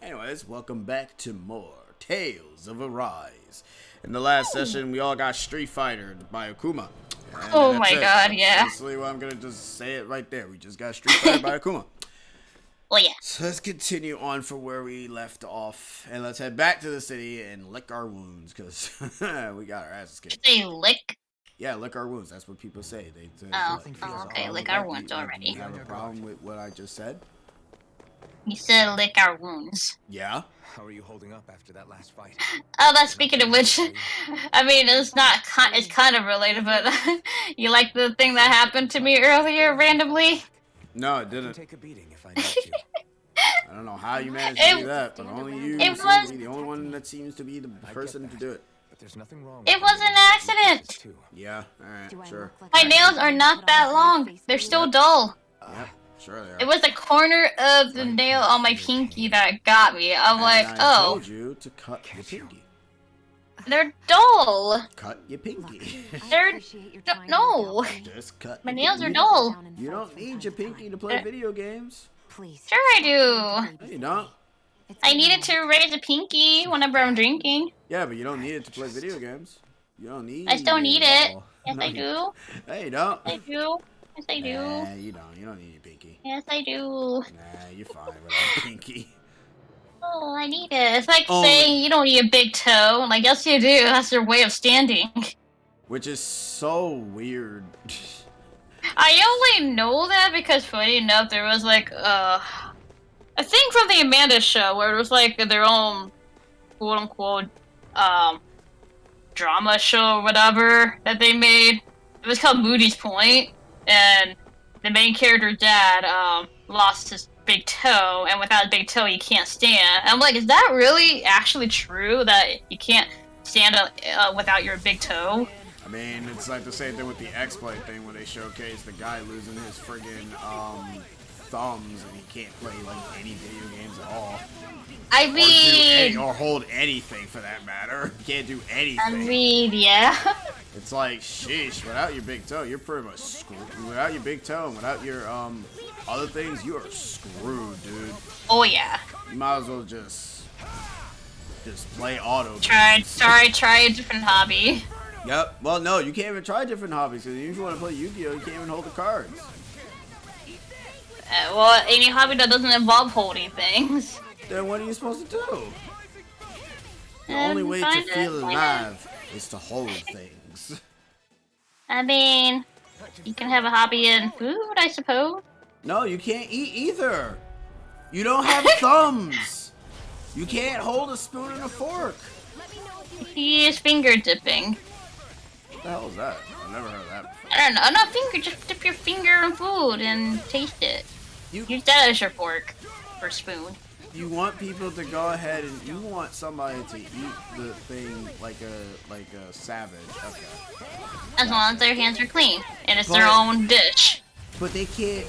Anyways, welcome back to more Tales of Arise. In the last session, we all got Street Fighter by Akuma. And Oh that's my it. god, That's yeah. basically what I'm gonna just say it right there. We just got Street Fighter by Akuma. Well, yeah. So let's continue on from where we left off, and let's head back to the city and lick our wounds, because we got our asses kicked. Say lick. Yeah, lick our wounds. That's what people say. They say, Oh, like, okay, lick do our wounds you already. have a problem with what I just said? You said lick our wounds. Yeah? How are you holding up after that last fight? Oh, that's speaking of which, I mean, it's not, it's kind of related, but you like the thing that happened to me earlier randomly? No, it I can didn't. take a beating if I need to. I don't know how you managed to do that, but only you seem to be the only one that seems to be the person to do it. But there's nothing wrong. It was an accident! Yeah, alright, sure. My nails are not that long. They're still dull. Yep, sure they are. It was the corner of the nail on my pinky that got me. I'm like, And I oh, told you to cut your pinky. they're dull. Cut your pinky. They're, no. Just cut My your nails are pinky. dull. You don't need your pinky to play video games. Sure I do. No, you don't. I need it to raise a pinky whenever I'm drinking. Yeah, but you don't need it to play video games. You don't need I still need at it. all. Yes, No, I you- do. Hey, you don't. I do. Yes, I do. Nah, you don't. You don't need your pinky. Yes, I do. Nah, you're fine without pinky. Oh, I need it. It's like Oh. saying you don't need a big toe. Like, yes, you do. That's your way of standing. Which is so weird. I only know that because, funny enough, there was like a thing from the Amanda Show where it was like their own quote unquote drama show or whatever that they made. It was called Moody's Point, and the main character's dad lost his big toe, and without a big toe you can't stand. And I'm like, is that really actually true that you can't stand without your big toe? I mean, it's like the same thing with the X-Play thing when they showcase the guy losing his friggin' thumbs and he can't play like any video games at all. I mean, Or hold anything for that matter. He can't do anything. I mean, yeah. It's like, sheesh, without your big toe, you're pretty much screwed. Without your big toe and without your other things, you are screwed, dude. Oh yeah. You might as well just play auto. Try a different hobby. Yep. Well, no, you can't even try different hobbies because if you want to play Yu-Gi-Oh, you can't even hold the cards. Well, any hobby that doesn't involve holding things. Then what are you supposed to do? The only way to feel alive is to hold things. I mean, you can have a hobby in food, I suppose. No, you can't eat either. You don't have thumbs. You can't hold a spoon and a fork. He is finger dipping. What the hell is that? I've never heard of that before. I don't know, not finger, just dip your finger in food and taste it. Use that as your fork or spoon. You want people to go ahead and you want somebody to eat the thing like a savage. Okay. As long as their hands are clean and it's their But- own dish. But they can't,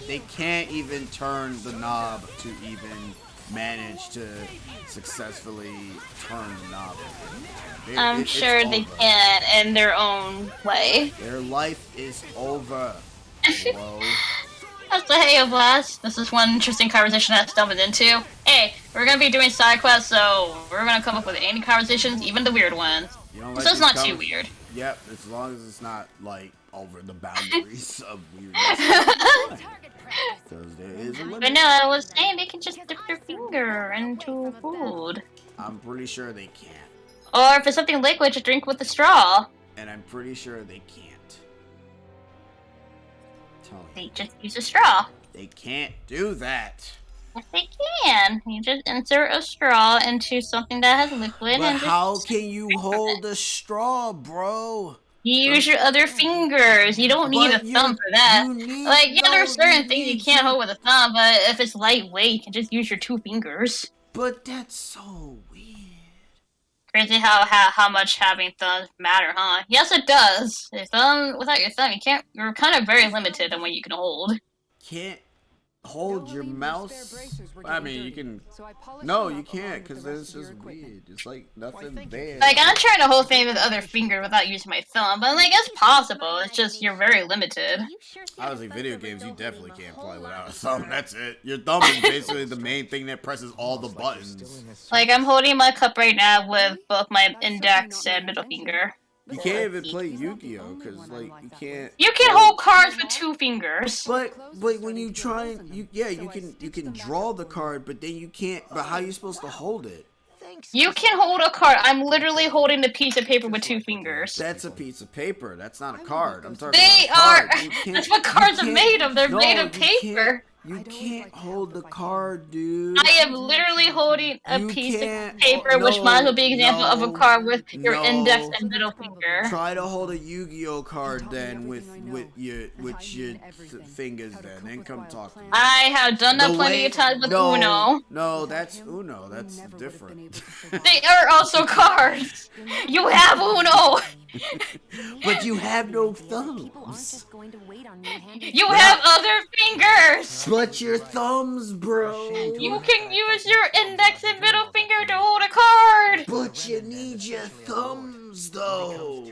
they can't even turn the knob to even manage to successfully turn the knob. I'm It's sure they over. can in their own way. Their life is over. Whoa. That's the Hey Blast. This is one interesting conversation that's delving into. Hey, we're gonna be doing side quests, so we're gonna come up with any conversations, even the weird ones. You don't So like it's not these too conver- weird. Yep, as long as it's not like over the boundaries of weirdness. Because there is a But limit. no, I was saying they can just dip their finger into food. I'm pretty sure they can't. Or if it's something liquid, just drink with a straw. And I'm pretty sure they can't. Tell me. They just use a straw. They can't do that. Yes, they can. You just insert a straw into something that has liquid But and how just can you hold a straw, bro? you use your other fingers. You don't need But a thumb for that. you need Like, yeah, there are those, certain things you need can't to- hold with a thumb, but if it's lightweight, you can just use your two fingers. But that's so weird. Crazy how much having thumbs matter, huh? Yes, it does. Without your thumb, you're kind of very limited on what you can hold. Can't hold your mouse. I mean, you can. No, you can't, because then it's just weird. It's like nothing there. Like, I'm trying to hold things with the other finger without using my thumb, but like, it's possible. It's just you're very limited. Honestly, video games, you definitely can't play without a thumb. That's it. Your thumb is basically the main thing that presses all the buttons. Like, I'm holding my cup right now with both my index and middle finger. You can't even play Yu-Gi-Oh, because like you can't. You can hold cards with 2 fingers. But when you try and you can draw the card, but then you can't. But how are you supposed to hold it? You can hold a card. I'm literally holding a piece of paper with 2 fingers. That's a piece of paper. That's not a card. I'm talking They about a are. card. You can't- That's what cards you are can't- made of. They're no, made of you can't- paper. You can't hold the card, dude. I am literally holding a You piece of can't- paper, which might as well be an example of a no, card with your no. index and middle finger. Try to hold a Yu-Gi-Oh card then with your fingers then come talk to me. I have done that The plenty way- of times with no, Uno. No, that's Uno. That's different. They are also cards. You have Uno. But you have no thumbs. You have other fingers. But your thumbs, bro. You can use your index and middle finger to hold a card. But you need your thumbs, though.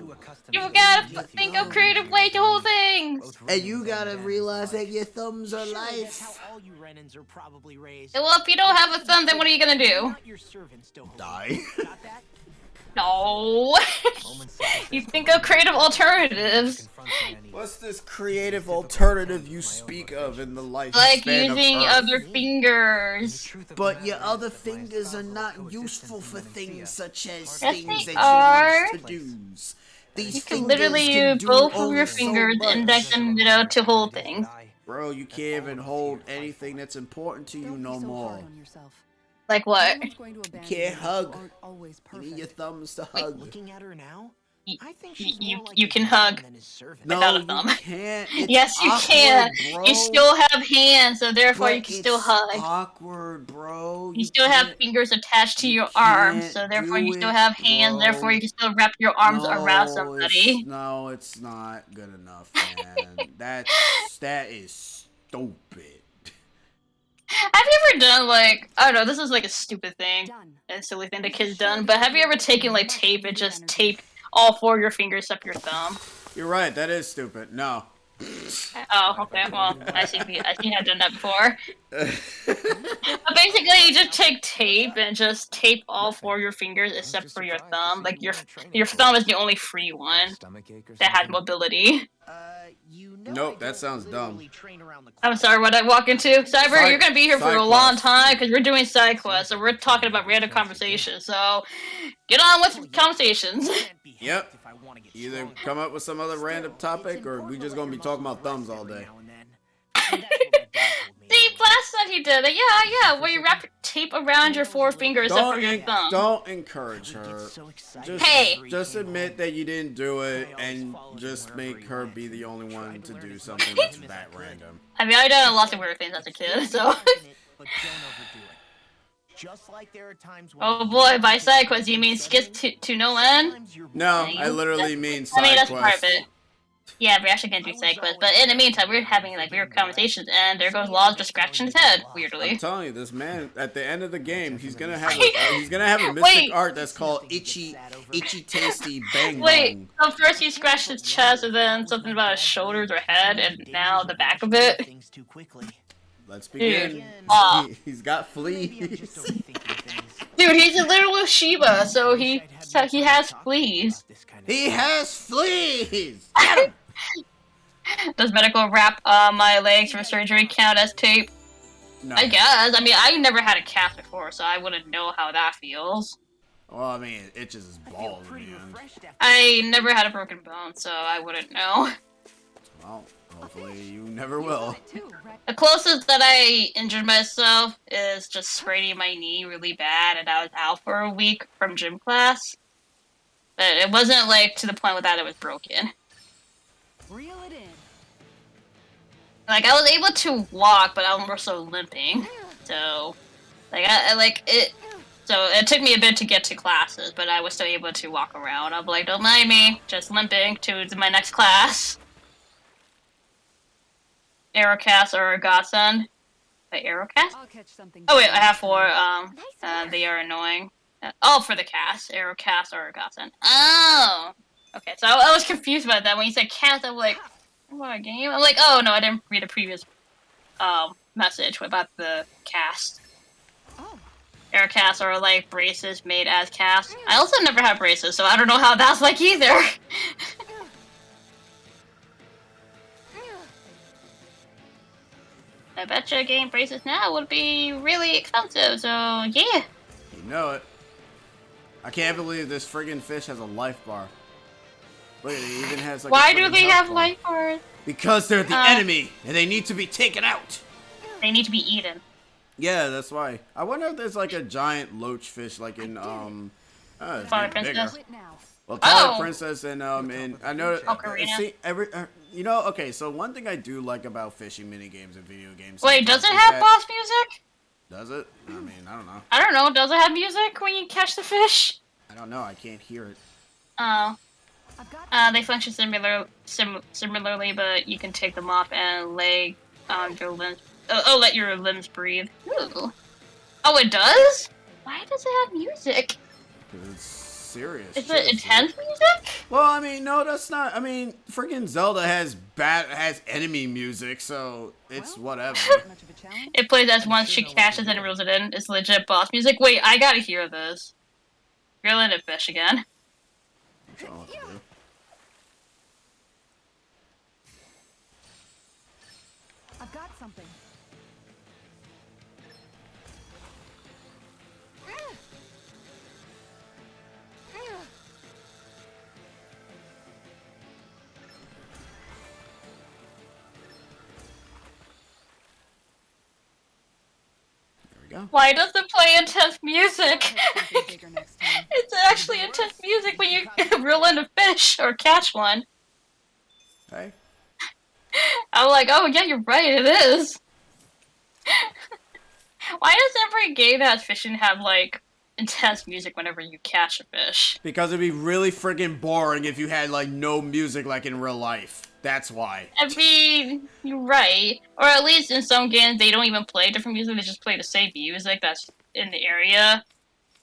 You gotta think of creative way to hold things. And you gotta realize that your thumbs are life. Well, if you don't have a thumb, then what are you gonna do? Die. No. You think of creative alternatives. What's this creative alternative you speak of in the lifespan Like of using Earth? other fingers. But your other fingers are not useful for things such as Yes, things they that are. you want to do. These You can fingers literally can use do both of only your so fingers, much. index and middle, to hold things. Bro, you can't even hold anything that's important to you no more. Like what? You can't hug. You need your thumbs to hug. Looking at her now, Y- I think y- she's you- more like you a can gentleman hug than his servant. No, without a you thumb. can't. It's Yes, you awkward, can. bro. You still have hands, so therefore But you can still it's hug. awkward, bro. You still have can't- fingers attached to your you arms, can't so therefore do you still it, have hands, bro. therefore you can still wrap your arms around somebody. No, it's not good enough, man. that is stupid. Have you ever done, like, I don't know, this is like a stupid thing, a silly thing the kids done, but have you ever taken like tape and just taped all 4 of your fingers up your thumb? You're right. That is stupid. No. Oh, okay, well, I think I've done that before. But basically, you just take tape and just tape all 4 of your fingers except for your thumb. Like, your thumb is the only free one that has mobility. Nope, that sounds dumb. I'm sorry, what I walk into? Cyber, you're gonna be here for Side a long quest. time because we're doing side quests, so we're talking about random conversations. So, get on with conversations. Yep. Either come up with some other random topic, or we just gonna be talking about thumbs all day. See, Blast said he did it. Yeah, where you wrap tape around your 4 fingers except for your thumb. Don't encourage her. Just, Hey. just admit that you didn't do it, and just make her be the only one to do something that's that random. I mean, I've done lots of weird things as a kid, so. Oh boy, by side quest, you mean skip to no end? No, I literally mean I mean, side that's part of quest. it. Yeah, we actually can't do side quests, but in the meantime, we're having like weird conversations, and there goes Laws just scratching his head, I'm weirdly. telling you, this man at the end of the game, he's gonna have a mystic Wait. art that's called Itchy Tasty Bang Wait, Bong. so first he scratched his chest, and then something about his shoulders or head, and now the back of it. Let's begin. Aw. He's got fleas. Dude, he's a literal Shiba, so he has fleas. He has fleas. Does medical wrap my legs for surgery count as tape? No. I guess. I mean, I never had a cast before, so I wouldn't know how that feels. Well, I mean, it itches his balls, man. I never had a broken bone, so I wouldn't know. Well, hopefully you never will. The closest that I injured myself is just spraining my knee really bad, and I was out for a week from gym class. But it wasn't like to the point where that it was broken. Reel it in. Like I was able to walk, but I was more so limping. So, like I like it. So it took me a bit to get to classes, but I was still able to walk around. I'm like, don't mind me, just limping to my next class. Aerocast or a godsend. The Aerocast? I'll catch something. Oh wait, I better have next 4. time. They are annoying. For the cast, Aerocast or Gossen. Oh, okay. So I was confused about that when you said cast. I'm like, what a game? I'm like, oh no, I didn't read the previous message about the cast. Oh, Aerocast are like braces made as cast. I also never had braces, so I don't know how that's like either. I bet you getting braces now would be really expensive, so yeah. You know it. I can't believe this friggin' fish has a life bar. Look, it even has like. Why a do friggin' they health have bar. life bars? Because they're the enemy, and they need to be taken out. They need to be eaten. Yeah, that's why. I wonder if there's like a giant loach fish, like in it's Twilight getting bigger. Princess? quit now. Well, Twilight Oh. Princess and I know Ocarina. see okay. So one thing I do like about fishing mini games and video games. Wait, does it sometimes is have that- boss music? Does it? I mean, I don't know. I don't know. Does it have music when you catch the fish? I don't know. I can't hear it. Oh. I've got. They function similarly, but you can take them off and lay your limbs. Let your limbs breathe. Ooh. Oh, it does? Why does it have music? 'Cause it's serious. Is shit, it dude. intense music? Well, I mean, no, that's not. I mean, freaking Zelda has enemy music, so it's whatever. Not much of a challenge. It plays as once she catches and reels it in. It's legit boss music. Wait, I gotta hear this. Reel in a fish again. That's all I have to do. I've got something. There we go. Why does it play intense music? Catch something bigger next time. It's actually intense music when you reel in a fish or catch one. Hey. I'm like, oh yeah, you're right, it is. Why does every game that has fishing have like intense music whenever you catch a fish? Because it'd be really freaking boring if you had like no music like in real life. That's why. I mean, you're right. Or at least in some games they don't even play different music, they just play the same music that's in the area.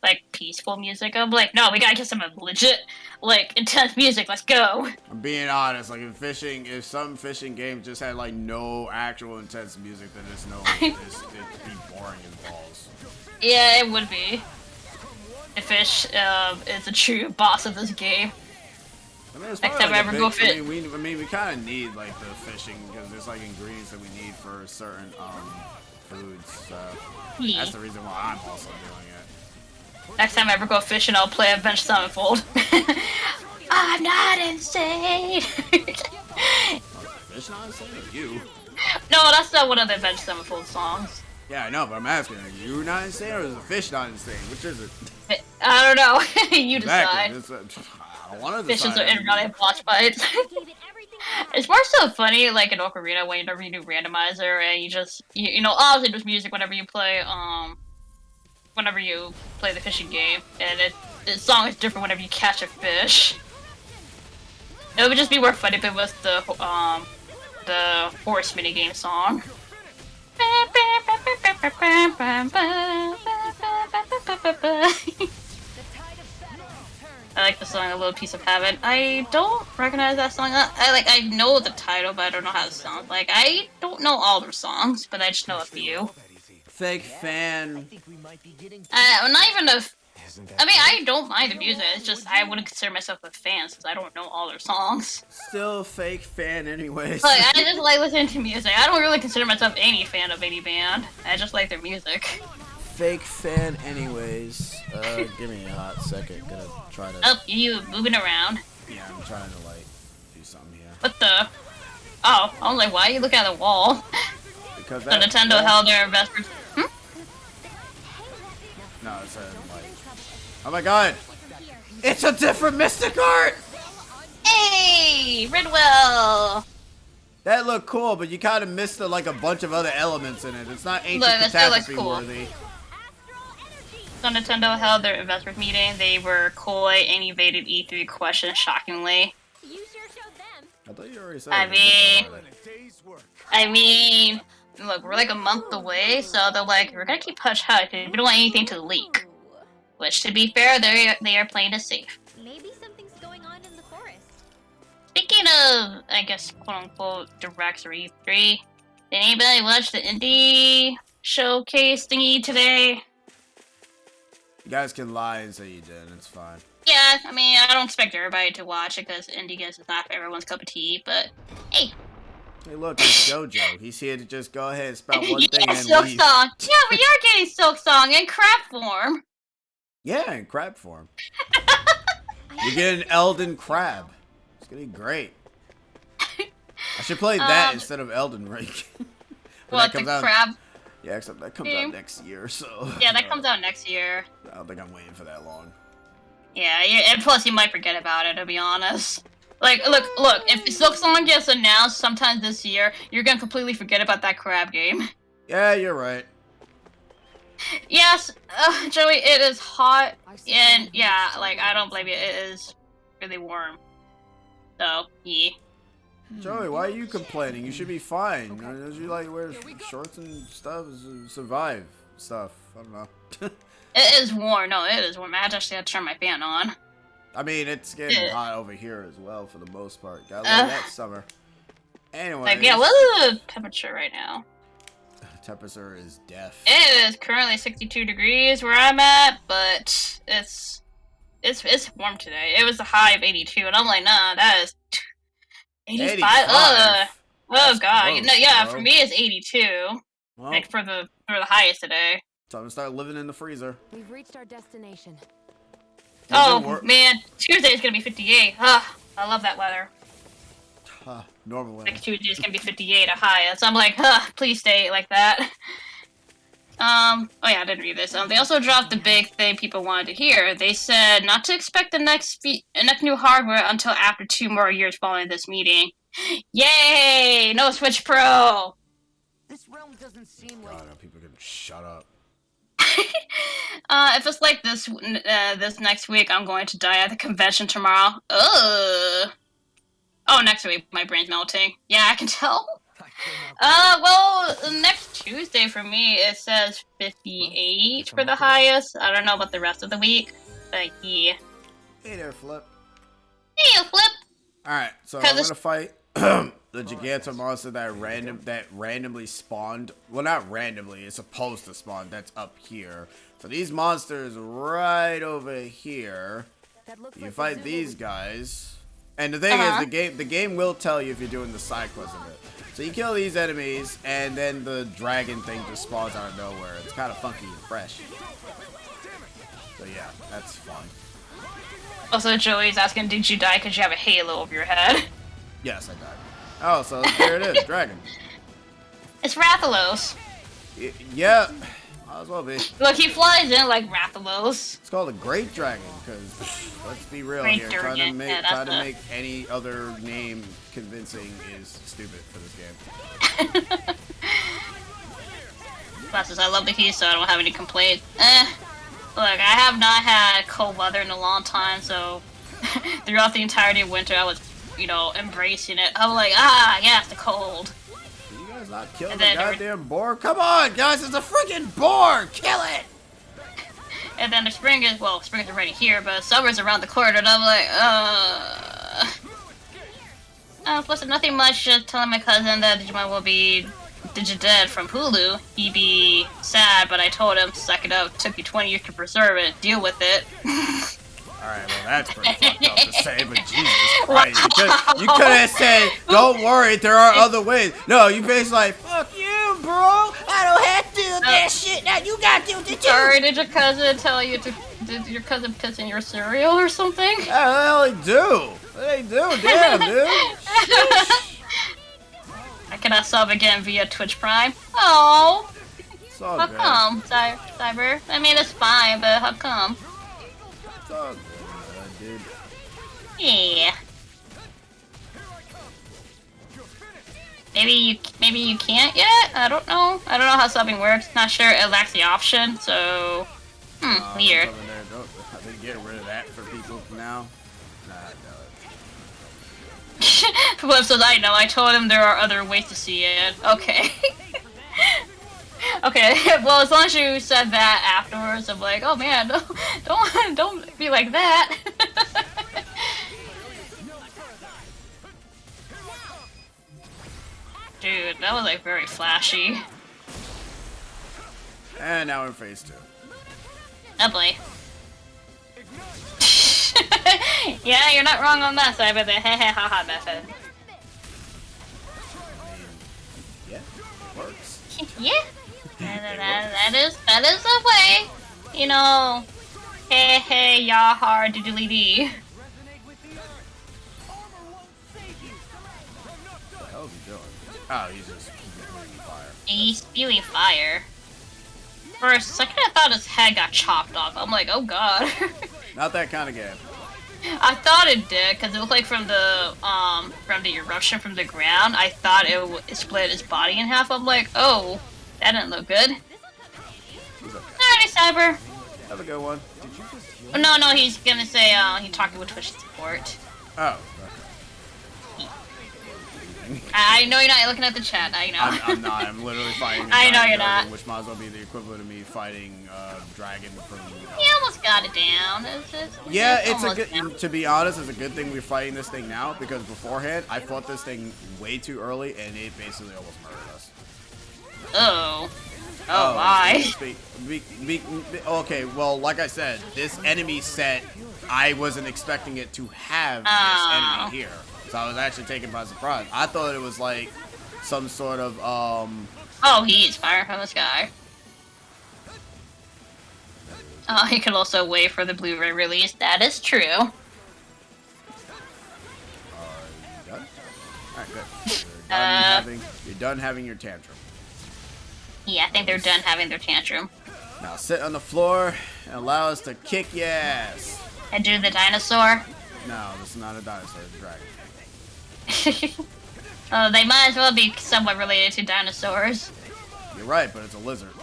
Like peaceful music. I'm like, no, we gotta get some legit, like, intense music, let's go. I'm being honest. Like if some fishing game just had like no actual intense music, then it'd be boring as balls. Yeah, it would be. The fish is a true boss of this game. I mean, it's Next probably, time I ever go I mean, we kind of need like the fishing because there's like ingredients that we need for certain foods. So that's the reason why I'm also doing it. Next time I ever go fishing, I'll play Avenged Sevenfold. I'm not insane! Fish not insane or you? No, that's not one of the Avenged Sevenfold songs. Yeah, I know, but I'm asking, are you not insane or is the fish not insane? Which is it? I don't know. You decide. Exactly. I don't want to Fishes decide. are in running boss fights. It's more so funny, like in Ocarina, whenever you do randomizer and you just, you know, obviously there's music whenever you play the fishing game, and the song is different whenever you catch a fish. It would just be more fun if it was the horse minigame song. I like the song "A Little Piece of Heaven." I don't recognize that song. I know the title, but I don't know how it sounds. Like, I don't know all their songs, but I just know a few. Fake fan. I'm not even a. Isn't that I mean, I don't mind the music. It's just I wouldn't consider myself a fan since I don't know all their songs. Still a fake fan anyways. Like, I just like listening to music. I don't really consider myself any fan of any band. I just like their music. Fake fan anyways. Give me a hot second. Gonna try to... Oh, you moving around. Yeah, I'm trying to, like, do something here. What the? Oh, I was like, why are you looking at the wall? Because The that... Nintendo held their investors. No, it said, like... Oh my god! It's a different Mystic Art! Hey, Ridwell. That looked cool, but you kind of missed like a bunch of other elements in it. It's not ancient Look, that still looks catastrophe cool. worthy. So Nintendo held their investors meeting. They were coy and evaded E3 questions shockingly. You sure showed them. I thought you already said I it. mean- a day's work? I mean, look, we're like a month away, so they're like, we're gonna keep hush hush because we don't want anything to leak. Which, to be fair, they are playing it safe. Maybe something's going on in the forest. Speaking of, I guess, quote unquote, directs or E3, did anybody watch the indie showcase thingy today? You guys can lie and say you did. It's fine. Yeah, I mean, I don't expect everybody to watch it because indie games is not everyone's cup of tea, but hey. Hey, look, it's JoJo. He's here to just go ahead and spout one thing Yeah, and Silk leave. Song. Yeah, we are getting Silk Song in crap form. Yeah, in crab form. You get an Elden Crab. It's gonna be great. I should play that instead of Elden Ring. What, the crab? Yeah, except that comes game? out next year, so. Yeah, that comes out next year. I don't think I'm waiting for that long. Yeah, and plus you might forget about it, to be honest. Like, look, if Silk Song gets announced sometime this year, you're gonna completely forget about that crab game. Yeah, you're right. Yes, Joey, it is hot, and yeah, like, I don't blame you, it is really warm. So, yeah. Joey, why are you complaining? You should be fine. You like wear shorts and stuff, survive stuff. I don't know. It is warm, no, it is warm. I actually had to turn my fan on. I mean, it's getting hot over here as well for the most part. Gotta love that summer. Anyway. Like, yeah, what is the temperature right now? Temperature is death. It is currently 62 degrees where I'm at, but it's warm today. It was a high of 82, and I'm like, nah, that is 85. Oh That's god, close, no, yeah, bro. for me it's 82. Well, Like for the highest today. time to start living in the freezer. We've reached our destination. Does it Oh work? man, Tuesday's gonna be 58. I love that weather. Normal Like Tuesday's gonna be 58 at highest. I'm like, please stay like that. Oh yeah, I didn't read this. They also dropped the big thing people wanted to hear. They said not to expect the next new hardware until after 2 more years following this meeting. Yay! No Switch Pro. This realm doesn't seem like. God, people can shut up. If it's like this next week, I'm going to die at the convention tomorrow. Ugh. Oh, next week, my brain's melting. Yeah, I can tell. Well, next Tuesday for me, it says 58 for the highest. I don't know about the rest of the week, but yeah. Hey there, Flip. Hey, Flip! Alright, so 'Cause I'm gonna fight the Gigantor monster that randomly spawned. Well, not randomly, it's supposed to spawn. That's up here. So these monsters right over here. That looks You like fight the these guys. And the thing is, the game will tell you if you're doing the side quest of it. So you kill these enemies, and then the dragon thing just spawns out of nowhere. It's kind of funky and fresh. So yeah, that's fun. Also, Joey's asking, did you die because you have a halo over your head? Yes, I died. Oh, so there it is, dragon. It's Rathalos. Yeah, might as well be. Look, he flies in like Rathalos. It's called a great dragon, because let's be real Great here. dragon. Yeah, that's Trying to a- make any other name convincing is stupid for this game. Glasses, I love the heat, so I don't have any complaints. Look, I have not had cold weather in a long time, so throughout the entirety of winter, I was, embracing it. I'm like, yes, the cold. Did you guys not kill And the then goddamn boar? Come on, guys, it's a freaking boar! Kill it! And then the spring is already here, but summer's around the corner, and I'm like, plus nothing much, just telling my cousin that Digimon will be Digidead from Hulu. He'd be sad, but I told him, suck it up, took you 20 years to preserve it, deal with it. Alright, well that's pretty fucked up to say, but Jesus Christ. You could have said, don't worry, there are other ways. No, you basically like, fuck you, bro! I don't have to do that shit, now you got to do it too! Sorry, did your cousin tell you to... Did your cousin piss in your cereal or something? What the hell they do? What they do? Damn, dude! I cannot sub again via Twitch Prime. Oh, It's all how good. come, Cyber? I mean, it's fine, but how come? It's all good, dude. Yeah. Maybe you can't yet? I don't know. I don't know how subbing works. Not sure. It lacks the option, so... weird. Over there, don't, I think get rid of that for people now. Nah, no. Flip says, I know. I told him there are other ways to see it. Okay. Okay, well, as long as you said that afterwards, I'm like, oh man, don't be like that. Dude, that was like very flashy. And now we're in phase 2. Oh boy. Yeah, you're not wrong on that side, but the ha method. I mean, yeah, it works. Yeah, that is the way. You know, hey, ya hard doodly dee. What the hell is he doing? Oh, he's just spewing fire. He's spewing fire. For a second, I thought his head got chopped off. I'm like, oh god. Not that kind of game. I thought it did, because it looked like from the eruption from the ground, I thought it split his body in half. I'm like, oh, that didn't look good. He's okay. Alrighty, Cyber. Have a good one. Oh, no, he's gonna say, he talking with Twitch support. Oh, okay. I know you're not looking at the chat, I know. I'm not. I'm literally fighting a I know giant you're dragon, not. which might as well be the equivalent of me fighting dragon from... He almost got it down. Yeah, it's a almost good... down. To be honest, it's a good thing we're fighting this thing now, because beforehand, I fought this thing way too early, and it basically almost murdered us. Oh. Oh, why? Okay, well, like I said, this enemy set, I wasn't expecting it to have this Oh. enemy here. So I was actually taken by surprise. I thought it was like some sort of, Oh, he's firing from the sky. He could also wait for the Blu-ray release. That is true. Are you done? Alright, good. You're done having your tantrum. Yeah, I think they're done having their tantrum. Now sit on the floor and allow us to kick your ass. And do the dinosaur. No, this is not a dinosaur, it's a dragon. Oh, they might as well be somewhat related to dinosaurs. You're right, but it's a lizard.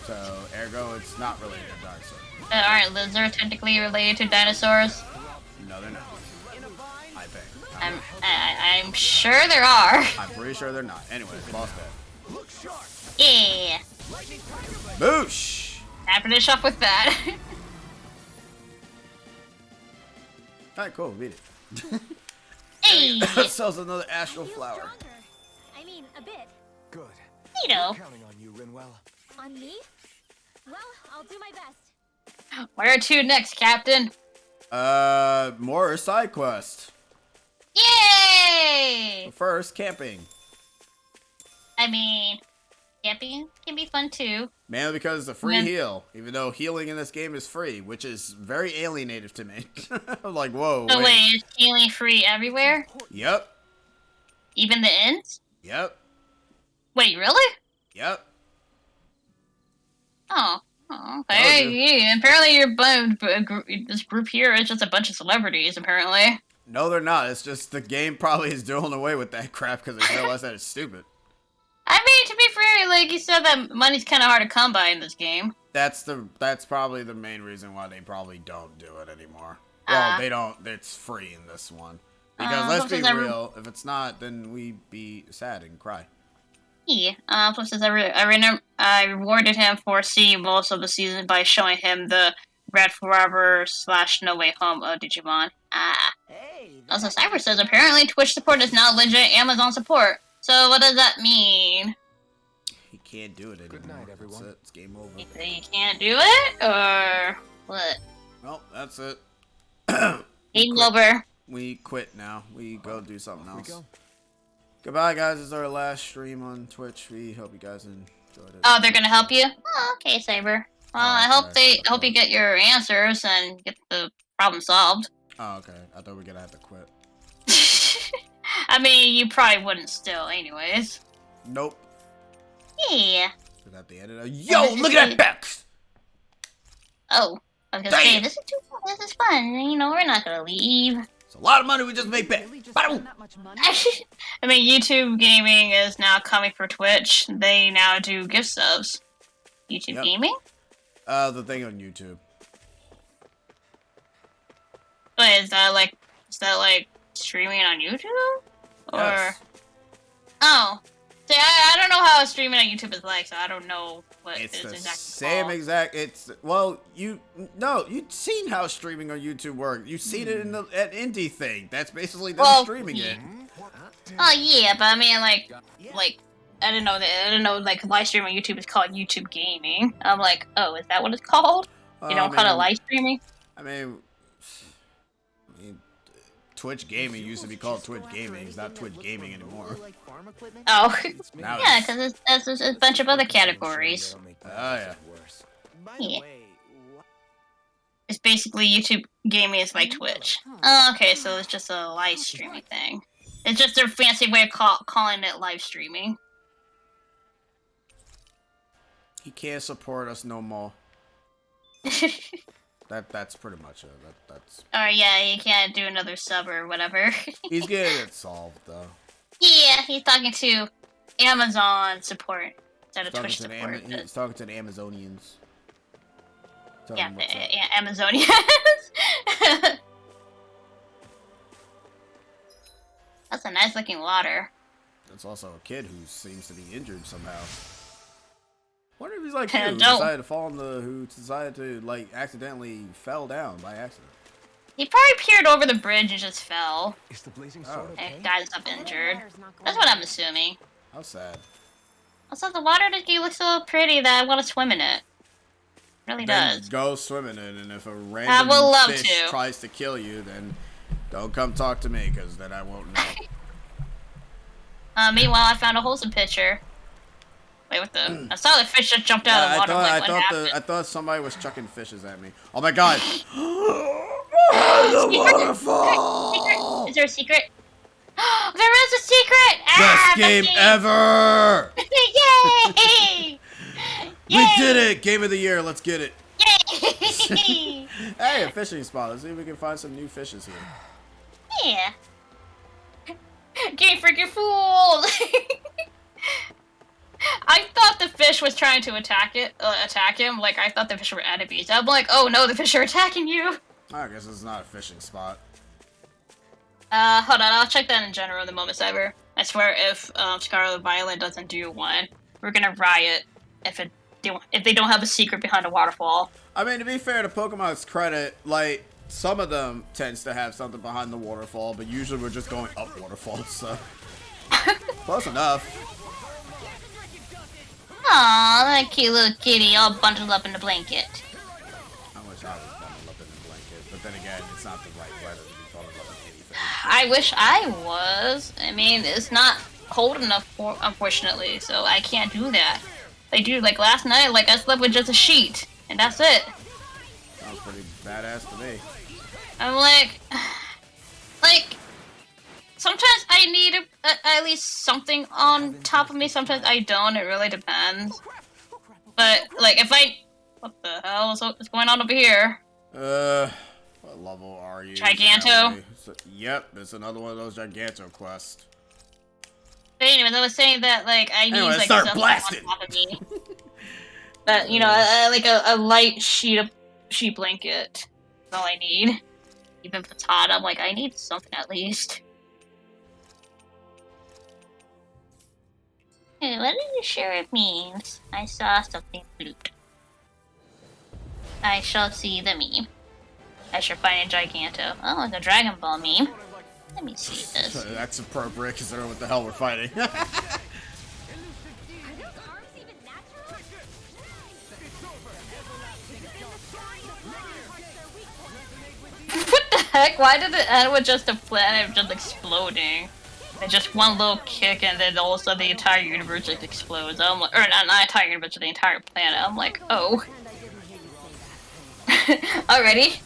So, ergo, it's not related to a dinosaur. Aren't lizards technically related to dinosaurs? No, they're not. I think. I'm sure there are. I'm pretty sure they're not. Anyway, boss bet. Yeah. Boosh! I finish off with that. Alright, cool, beat it. Hey. That sells another astral Feel flower. stronger. I mean, a bit. Good. You know. Counting on you, Rinwell. On me? Well, I'll do my best. Where to next, Captain? More side quest. Yay! But first, camping. I mean, camping can be fun too. Mainly because it's a free Yeah. heal, even though healing in this game is free, which is very alienative to me. I'm like, whoa, So wait. wait, is healing free everywhere? Yep, Even the inns? yep, Wait, really? yep. Oh, okay. dude. Yeah, apparently this group here is just a bunch of celebrities, apparently. No, they're not. It's just the game probably is doing away with that crap because they realize that it's stupid. I mean, to be fair, like you said, that money's kind of hard to come by in this game. That's probably the main reason why they probably don't do it anymore. Well, they don't. It's free in this one. Because let's be since real, if it's not, then we'd be sad and cry. Yeah. Plus, as I rewarded him for seeing most of the season by showing him the Red Forever / No Way Home of Digimon. Hey, Also, Cyber says apparently Twitch support is now legit Amazon support. So what does that mean? He can't do it anymore. Good night, everyone. That's it. It's game over. You can't do it, or what? Well, that's it. Game over. We quit now. We go do something Off we else. go. Goodbye, guys. This is our last stream on Twitch. We hope you guys enjoyed it. Oh, they're gonna help you? Oh, okay, Saber. Well, I hope you get your answers and get the problem solved. Oh, okay. I thought we were gonna have to quit. I mean, you probably wouldn't still, anyways. Nope. Yeah. Is that the end of the... Yo, look at that Bex! Oh, I was gonna say, Damn. this is fun. You know, we're not gonna leave. It's a lot of money we just made back. Really just Ba-dum. spend that much money? I mean, YouTube Gaming is now coming for Twitch. They now do gift subs. YouTube Yep. Gaming? The thing on YouTube. Wait, is that like streaming on YouTube? Or Yes. oh, See, I don't know how streaming on YouTube is like, so I don't know what It's the exactly same called. exact. It's well, you've seen how streaming on YouTube works. You've seen it in an indie thing. That's basically them streaming it. Oh yeah, but I mean like I didn't know like live streaming on YouTube is called YouTube gaming. I'm like, oh, is that what it's called? You don't call it live streaming? I mean, Twitch gaming used to be called Twitch gaming. It's not Twitch gaming anymore. Oh, Now yeah, because there's a bunch of other categories. Oh yeah. Yeah. It's basically YouTube gaming is like Twitch. Oh, okay, so it's just a live streaming thing. It's just their fancy way of calling it live streaming. He can't support us no more. That's pretty much it. That's. Or yeah, you can't do another sub or whatever. He's getting it solved though. Yeah, he's talking to Amazon support instead of Twitch Talking to support. he's talking to the Amazonians. Tell Yeah, them what's up. Amazonians. That's a nice looking water. There's also a kid who seems to be injured somehow. Wonder if he's like I you, who don't- decided to fall in who decided to like accidentally fell down by accident. He probably peered over the bridge and just fell. Is the blazing Oh. sword okay? And got himself injured. That's what I'm assuming. How sad. Also, the water looks so pretty that I want to swim in it. It really Then does. go swimming in, and if a I random would love fish to. tries to kill you, then don't come talk to me, because then I won't know. Meanwhile, I found a wholesome picture. Wait, what the? I saw the fish just jumped out of the water. I'm like, what happened? I thought somebody was chucking fishes at me. Oh my god! The waterfall! Is there a secret? There is a secret! Best game ever! Yay! We did it! Game of the year, let's get it. Yay! Hey, a fishing spot. Let's see if we can find some new fishes here. Yeah. Game freaking fooled! I thought the fish was trying to attack him. Like, I thought the fish were enemies. I'm like, oh no, the fish are attacking you! I guess it's not a fishing spot. Hold on, I'll check that in general in the moment, Cyber. I swear if Scarlet Violet doesn't do one, we're gonna riot if they don't have a secret behind a waterfall. I mean, to be fair to Pokemon's credit, like, some of them tends to have something behind the waterfall, but usually we're just going up waterfalls, so... Close enough. Aw, that cute little kitty all bundled up in the blanket. I wish I was bundled up in the blanket, but then again, it's not the right weather to be bundled up in anything. I wish I was. I mean, it's not cold enough, unfortunately, so I can't do that. Like, dude, like last night, like I slept with just a sheet, and that's it. Sounds pretty badass to me. I'm like, sometimes I need at least something on top of me. Sometimes I don't. It really depends. But like, if I, what the hell is going on over here? What level are you? Giganto? Yep, it's another one of those Giganto quests. But anyways, I was saying that like I need Anyway, like start something blasting. on top of me. But you know, like a light sheet blanket. That's all I need. Even if it's hot, I'm like, I need something at least. Hey, what are you sure it means? I saw something blue. I shall see the meme. I should find a Giganto. Oh, it's a Dragon Ball meme. Let me see this. That's appropriate considering what the hell we're fighting. Are those arms even natural? What the heck? Why did it end with just a planet just exploding? And just one little kick, and then all of a sudden the entire universe just explodes. I'm like, or not the entire universe, but the entire planet. I'm like, oh. Alrighty.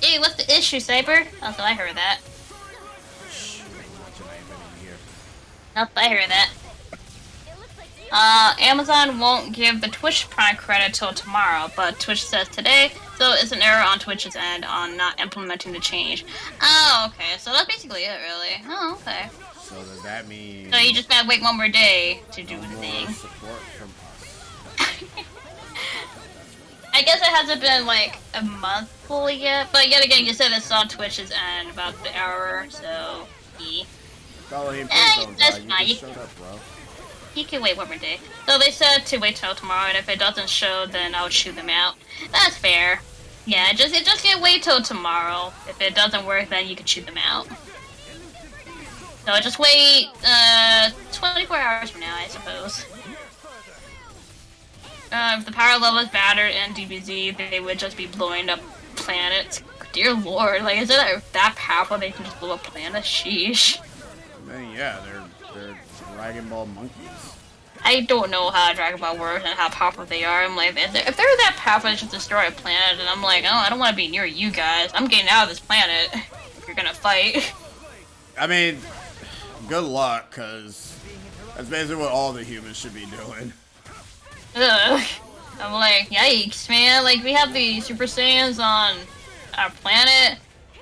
Hey, what's the issue, Saber? Oh, so I heard that. Nope, I heard that. Amazon won't give the Twitch Prime credit till tomorrow, but Twitch says today, so it's an error on Twitch's end on not implementing the change. Oh, okay, so that's basically it, really. Oh, okay. So does that mean... So you just gotta wait one more day to do the more thing. support from us? I guess it hasn't been, like, a month fully yet, but yet again, you said it's on Twitch's end about the error, so... Elohim, Eh, please don't that's die. You fine. just showed up, bro. You can wait one more day. So they said to wait till tomorrow, and if it doesn't show, then I'll shoot them out. That's fair. Yeah, just can wait till tomorrow. If it doesn't work, then you can shoot them out. So just wait 24 hours from now, I suppose. If the power level is battered in DBZ, they would just be blowing up planets. Dear lord, like, is it that powerful they can just blow up planets? Sheesh. I mean, yeah, they're Dragon Ball monkeys. I don't know how Dragon Ball works and how powerful they are. I'm like, if they're that powerful, they should destroy a planet. And I'm like, oh, I don't want to be near you guys. I'm getting out of this planet if you're gonna fight. I mean, good luck, cause that's basically what all the humans should be doing. Ugh. I'm like, yikes, man. Like, we have the Super Saiyans on our planet,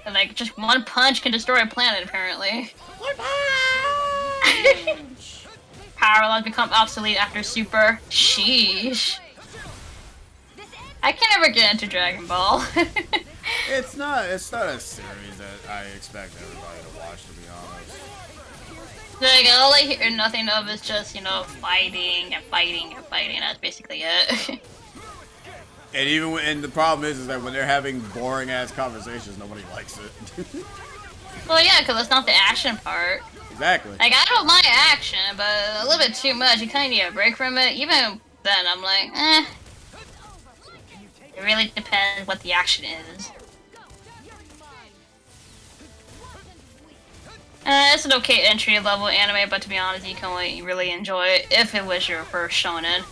and like, just one punch can destroy a planet, apparently. One punch! Power levels become obsolete after Super. Sheesh. I can never get into Dragon Ball. It's not a series that I expect everybody to watch, to be honest. Like, all I hear nothing of is just, you know, fighting and fighting and fighting. That's basically it. And and the problem is that when they're having boring ass conversations, nobody likes it. Well, yeah, because it's not the action part. Exactly. Like, I don't mind action, but a little bit too much. You kind of need a break from it. Even then, I'm like, eh. It really depends what the action is. It's an okay entry-level anime, but to be honest, you can only really enjoy it if it was your first shonen.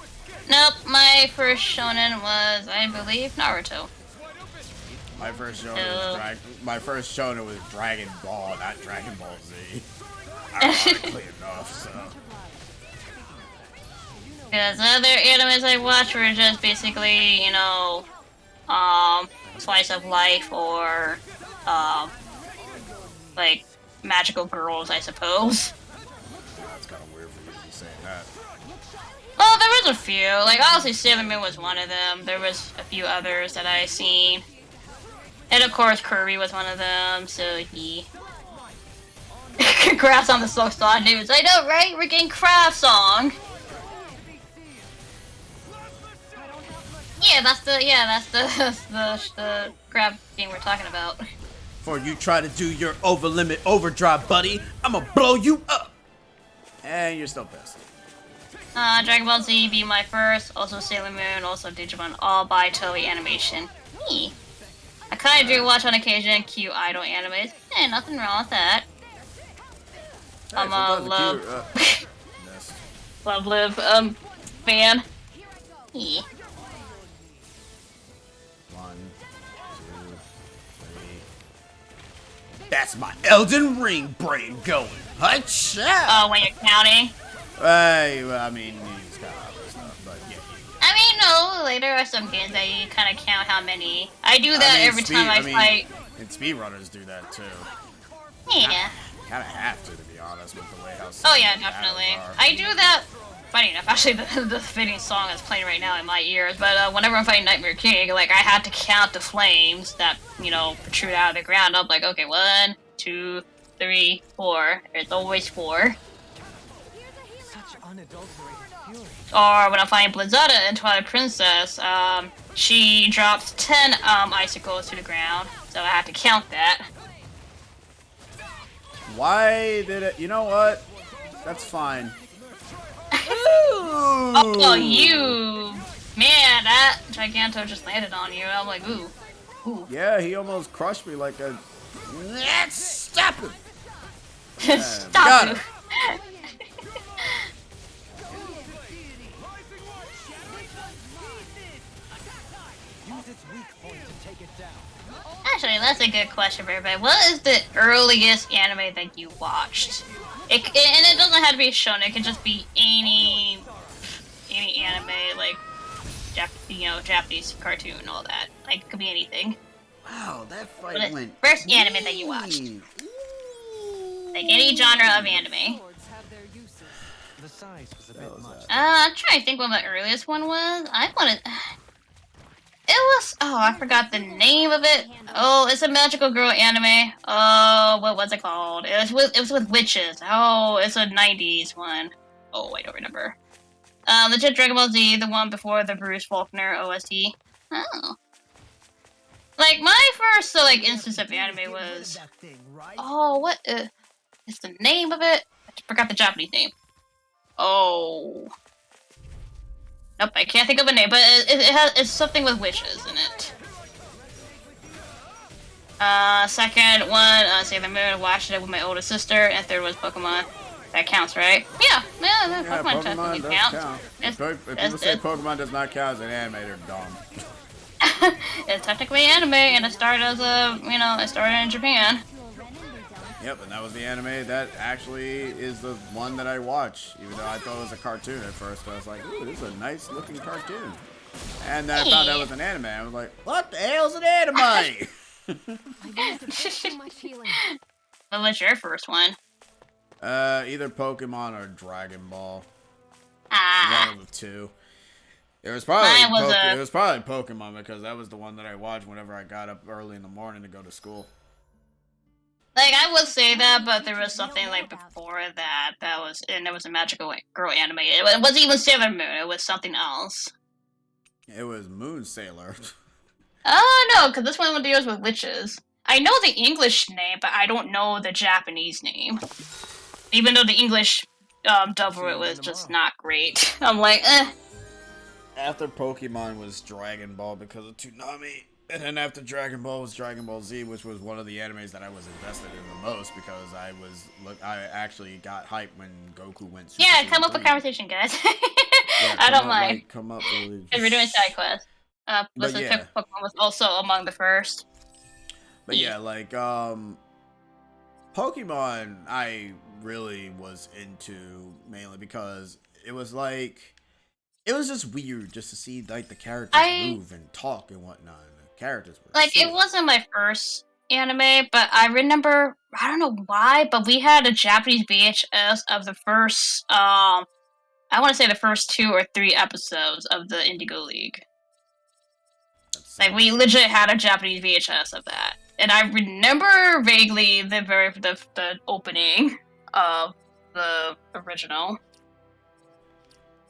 Nope, my first shonen was, I believe, Naruto. My first shonen was Dragon Ball, not Dragon Ball Z. Ironically enough, so. Because other animes I watched were just basically, you know, slice of life or, like, magical girls, I suppose. That's kind of weird for you to be saying that. Well, there was a few. Like, honestly, Sailor Moon was one of them. There was a few others that I seen. And of course, Kirby was one of them, so he... Congrats on the Silk Song news. I know, right? We're getting Craft Song! Yeah, that's the crab game we're talking about. Before you try to do your over-limit overdrive, buddy, I'ma blow you up! And you're still pissed. Dragon Ball Z be my first, also Sailor Moon, also Digimon, all by Toei Animation. Me. I kinda do watch on occasion cute idol animes. Nothing wrong with that. I'm a Love fan. Yeah. 1, 2, 3. That's my Elden Ring brain going. Hutcha! Oh, when you're counting? I mean, he's got other stuff, but yeah. I mean, no, like, there are some games that you kind of count how many. I do that every time I fight. And speedrunners do that too. Yeah. Kind of have to be honest, with the way how. Oh yeah, definitely. I do that. Funny enough, actually, the fitting song is playing right now in my ears. But whenever I'm fighting Nightmare King, like I had to count the flames that protrude out of the ground. I'm like, okay, 1, 2, 3, 4. There's always 4. Such unadulterated fury. Or when I'm fighting Blizzada in Twilight Princess, she drops 10 icicles to the ground, so I have to count that. Why did it? You know what? That's fine. Oh, you! Man, that Giganto just landed on you. I'm like, ooh. Ooh. Yeah, he almost crushed me like a. Stop him! Stop got you. it. Use its weak point to take it down. Actually, that's a good question for everybody. What is the earliest anime that you watched? And it doesn't have to be shown. It can just be any anime, like Japanese cartoon and all that. Like, it could be anything. Wow, that fight went. First anime that you watched. Like any genre of anime. Swords have their uses. The size was a bit much. I'm trying to think what my earliest one was. was. Oh, I forgot the name of it. Oh, it's a magical girl anime. Oh, what was it called? It was with witches. Oh, it's a '90s one. Oh, I don't remember. Legit Dragon Ball Z, the one before the Bruce Faulkner OST. Oh. Like, my first, like, instance of anime was... Oh, what is the name of it? I forgot the Japanese name. Oh... Nope, I can't think of a name, but it's something with witches in it. Second one, Sailor Moon, watched it with my older sister, and third was Pokemon. That counts, right? Yeah, Pokemon technically counts. Count. If people say Pokemon does not count as an anime, they're dumb. It's technically anime, and it started as it started in Japan. Yep, and that was the anime that actually is the one that I watch, even though I thought it was a cartoon at first. But I was like, ooh, this is a nice looking cartoon. And then I found out it was an anime. I was like, what the hell's an anime? I used a bit too much healing. What was your first one? Either Pokemon or Dragon Ball. One of the two. It was probably it was probably Pokemon because that was the one that I watched whenever I got up early in the morning to go to school. Like, I would say that, but there was something, like, before that and it was a magical girl anime. It wasn't even Sailor Moon, it was something else. It was Moon Sailor. Oh, no, because this one deals with witches. I know the English name, but I don't know the Japanese name. Even though the English dub for it was just not great. I'm like, eh. After Pokemon was Dragon Ball because of Toonami. And then after Dragon Ball was Dragon Ball Z, which was one of the animes that I was invested in the most because I actually got hyped when Goku went Super Yeah, Saiyan come up with 3. conversation, guys. Yeah, I don't mind. Come up with Because we're doing side quests. yeah. Pokemon was also among the first. But yeah, like, Pokemon I really was into mainly because it was just weird just to see, like, the characters move and talk and whatnot. Characters were like, it wasn't my first anime, but I remember, I don't know why, but we had a Japanese VHS of the first, I want to say the first 2 or 3 episodes of the Indigo League. Like, we legit had a Japanese VHS of that. And I remember vaguely the opening of the original.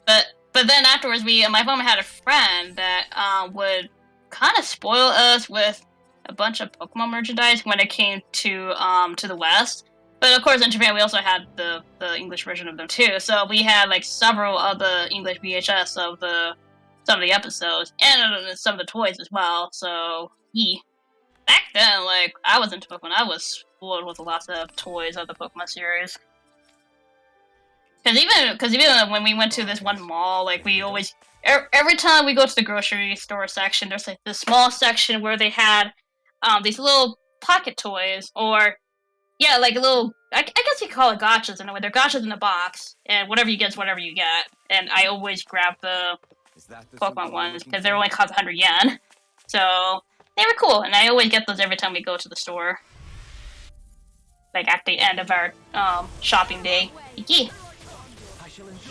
But then afterwards, my mom had a friend that would kind of spoil us with a bunch of Pokemon merchandise when it came to the West. But of course, in Japan, we also had the English version of them too. So we had like several of the English VHS of some of the episodes and some of the toys as well. So back then, like, I was into Pokemon. I was spoiled with lots of toys of the Pokemon series. Because even when we went to this one mall, like, we always, every time we go to the grocery store section, there's like this small section where they had these little pocket toys, or yeah, like little, I guess you call it gotchas in a way. They're gotchas in a box, and whatever you get is whatever you get. And I always grab the Pokemon ones because they're only cost 100 yen. So they were cool, and I always get those every time we go to the store. Like at the end of our shopping day. Yeah.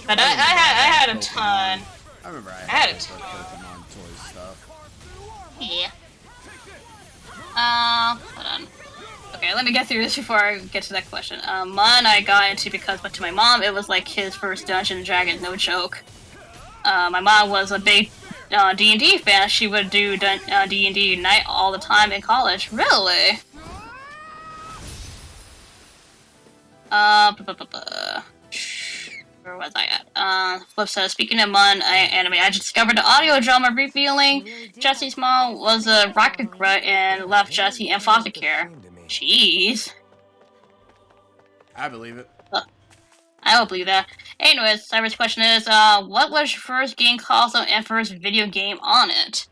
But I had a ton. I remember I had had a ton. Pokemon toy stuff. Yeah. Hold on. Okay, let me get through this before I get to that question. One I got into because, but to my mom, it was like his first Dungeons & Dragons, no joke. My mom was a big D&D fan. She would do D&D Unite all the time in college. Really? Where was I at? Flip side, speaking of anime, I just discovered the audio drama revealing Jesse's mom was a rocket grunt and left Jesse in foster care. Jeez. I believe it. I don't believe that. Anyways, Cyber's question is, what was your first game console and first video game on it?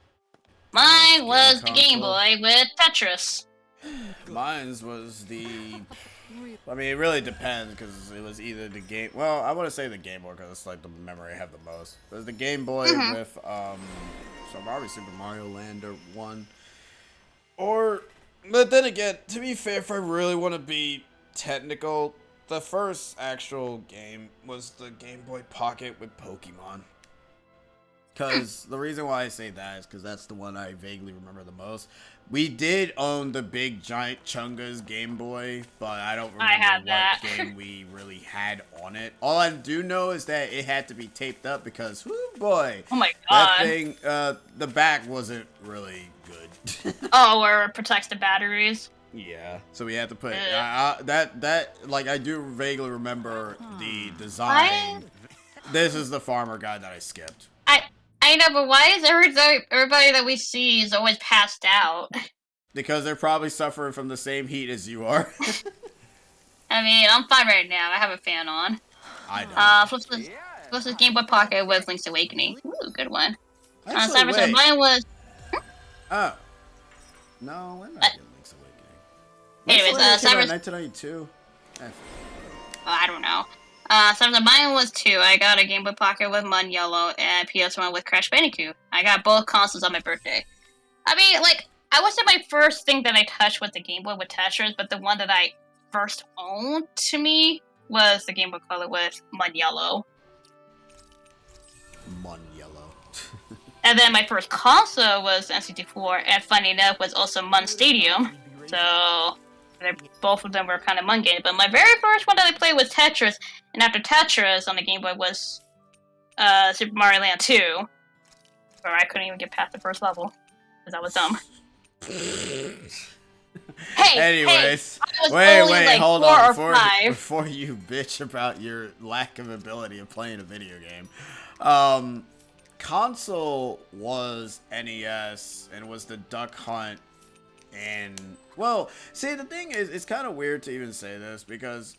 Mine was the Game Boy with Tetris. Mine was the... I mean, it really depends, because it was either the game... Well, I want to say the Game Boy, because it's like the memory I have the most. It was the Game Boy with, so probably Super Mario Land or 1. Or... But then again, to be fair, if I really want to be technical, the first actual game was the Game Boy Pocket with Pokemon. Because the reason why I say that is because that's the one I vaguely remember the most. We did own the big giant Chunga's Game Boy, but I don't remember had what that. game we really had on it. All I do know is that it had to be taped up because, whoo boy, Oh my that god. thing, the back wasn't really good. Oh, where it protects the batteries. Yeah, so we had to put Ugh. like I do vaguely remember the design. This is the farmer guy that I skipped. I know, but why is everybody that we see is always passed out? Because they're probably suffering from the same heat as you are. I mean, I'm fine right now. I have a fan on. I know. Plus this Game Boy Pocket with Link's Awakening. Ooh, good one. Actually, Cyber said wait. mine was. Oh. No, we're not getting Link's Awakening. Anyways, Link's Awakening Cyber. came out in 1992. I don't know. Cyber said mine was 2. I got a Game Boy Pocket with Mun Yellow and PS1 with Crash Bandicoot. I got both consoles on my birthday. I mean, like, I would say my first thing that I touched was the Game Boy with Tetris, but the one that I first owned to me was the Game Boy Color with Mun Yellow. Mun Yellow. And then my first console was N64, and funny enough, was also Mun Stadium. So, both of them were kind of Mun games. But my very first one that I played was Tetris, and after Tetris on the Game Boy was Super Mario Land 2, where I couldn't even get past the first level, because I was dumb. Anyways, I was wait, only, like, hold 4 on. or 5. Before you bitch about your lack of ability of playing a video game, console was NES and was the Duck Hunt, and well, see, the thing is, it's kind of weird to even say this because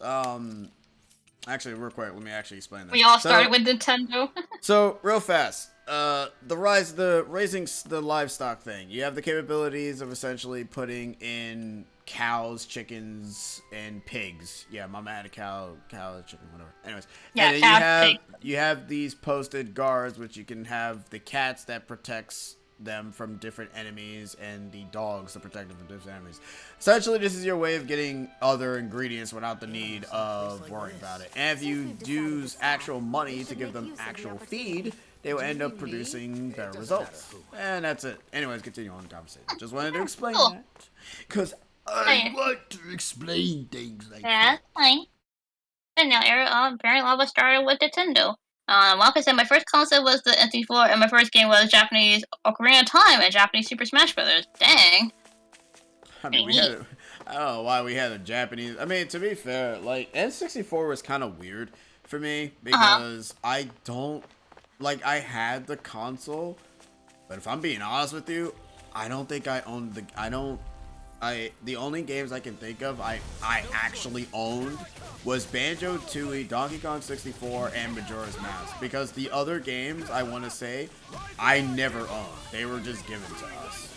actually, real quick, let me actually explain this. We all started with Nintendo. So, real fast, raising the livestock thing. You have the capabilities of essentially putting in cows, chickens, and pigs. Yeah, mama had a cow, chicken, whatever. Anyways, Yeah, and then you have these posted guards, which you can have the cats that protects them from different enemies, and the dogs that protect them from different enemies. Essentially, this is your way of getting other ingredients without the need of worrying about it. And if you use actual money to give them actual feed, they will end up producing better results. And that's it. Anyways, continue on the conversation. Just wanted to explain that. Because I want to explain things like Yeah, that. that's fine. And now, apparently, all of us started with Nintendo. Like I said, my first console was the N64, and my first game was Japanese Ocarina of Time and Japanese Super Smash Brothers. Dang. I mean, I don't know why we had a Japanese. I mean, to be fair, like, N64 was kind of weird for me because I don't. Like, I had the console, but if I'm being honest with you, I don't think I owned the only games I can think of I actually owned was Banjo-Tooie, Donkey Kong 64, and Majora's Mask. Because the other games, I want to say, I never owned. They were just given to us.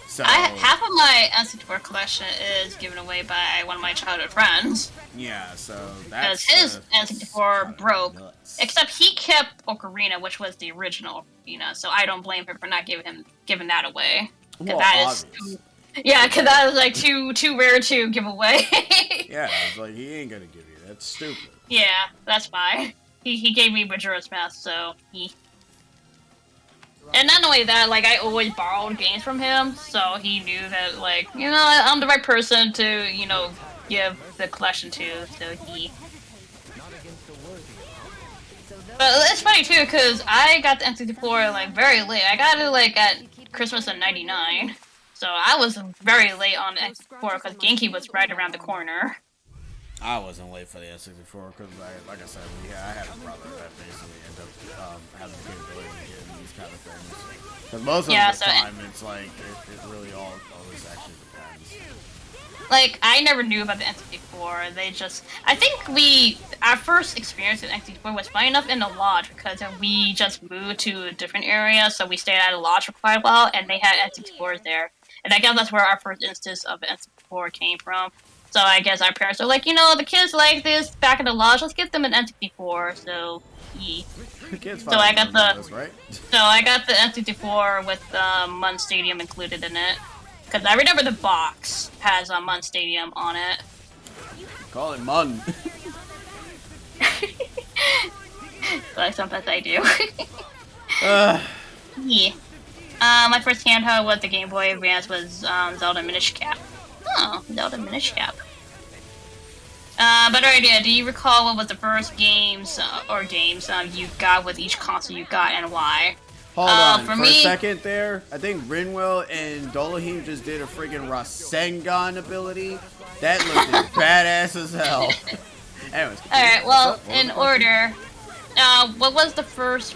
So Half of my N64 collection is given away by one of my childhood friends. yeah, so Because that's his N64 broke. nuts. Except he kept Ocarina, which was the original Ocarina, so I don't blame him for not giving that away. 'Cause Well, that is obvious. yeah, because that is like too rare to give away. Yeah, it's like he ain't gonna give you. That's stupid. Yeah, that's fine. He gave me Majora's Mask, so he. And not only that, like, I always borrowed games from him, so he knew that, like, you know, I'm the right person to, you know, give the collection to, so he. But it's funny, too, because I got the N64, like, very late. I got it, like, at Christmas of '99, so I was very late on N64, because GameCube was right around the corner. I wasn't late for the N64 because, like I said, I had a brother that basically ended up having the capability of getting these kind of things. Because most of the time, it's like, it really always actually depends. Like, I never knew about the N64. I think our first experience with N64 was funny enough in the lodge because we just moved to a different area, so we stayed at a lodge for quite a while, and they had N64s there. And I guess that's where our first instance of N64 came from. So I guess our parents were like, you know, the kids like this back in the lodge, let's get them an N64. So I got the N64 with Mun Stadium included in it. Because I remember the box has Mun Stadium on it. Call it Mun. But sometimes I do. Yeah. My first handheld was the Game Boy Advance was Zelda Minish Cap. Oh, Zelda Minish Cap. Better idea. Do you recall what was the first games you got with each console you got and why? Hold on, for a me- second there. I think Rinwell and Dolahim just did a freaking Rasengan ability. That looked badass as hell. Anyways. Alright, well, What's up? in order, what was the first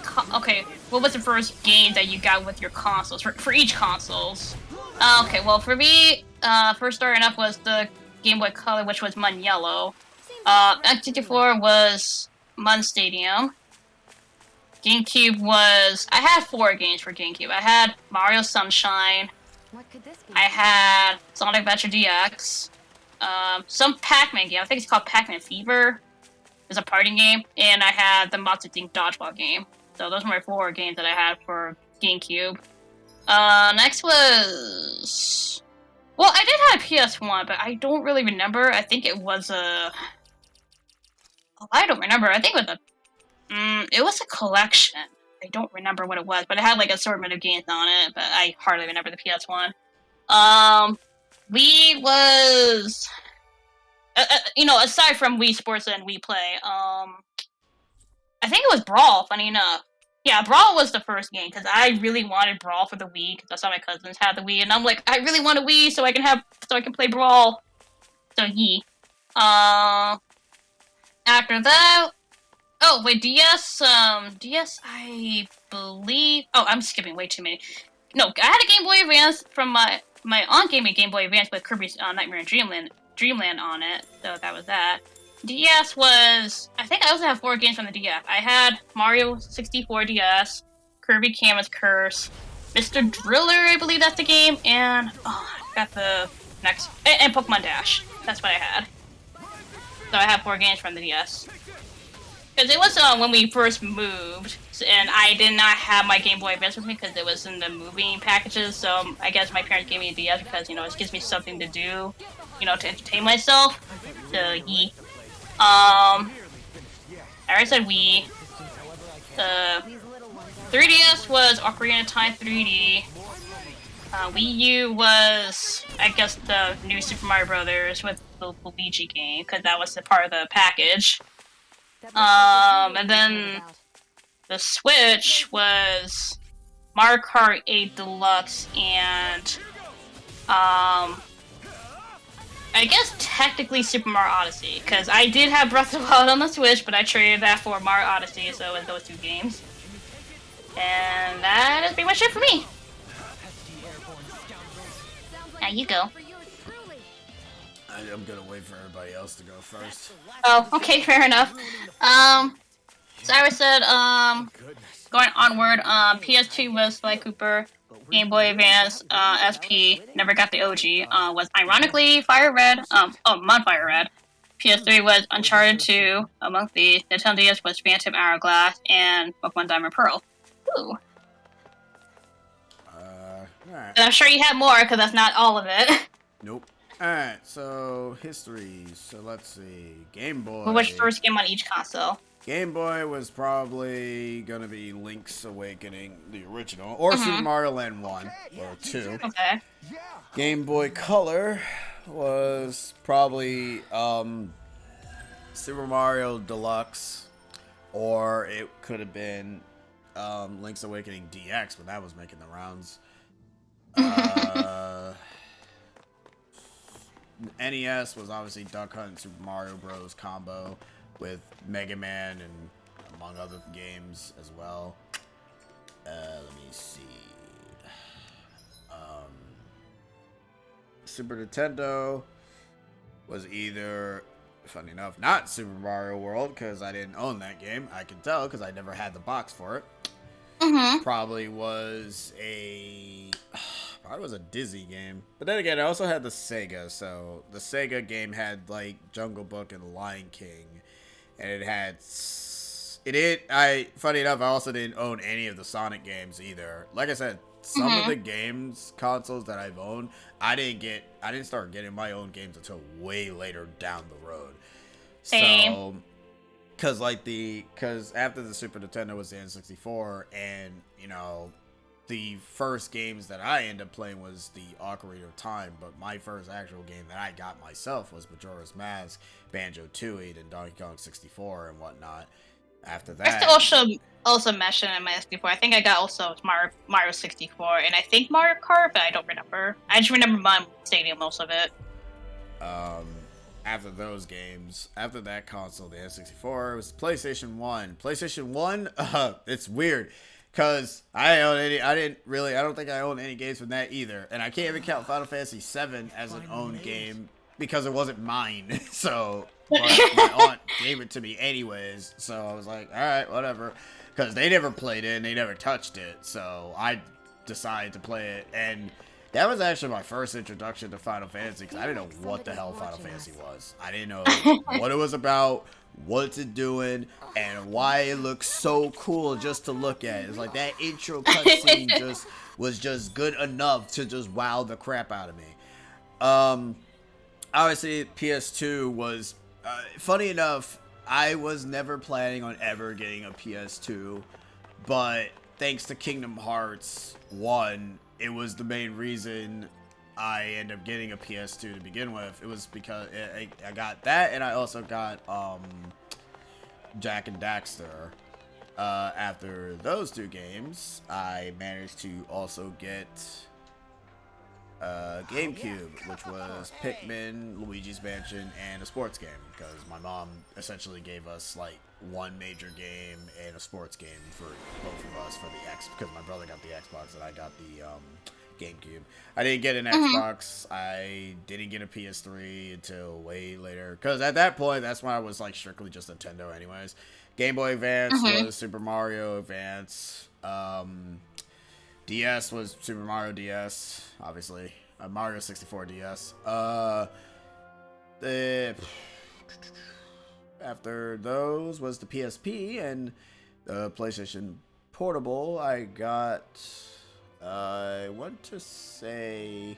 what was the first game that you got with your consoles, for each consoles? Okay, well, for me, first starting off was the Game Boy Color, which was Mun Yellow. N64 was Mun Stadium. GameCube was... I had 4 games for GameCube. I had Mario Sunshine. What could this be? I had Sonic Adventure DX. Some Pac-Man game. I think it's called Pac-Man Fever. It's a party game. And I had the Monster Inc. Dodgeball game. So those were my 4 games that I had for GameCube. Next was... Well, I did have a PS1, but I don't really remember. I think it was a... Oh, I don't remember. I think it was a... it was a collection. I don't remember what it was, but it had like an assortment of games on it, but I hardly remember the PS1. Wii was... aside from Wii Sports and Wii Play, I think it was Brawl, funny enough. Yeah, Brawl was the first game, because I really wanted Brawl for the Wii, because I saw my cousins had the Wii, and I'm like, I really want a Wii so I can play Brawl. So, yeah. After that... Oh, wait, DS, I believe... Oh, I'm skipping way too many. No, I had a Game Boy Advance from my on-gaming Game Boy Advance with Kirby's Nightmare in Dreamland on it, so that was that. DS was... I think I also have 4 games from the DS. I had Mario 64 DS, Kirby Camel's Curse, Mr. Driller, I believe that's the game, and... Oh, I got the next... And Pokemon Dash. That's what I had. So I have 4 games from the DS. Because it was when we first moved, and I did not have my Game Boy Advance with me because it was in the moving packages, so I guess my parents gave me a DS because, it gives me something to do, to entertain myself. So, yeah. I already said Wii. The 3DS was Ocarina of Time 3D. Wii U was, I guess, the new Super Mario Brothers with the Luigi game, because that was the part of the package. And then the Switch was Mario Kart 8 Deluxe and, I guess technically Super Mario Odyssey, because I did have Breath of the Wild on the Switch, but I traded that for Mario Odyssey, so it was those 2 games. And that is pretty much it for me. Now you go. I'm gonna wait for everybody else to go first. Oh, okay, fair enough. Cyrus said, going onward, PS2 was Sly Cooper, Game Boy Advance, SP, never got the OG, was ironically Fire Red, Mon Fire Red. PS3 was Uncharted 2, among these. Nintendo DS was Phantom Hourglass, and Pokemon Diamond Pearl. Ooh. Alright. And I'm sure you have more, because that's not all of it. Nope. Alright, so history. So let's see. Game Boy. What was your first game on each console? Game Boy was probably gonna be Link's Awakening, the original, or Super Mario Land 1 or 2. Okay. Game Boy Color was probably Super Mario Deluxe, or it could have been Link's Awakening DX when that was making the rounds. NES was obviously Duck Hunt and Super Mario Bros. Combo with Mega Man and among other games as well. Let me see. Super Nintendo was either, funny enough, not Super Mario World, because I didn't own that game. I can tell because I never had the box for it. Probably was a Disney game. But then again, I also had the Sega, so the Sega game had like Jungle Book and Lion King, and it had funny enough, I also didn't own any of the Sonic games either. Like I said, some of the games consoles that I've owned, I didn't start getting my own games until way later down the road. Same. So because after the Super Nintendo was the N64, and the first games that I ended up playing was the Ocarina of Time, but my first actual game that I got myself was Majora's Mask, Banjo-Tooie, and Donkey Kong 64 and whatnot. After that, I also mentioned in my S64. I think I got also Mario 64, and I think Mario Kart, but I don't remember. I just remember mom stating most of it. After those games, after that console, the N64, it was PlayStation 1. PlayStation 1, it's weird. Cause I don't think I own any games from that either, and I can't even count Final Fantasy VII as an owned game because it wasn't mine. So, but my aunt gave it to me anyways. So I was like, all right, whatever, because they never played it and they never touched it. So I decided to play it, and that was actually my first introduction to Final Fantasy because I didn't know what the hell Final Fantasy was. I didn't know what it was about, what's it doing, and why it looks so cool just to look at. It's like that intro cutscene was just good enough to just wow the crap out of me. Obviously PS2 was funny enough. I was never planning on ever getting a PS2, but thanks to Kingdom Hearts 1, it was the main reason I ended up getting a PS2 to begin with. It was because I got that, and I also got Jak and Daxter. After those two games, I managed to also get GameCube, which was Pikmin, Luigi's Mansion, and a sports game, because my mom essentially gave us like one major game and a sports game for both of us for the X, because my brother got the Xbox and I got the GameCube. I didn't get an Xbox. I didn't get a PS3 until way later, because at that point, that's when I was like strictly just Nintendo anyways. Game Boy Advance was Super Mario Advance. DS was Super Mario DS, obviously. Mario 64 DS. After those was the PSP and the PlayStation Portable. I got, I want to say,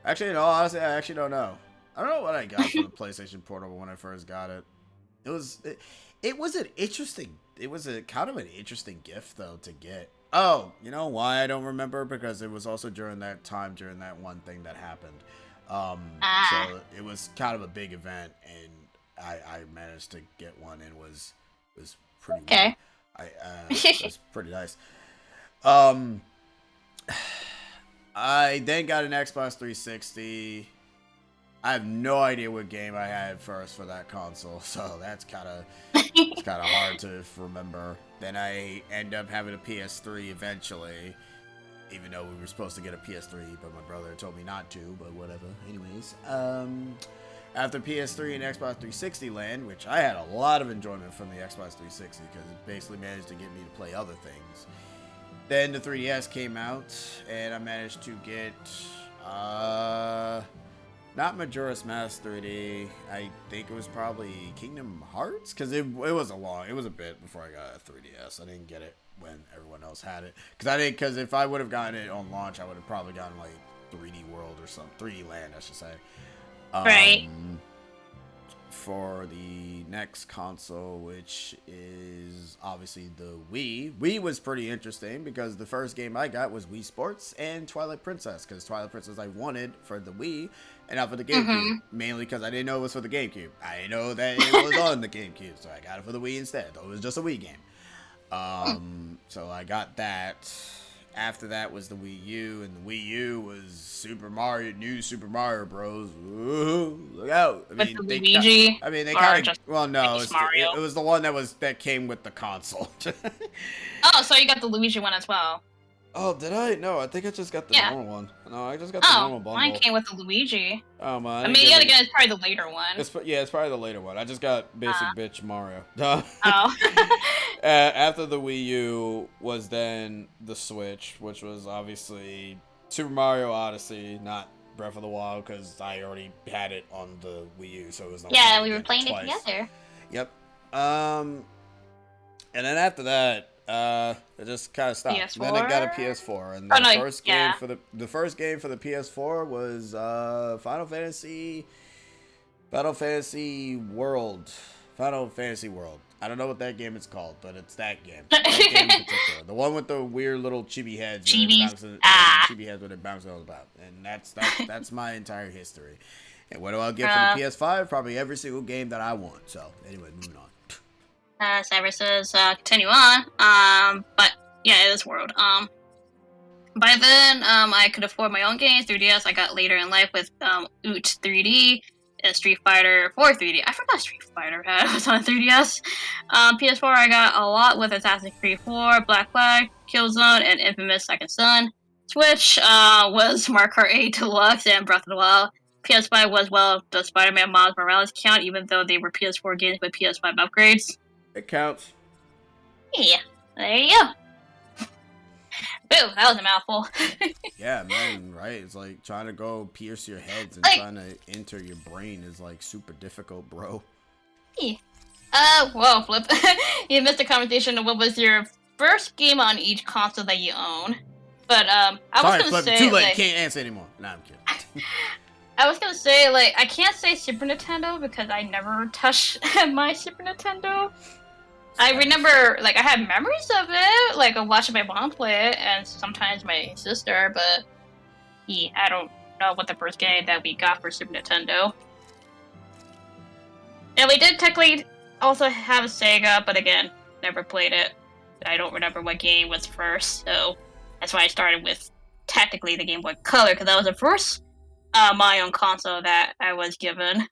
actually, no, honestly, I actually don't know. I don't know what I got from the PlayStation Portable when I first got it. It was a kind of an interesting gift though to get. Oh, you know why I don't remember? Because it was also during that one thing that happened. So it was kind of a big event, and I managed to get one, and it was pretty okay. It was pretty nice. I then got an Xbox 360. I have no idea what game I had first for that console, so that's kind of hard to remember. Then I end up having a PS3 eventually, even though we were supposed to get a PS3, but my brother told me not to, but whatever. Anyways, after PS3 and Xbox 360 land, which I had a lot of enjoyment from the Xbox 360 because it basically managed to get me to play other things. Then the 3DS came out, and I managed to get, not Majora's Mask 3D. I think it was probably Kingdom Hearts, because it was a bit before I got a 3DS. I didn't get it when everyone else had it, because if I would have gotten it on launch, I would have probably gotten like 3D World or something, 3D Land, I should say. Right. For the next console, which is obviously the Wii. Wii was pretty interesting because the first game I got was Wii Sports and Twilight Princess, because Twilight Princess I wanted for the Wii and not for the GameCube, mainly because I didn't know it was for the GameCube. I didn't know that it was on the GameCube, so I got it for the Wii instead. It was just a Wii game. So I got that. After that was the Wii U, and the Wii U was Super Mario Bros. Ooh, look out! With the Luigi? They kind of. Well, no, it was the one that came with the console. Oh, so you got the Luigi one as well? Oh, did I? No, I think I just got the normal one. No, I just got the normal bundle. Mine came with the Luigi. Oh man! I mean, you gotta get it's probably the later one. It's probably the later one. I just got basic bitch Mario. Oh. After the Wii U was then the Switch, which was obviously Super Mario Odyssey, not Breath of the Wild, because I already had it on the Wii U, so it was. Yeah, we were playing it together. Yep. And then after that, it just kind of stopped. PS4? Then I got a PS4, and the first game for the PS4 was Final Fantasy World. Final Fantasy World. I don't know what that game is called, but it's that game. That game in particular. The one with the weird little chibi heads. Chibi heads when it bounces all about. And that's my entire history. And what do I get for the PS5? Probably every single game that I want. So, anyway, moving on. Cyber says, continue on. But, yeah, it is World. By then, I could afford my own games. 3DS I got later in life with, OOT 3D. And Street Fighter 4 3D. I forgot Street Fighter was on a 3DS. PS4 I got a lot with Assassin's Creed 4, Black Flag, Killzone, and Infamous Second Son. Switch was Mario Kart 8 Deluxe and Breath of the Wild. PS5 was, well, the Spider-Man Miles Morales count, even though they were PS4 games with PS5 upgrades. It counts. Yeah, there you go. Boo, that was a mouthful. Yeah, man, right? It's like trying to go pierce your heads and trying to enter your brain is like super difficult, bro. Yeah. Well, Flip, you missed the conversation of what was your first game on each console that you own. But, I was gonna say, too late, like, can't answer anymore. Nah, I'm kidding. I was gonna say, like, I can't say Super Nintendo because I never touched my Super Nintendo. I remember, like, I had memories of it, like, of watching my mom play it, and sometimes my sister, but, yeah, I don't know what the first game that we got for Super Nintendo. And we did technically also have a Sega, but again, never played it. I don't remember what game was first, so that's why I started with, technically, the Game Boy Color, because that was the first my own console that I was given.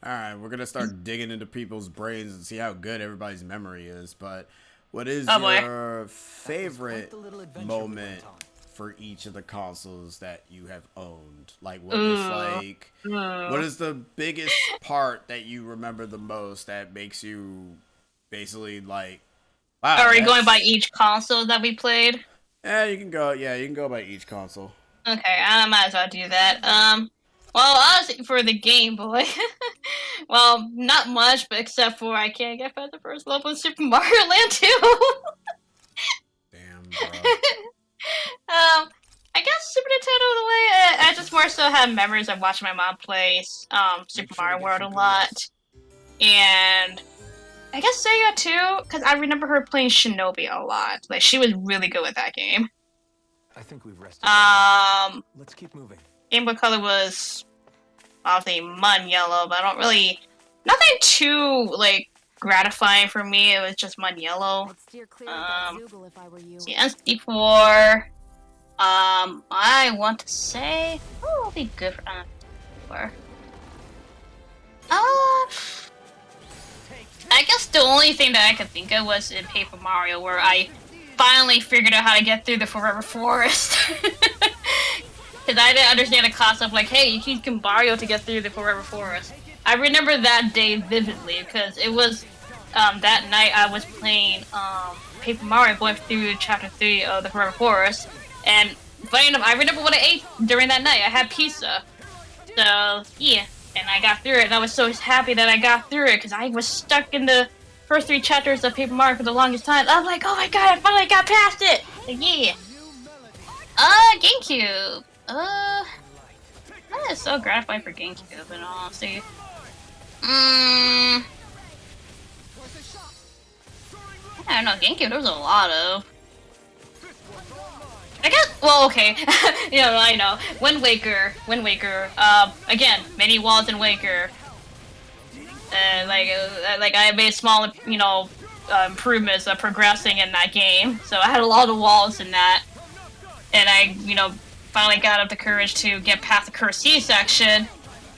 Alright, we're gonna start digging into people's brains and see how good everybody's memory is, but what is your favorite moment for each of the consoles that you have owned? Like, what is the biggest part that you remember the most that makes you basically like, wow. Are we going by each console that we played? Yeah, you can go by each console. Okay, I might as well do that. Well, honestly, for the Game Boy, well, not much, but except for I can't get past the first level of Super Mario Land 2. Damn, bro. I guess Super Nintendo, the way I just more so have memories of watching my mom play Super Mario World a lot, and I guess Sega too, because I remember her playing Shinobi a lot. Like, she was really good with that game. I think we've rested. Let's keep moving. Game Boy Color was obviously Mud and Yellow, but I don't really... Nothing too, like, gratifying for me. It was just Mud and Yellow. I'd steer clear of that Zoogle if I were you. See, N64... I want to say... Oh, it'll be good for N64. I guess the only thing that I could think of was in Paper Mario, where I finally figured out how to get through the Forever Forest. Because I didn't understand the concept of, like, hey, you can use Mario to get through the Forever Forest. I remember that day vividly, because it was, that night I was playing, Paper Mario, going through Chapter 3 of the Forever Forest, and funny enough, I remember what I ate during that night. I had pizza. So, yeah, and I got through it, and I was so happy that I got through it, because I was stuck in the first 3 chapters of Paper Mario for the longest time. I was like, oh my god, I finally got past it! Like, yeah. GameCube. That is so gratifying for GameCube, in all honesty. I don't know, GameCube, there was a lot of... I guess, well, okay, you know, I know. Wind Waker, again, many walls in Waker. Like I made small, you know, improvements of progressing in that game, so I had a lot of walls in that. And I, you know, finally got up the courage to get past the Cursed Sea section.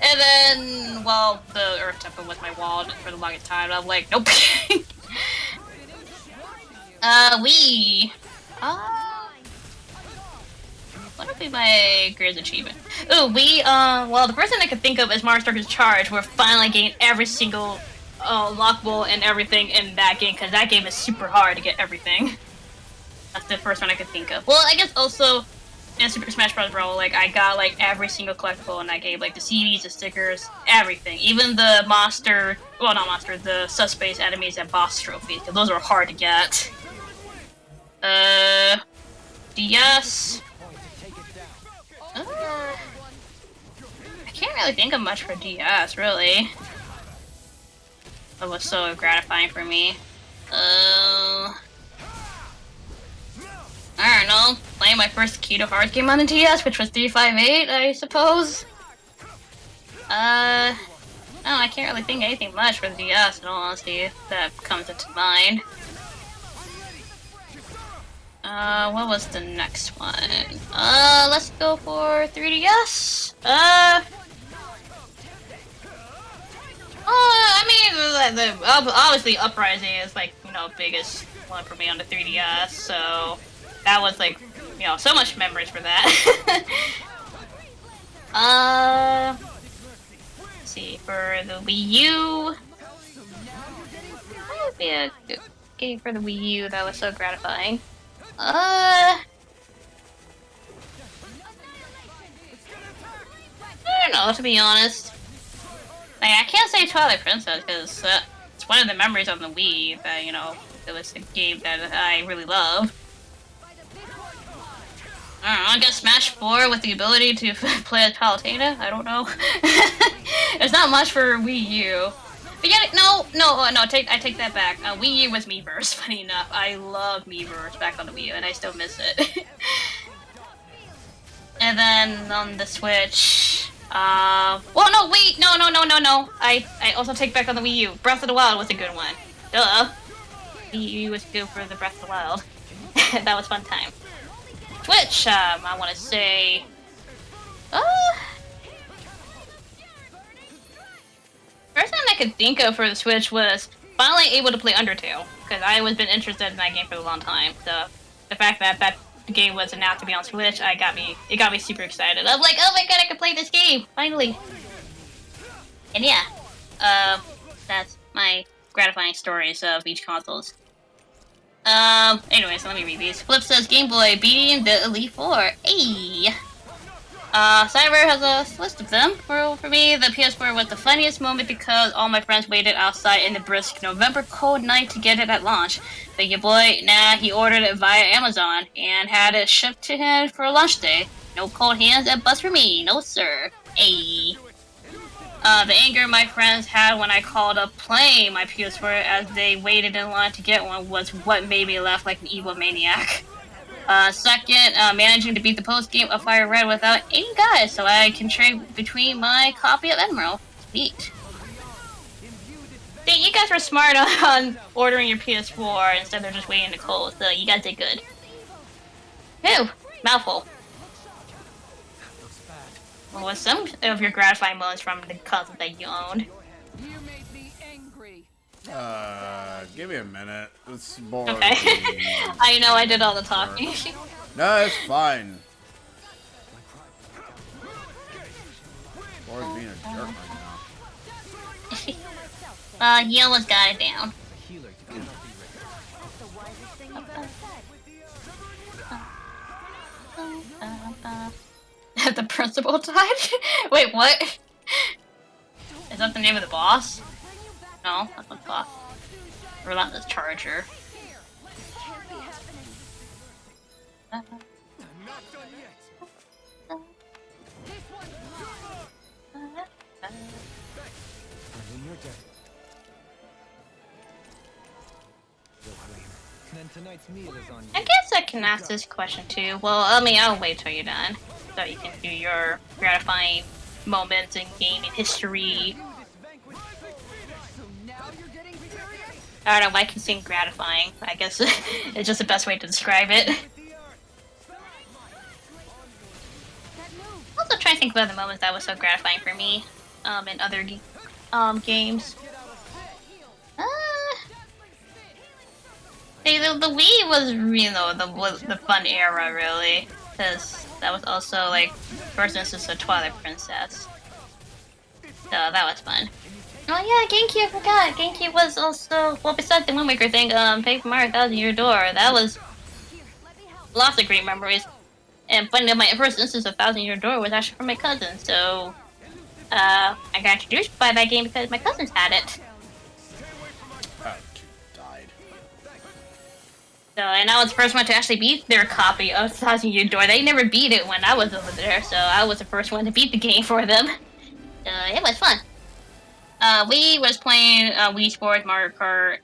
And then, well, the Earth Temple was my wall for the longest time. I'm like, nope. Wii. What would be my greatest achievement? Ooh, Wii, well, the first thing I could think of is Mario Strikers Charge, where finally getting every single lockable and everything in that game, because that game is super hard to get everything. That's the first one I could think of. Well, I guess also in Super Smash Bros. Brawl, like, I got, like, every single collectible in that game. Like, the CDs, the stickers, everything. Even the monster... Well, not monster, the subspace enemies and boss trophies, because those are hard to get. DS... I can't really think of much for DS, really. That was so gratifying for me. I don't know, playing my first Kingdom Hearts game on the DS, which was 358, I suppose. No, I can't really think of anything much for the DS, in all honesty, that comes into mind. What was the next one? Let's go for 3DS. I mean, obviously Uprising is like, you know, biggest one for me on the 3DS, so that was like, you know, so much memories for that. Let's see, for the Wii U, that would be a good game for the Wii U. That was so gratifying. I don't know, to be honest. Like, I can't say Twilight Princess because it's one of the memories on the Wii that, you know, it was a game that I really love. I don't know, I guess Smash 4 with the ability to play as Palutena? I don't know. There's not much for Wii U. But yeah, I take that back. Wii U was Miiverse, funny enough. I love Miiverse back on the Wii U, and I still miss it. And then on the Switch, well, no, wait, no. I also take back on the Wii U. Breath of the Wild was a good one. Duh. Wii U was good for the Breath of the Wild. That was fun time. Switch, I want to say, first thing I could think of for the Switch was finally able to play Undertale, because I was been interested in that game for a long time. So the fact that that game was announced to be on Switch, it got me super excited. I'm like, oh my god, I can play this game finally. And yeah, that's my gratifying stories of each consoles. Anyways, let me read these. Flip says Game Boy beating the Elite Four. Hey. Cyber has a list of them. For me, the PS4 was the funniest moment because all my friends waited outside in the brisk November cold night to get it at launch. But your boy, he ordered it via Amazon and had it shipped to him for launch day. No cold hands at bus for me, no sir. Hey. The anger my friends had when I called up playing my PS4 as they waited in line to get one was what made me laugh like an evil maniac. Second, managing to beat the post-game of Fire Red without any guys, so I can trade between my copy of Emerald. Sweet. See, you guys were smart on ordering your PS4 instead of just waiting to cold, so you guys did good. Ew, mouthful. What was some of your gratifying moments from the console that you owned? You made me angry. Give me a minute. It's boring. Okay. I know I did all the talking. No, it's fine. Boris being a jerk right now. He almost got it down. The principal died? Wait, what? Is that the name of the boss? No, that's not the boss. Relentless Charger. Then tonight's meal is on you. I guess I can ask this question too. Well, I mean, I'll wait till you're done. So you can do your gratifying moments in gaming history. I don't know, I can say gratifying. I guess it's just the best way to describe it. Also trying to think about the moments that was so gratifying for me, in other games. See, the Wii was, you know, the fun era, really. Because that was also, like, first instance of Twilight Princess. So that was fun. Oh yeah, GameCube, I forgot. GameCube was also, well, besides the Wind Waker thing, Paper Mario Thousand Year Door. That was lots of great memories. And funny enough, my first instance of Thousand Year Door was actually from my cousin. So, I got introduced by that game because my cousins had it. So, and I was the first one to actually beat their copy of Thousand Year Door. They never beat it when I was over there, so I was the first one to beat the game for them. So, it was fun. We was playing Wii Sports, Mario Kart,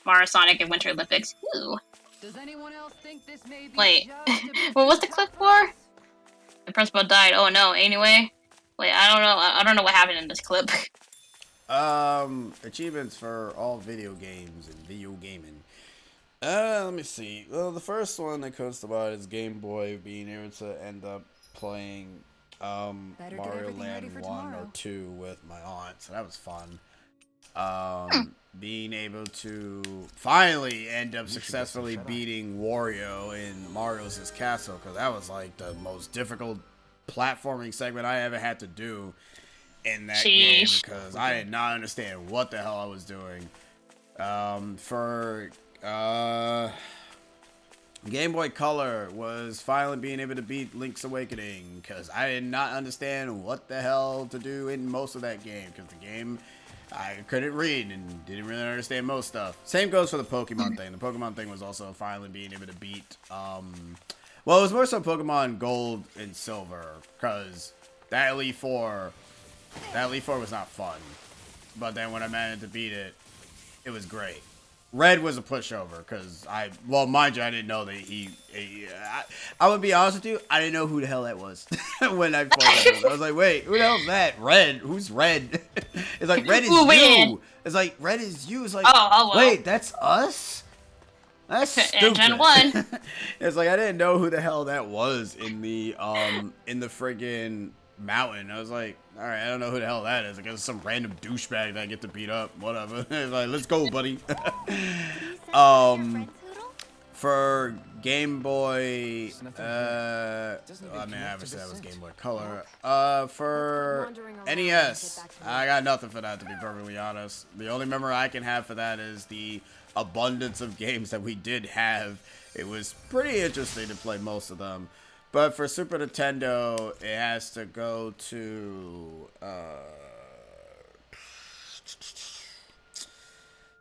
Mario Sonic, and Winter Olympics. Ooh. Does anyone else think this may be Wait, just a bit what was the clip for? The principal died. Oh no. Anyway, wait. I don't know. I don't know what happened in this clip. Achievements for all video games and video gaming. Let me see. Well, the first one that comes to mind is Game Boy being able to end up playing Mario Land 1 or 2 with my aunt, so that was fun. Being able to finally end up successfully beating Wario in Mario's Castle, because that was like the most difficult platforming segment I ever had to do in that game, because I did not understand what the hell I was doing. For Game Boy Color was finally being able to beat Link's Awakening, because I did not understand what the hell to do in most of that game, because the game, I couldn't read and didn't really understand most stuff. Same goes for the Pokemon thing. The Pokemon thing was also finally being able to beat, well, it was more so Pokemon Gold and Silver, because that Elite Four was not fun. But then when I managed to beat it, it was great. Red was a pushover, because well, mind you, I didn't know that I would be honest with you, I didn't know who the hell that was when I fought that. I was like, wait, who the hell's that? Red? Who's Red? It's like, Red is you. It's like, Red is you. It's like, oh, well. Wait, that's us? That's stupid. Gen 1. It's like, I didn't know who the hell that was in the friggin' mountain. I was like, all right, I don't know who the hell that is. I guess it's some random douchebag that I get to beat up. Whatever. It's like, let's go, buddy. For Game Boy, I mean, obviously that was Game Boy Color. For NES, I got nothing for that, to be perfectly honest. The only memory I can have for that is the abundance of games that we did have. It was pretty interesting to play most of them. But for Super Nintendo, it has to go to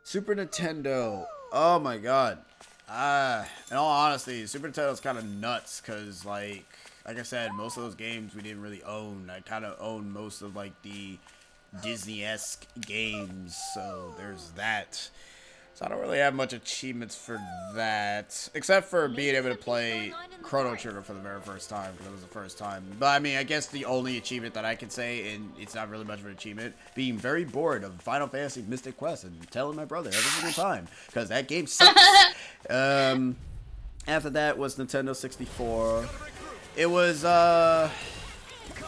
Super Nintendo. Oh my god. In all honesty, Super Nintendo's kind of nuts, because like I said, most of those games we didn't really own. I kind of owned most of like the Disney-esque games, so there's that. So I don't really have much achievements for that, except for being able to play Chrono Trigger for the very first time, because it was the first time. But I mean, I guess the only achievement that I can say, and it's not really much of an achievement, being very bored of Final Fantasy Mystic Quest and telling my brother every single time, because that game sucks. After that was Nintendo 64. It was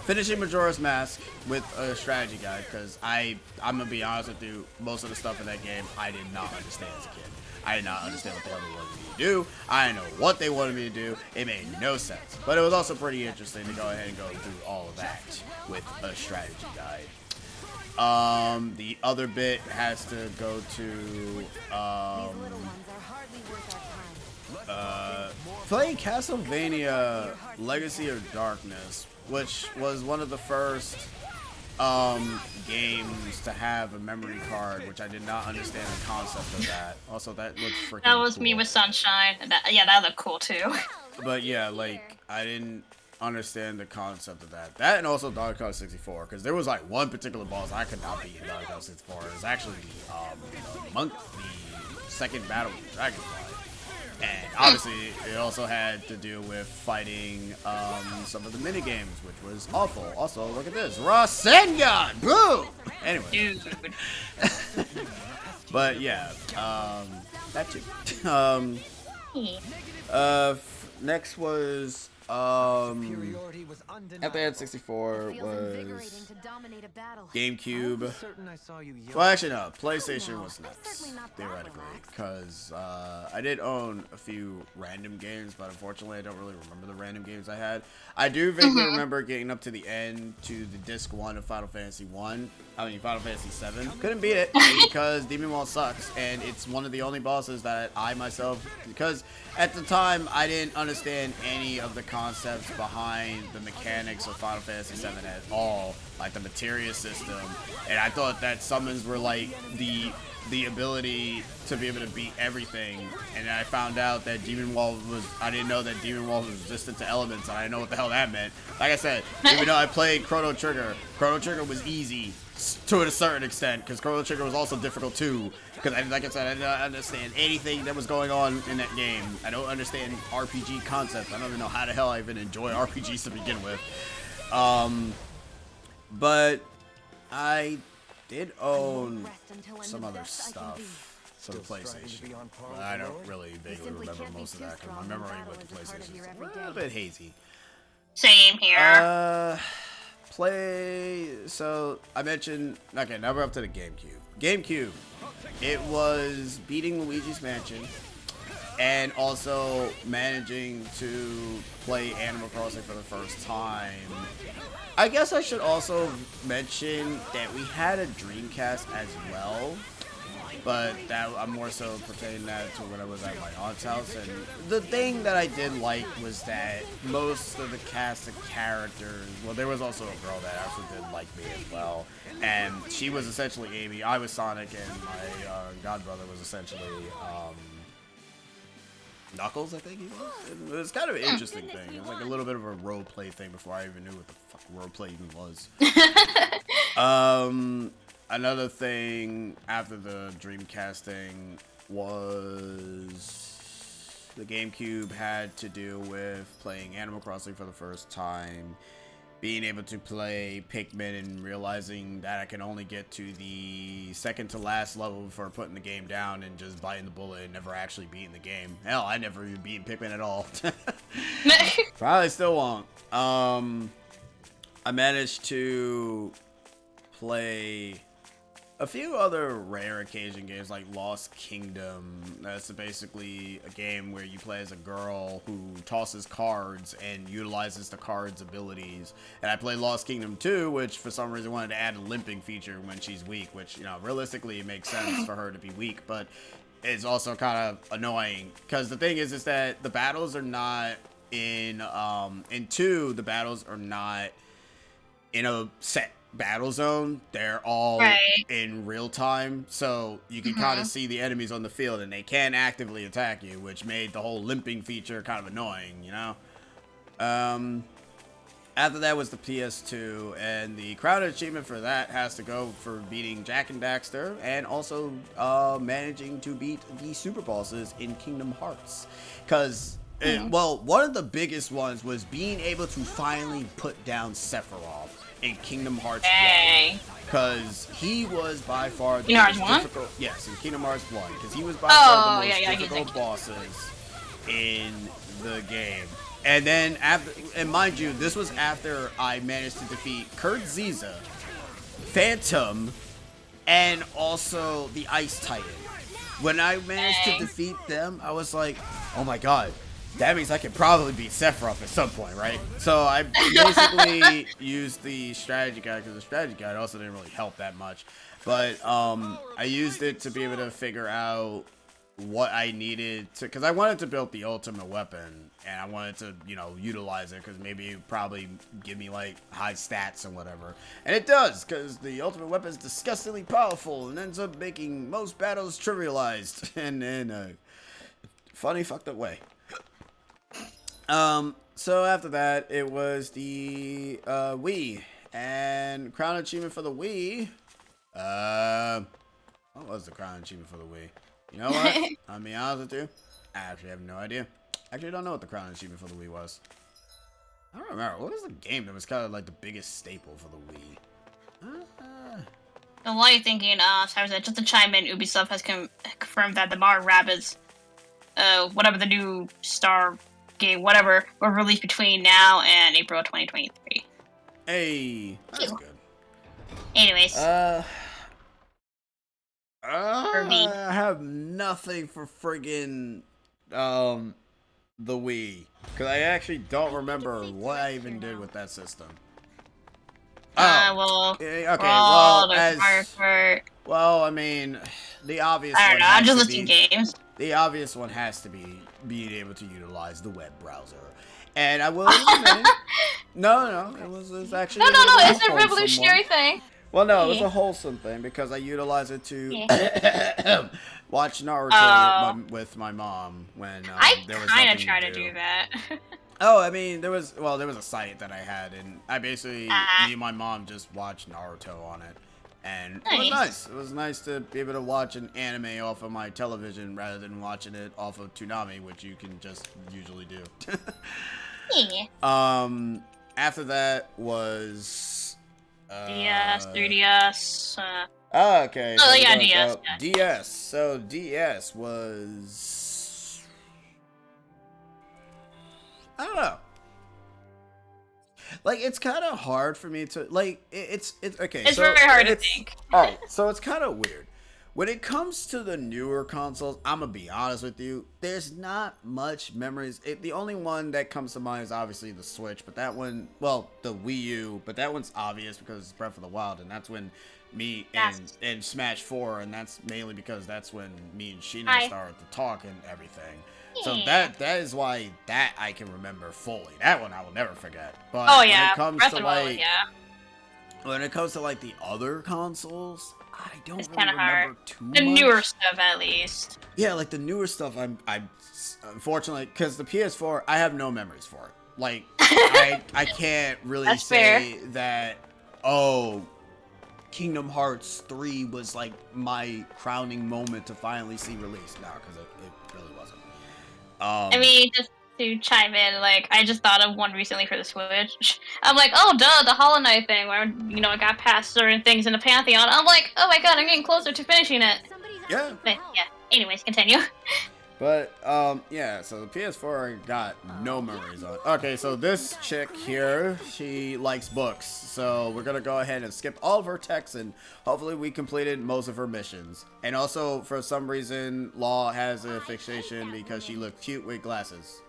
finishing Majora's Mask with a strategy guide, because I'm gonna be honest with you, most of the stuff in that game I did not understand as a kid. I did not understand what the hell they wanted me to do. I didn't know what they wanted me to do. It made no sense. But it was also pretty interesting to go ahead and go through all of that with a strategy guide. The other bit has to go to playing Castlevania Legacy of Darkness, which was one of the first games to have a memory card, which I did not understand the concept of that. Also, that looked freaking That was cool. me with Sunshine. That looked cool too. But yeah, like, I didn't understand the concept of that. That and also Donkey Kong 64, because there was like one particular boss I could not beat in Donkey Kong 64. It was actually the second battle with the Dragonfly. And obviously, it also had to do with fighting some of the mini games, which was awful. Also, look at this, Rasengan! Boo! Anyway. Dude. But yeah, that's it. Next was Superiority was undeniable. after I had 64 was GameCube. Certain I saw you yell. Well, actually, no. PlayStation was nuts, theoretically, because I did own a few random games, but unfortunately, I don't really remember the random games I had. I do vaguely remember getting up to the end to the Disc 1 of Final Fantasy Final Fantasy 7. Couldn't beat it because Demon Wall sucks, and it's one of the only bosses that I myself, because at the time, I didn't understand any of the concepts behind the mechanics of Final Fantasy 7 at all, like the materia system, and I thought that summons were like the ability to be able to beat everything, and I found out that I didn't know that Demon Wall was resistant to elements, and I didn't know what the hell that meant. Like I said, even though I played Chrono Trigger was easy, to a certain extent, because Chrono Trigger was also difficult too. Because, like I said, I didn't understand anything that was going on in that game. I don't understand RPG concepts. I don't even know how the hell I even enjoy RPGs to begin with. But I did own some other stuff. For the PlayStation. But I don't really vaguely remember most of that, because my memory with the PlayStation is a little bit hazy. Same here. So I mentioned, okay, now we're up to the GameCube. GameCube, it was beating Luigi's Mansion and also managing to play Animal Crossing for the first time. I guess I should also mention that we had a Dreamcast as well, but that I'm more so pertaining that to when I was at my aunt's house. And the thing that I did like was that most of the cast of characters, well, there was also a girl that actually did like me as well, and she was essentially Amy, I was Sonic, and my godbrother was essentially Knuckles, I think he was. It was kind of an interesting thing. It was like a little bit of a role play thing before I even knew what the fuck role play even was. Another thing after the Dreamcasting was the GameCube had to do with playing Animal Crossing for the first time, being able to play Pikmin and realizing that I can only get to the second to last level before putting the game down and just biting the bullet and never actually beating the game. Hell, I never even beat Pikmin at all. Probably still won't. I managed to play a few other rare occasion games like Lost Kingdom. That's basically a game where you play as a girl who tosses cards and utilizes the cards' abilities. And I played Lost Kingdom 2, which for some reason wanted to add a limping feature when she's weak, which, you know, realistically it makes sense for her to be weak, but it's also kind of annoying. Because the thing is that the battles are not in 2, the battles are not in a set battle zone. They're all in real time, so you can kind of see the enemies on the field and they can actively attack you, which made the whole limping feature kind of annoying, you know. After that was the PS2, and the crown achievement for that has to go for beating Jak and Daxter and also managing to beat the super bosses in Kingdom Hearts, because well, one of the biggest ones was being able to finally put down Sephiroth in Kingdom Hearts 1, because he was by far the most difficult. Yes, in Kingdom Hearts 1, because he was by far the most difficult bosses in the game. And then after, and mind you, this was after I managed to defeat Kurt Ziza, Phantom, and also the Ice Titan. When I managed to defeat them, I was like, oh my god, that means I could probably beat Sephiroth at some point, right? So I basically used the strategy guide, because the strategy guide also didn't really help that much. But I used it to be able to figure out what I needed to, because I wanted to build the ultimate weapon, and I wanted to, you know, utilize it, because maybe it would probably give me, like, high stats and whatever. And it does, because the ultimate weapon is disgustingly powerful and ends up making most battles trivialized in a funny, fucked up way. So after that, it was the Wii, and crown achievement for the Wii. What was the crown achievement for the Wii? You know what? I'll be honest with you, I actually have no idea. I actually don't know what the crown achievement for the Wii was. I don't remember. What was the game that was kind of like the biggest staple for the Wii? While you're thinking, sorry, just to chime in, Ubisoft has confirmed that the Mario Rabbids, whatever the new Star game, whatever, were released between now and April 2023. Hey, that's good. Anyways. I have nothing for friggin' the Wii, because I actually don't remember what I even did with that system. Okay, well, I mean, the obvious one I'm just listing games. The obvious one has to be being able to utilize the web browser. And I will admit, no, it was actually it's a revolutionary thing. Well, no, it was a wholesome thing, because I utilized it to watch Naruto with my mom when there was nothing to do. I kind of tried to do that. Oh, I mean, there was a site that I had, and I basically, me and my mom just watched Naruto on it. And it was nice. It was nice to be able to watch an anime off of my television rather than watching it off of Toonami, which you can just usually do. Yeah. After that was DS, 3DS. Okay. Oh so yeah, we're gonna DS. go Yeah. DS. So DS was, I don't know. Like, it's kind of hard for me to, like, it's okay. It's so very hard to think. Alright, so it's kind of weird. When it comes to the newer consoles, I'm gonna be honest with you, there's not much memories. The only one that comes to mind is obviously the Switch, but that one, well, the Wii U, but that one's obvious because it's Breath of the Wild, and that's when me and Smash 4, and that's mainly because that's when me and Sheena started to talk and everything. So that is why that I can remember fully. That one I will never forget. But Oh when yeah, it comes Breath to of the Wild, like yeah. when it comes to like the other consoles, I don't It's really kind of remember hard. too The much. newer stuff, at least. Yeah, like the newer stuff. I'm unfortunately, because the PS4, I have no memories for it. Like I can't really That's say fair. that. Oh, Kingdom Hearts 3 was like my crowning moment to finally see release. No, because it really wasn't. I mean, just to chime in, like, I just thought of one recently for the Switch. I'm like, oh, duh, the Hollow Knight thing, where, you know, I got past certain things in the Pantheon. I'm like, oh my god, I'm getting closer to finishing it. Somebody's Yeah. asking for But, help. yeah, anyways, continue. But, yeah, so the PS4 I got no memories on. Okay, so this chick here, she likes books. So we're gonna go ahead and skip all of her texts, and hopefully we completed most of her missions. And also, for some reason, Law has a fixation because she looked cute with glasses.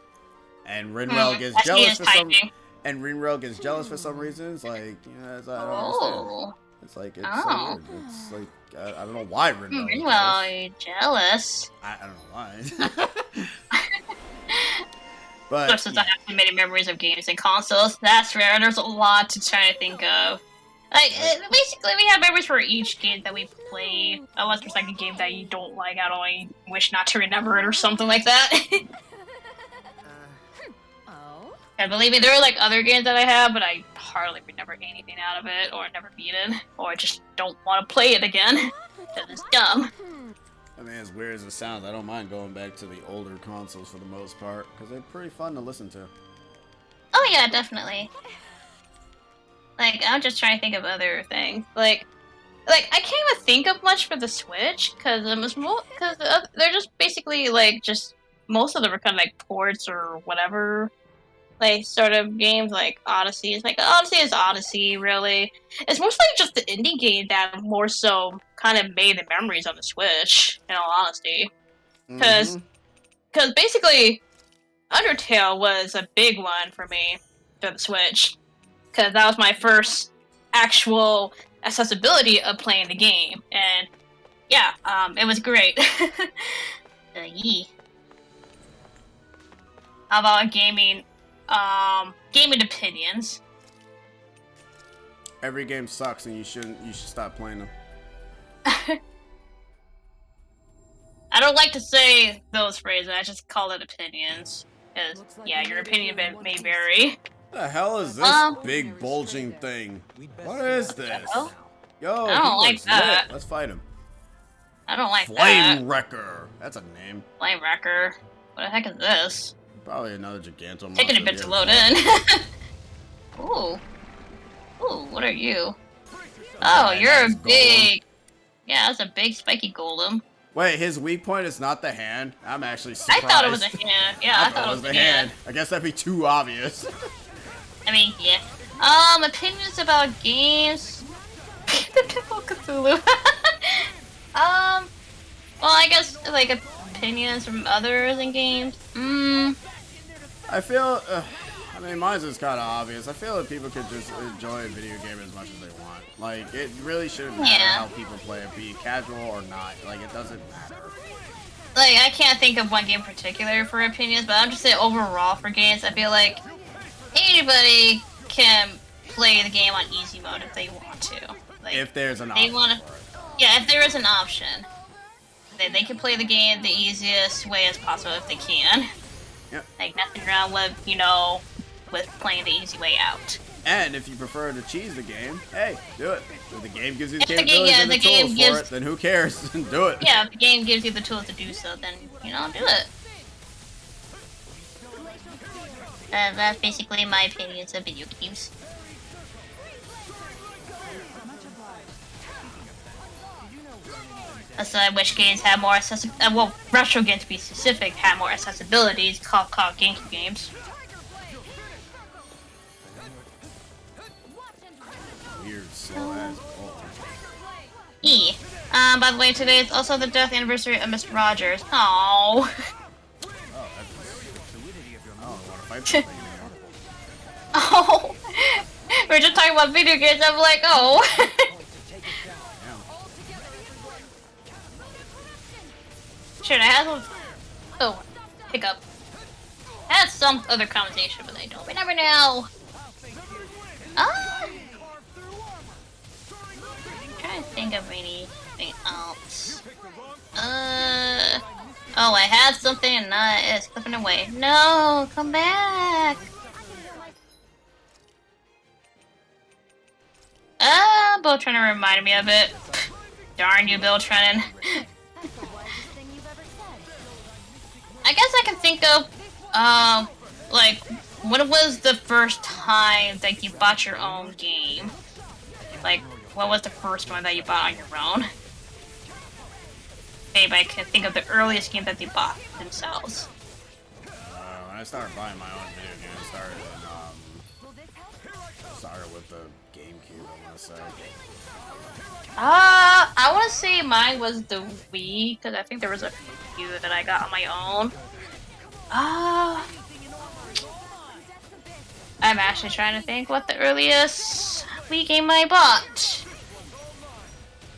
And Rinrel gets As he jealous is for some... typing. And Rinrel gets jealous for some reason. It's like, you know, I don't understand. Oh. It's like, it's Oh. so weird. It's like, I don't know why Rinrel is Well, jealous. you're jealous. I don't know why. But Especially since I have so many memories of games and consoles. That's rare. There's a lot to try to think of. Like, basically, we have memories for each game that we play. Unless there's like a game that you don't like at all, you wish not to remember it or something like that. Oh? And believe me, there are like other games that I have, but I hardly remember anything out of it, or never beat it, or I just don't want to play it again. Because it's dumb. I mean, as weird as it sounds, I don't mind going back to the older consoles for the most part, because they're pretty fun to listen to. Oh yeah, definitely. Like, I'm just trying to think of other things. Like I can't even think of much for the Switch, because they're just basically, like, just, most of them are kind of like ports or whatever, like, sort of games, like Odyssey. It's like, Odyssey is Odyssey, really. It's mostly just the indie game that more so kind of made the memories on the Switch, in all honesty. Because basically, Undertale was a big one for me for the Switch. Because that was my first actual accessibility of playing the game. And yeah, it was great. Yee. How about gaming? Gaming opinions. Every game sucks, and you should stop playing them. I don't like to say those phrases, I just call it opinions. Because, yeah, your opinion may vary. What the hell is this big bulging thing? What is this? Oh? Yo, I don't he like looks that. lit. Let's fight him. I don't like that. Flame Wrecker. That's a name. Flame Wrecker. What the heck is this? Probably another Giganto. Taking a monster bit to here. load in. Ooh. Ooh, what are you? Oh, you're a Nice golem. big... Yeah, that's a big spiky golem. Wait, his weak point is not the hand? I'm actually surprised. I thought it was a hand. Yeah, I thought it was the a hand. hand. I guess that'd be too obvious. I mean, yeah. Opinions about games. The Typical Cthulhu. Well, I guess, like, opinions from others in games. I feel, I mean, mine's is kind of obvious. I feel that people could just enjoy a video game as much as they want. Like, it really shouldn't matter Yeah. how people play it, be it casual or not. Like, it doesn't matter. Like, I can't think of one game in particular for opinions, but I'm just saying overall for games, I feel like anybody can play the game on easy mode if they want to. Like, If there's an they option wanna- for it. yeah, if there is an option, they can play the game the easiest way as possible if they can. Yep. Like, nothing wrong with, you know, with playing the easy way out. And if you prefer to cheese the game, hey, do it. If the game gives you the If the game- capabilities yeah, and the the game tools gives- for it, then who cares? Do it. Yeah, if the game gives you the tools to do so, then, you know, do it. That's basically my opinions of video games. Also, I wish games had more accessibility. Well, retro games to be specific had more accessibilities. Call GameCube games. Weird, slow ass ball. E. By the way, today is also the death anniversary of Mr. Rogers. Aww. Oh, that's I don't want to fight this thing anymore. Oh. We're just talking about video games. I'm like, oh. Shit, I had some. Oh, hiccup. I had some other conversation, but I don't. We never know. I'm trying to think of anything else. Oh, I had something and now it's slipping away. No, come back. Bill Trennan reminded me of it. Darn you, Bill Trennan. I guess I can think of, like, when was the first time that you bought your own game? Like, what was the first one that you bought on your own? Maybe I can think of the earliest game that they bought themselves. When I started buying my own video games, started with the GameCube, I want to say. I want to say mine was the Wii, because I think there was a few that I got on my own. I'm actually trying to think what the earliest Wii game I bought.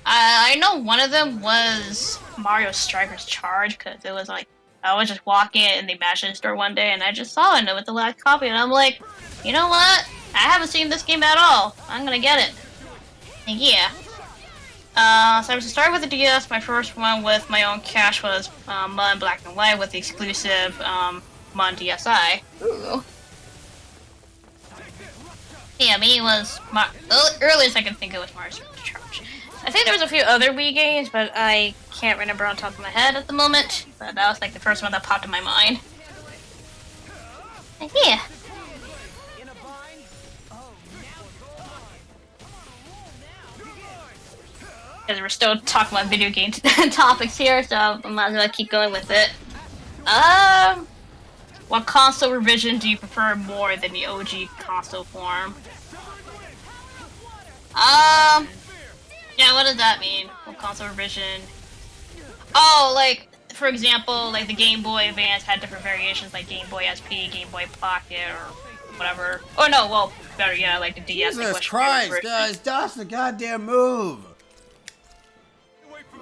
I know one of them was Mario Strikers Charge, because it was like, I was just walking in the Imagine store one day and I just saw it and it was the last copy and I'm like, you know what? I haven't seen this game at all. I'm gonna get it. And yeah. So I was started with the DS. My first one with my own cash was Mun Black and White with the exclusive Mun DSi. Ooh. Yeah, me was earliest I can think of was Mario Strikers Charge. I think there was a few other Wii games, but I can't remember on top of my head at the moment. But that was like the first one that popped in my mind. And yeah. Because we're still talking about video game topics here, so I might as well keep going with it. What console revision do you prefer more than the OG console form? Yeah, what does that mean? What console revision? Oh, like, for example, like the Game Boy Advance had different variations, like Game Boy SP, Game Boy Pocket, or whatever. Oh no, well, better, yeah, like the DS. Jesus Christ, guys, dodge the goddamn move!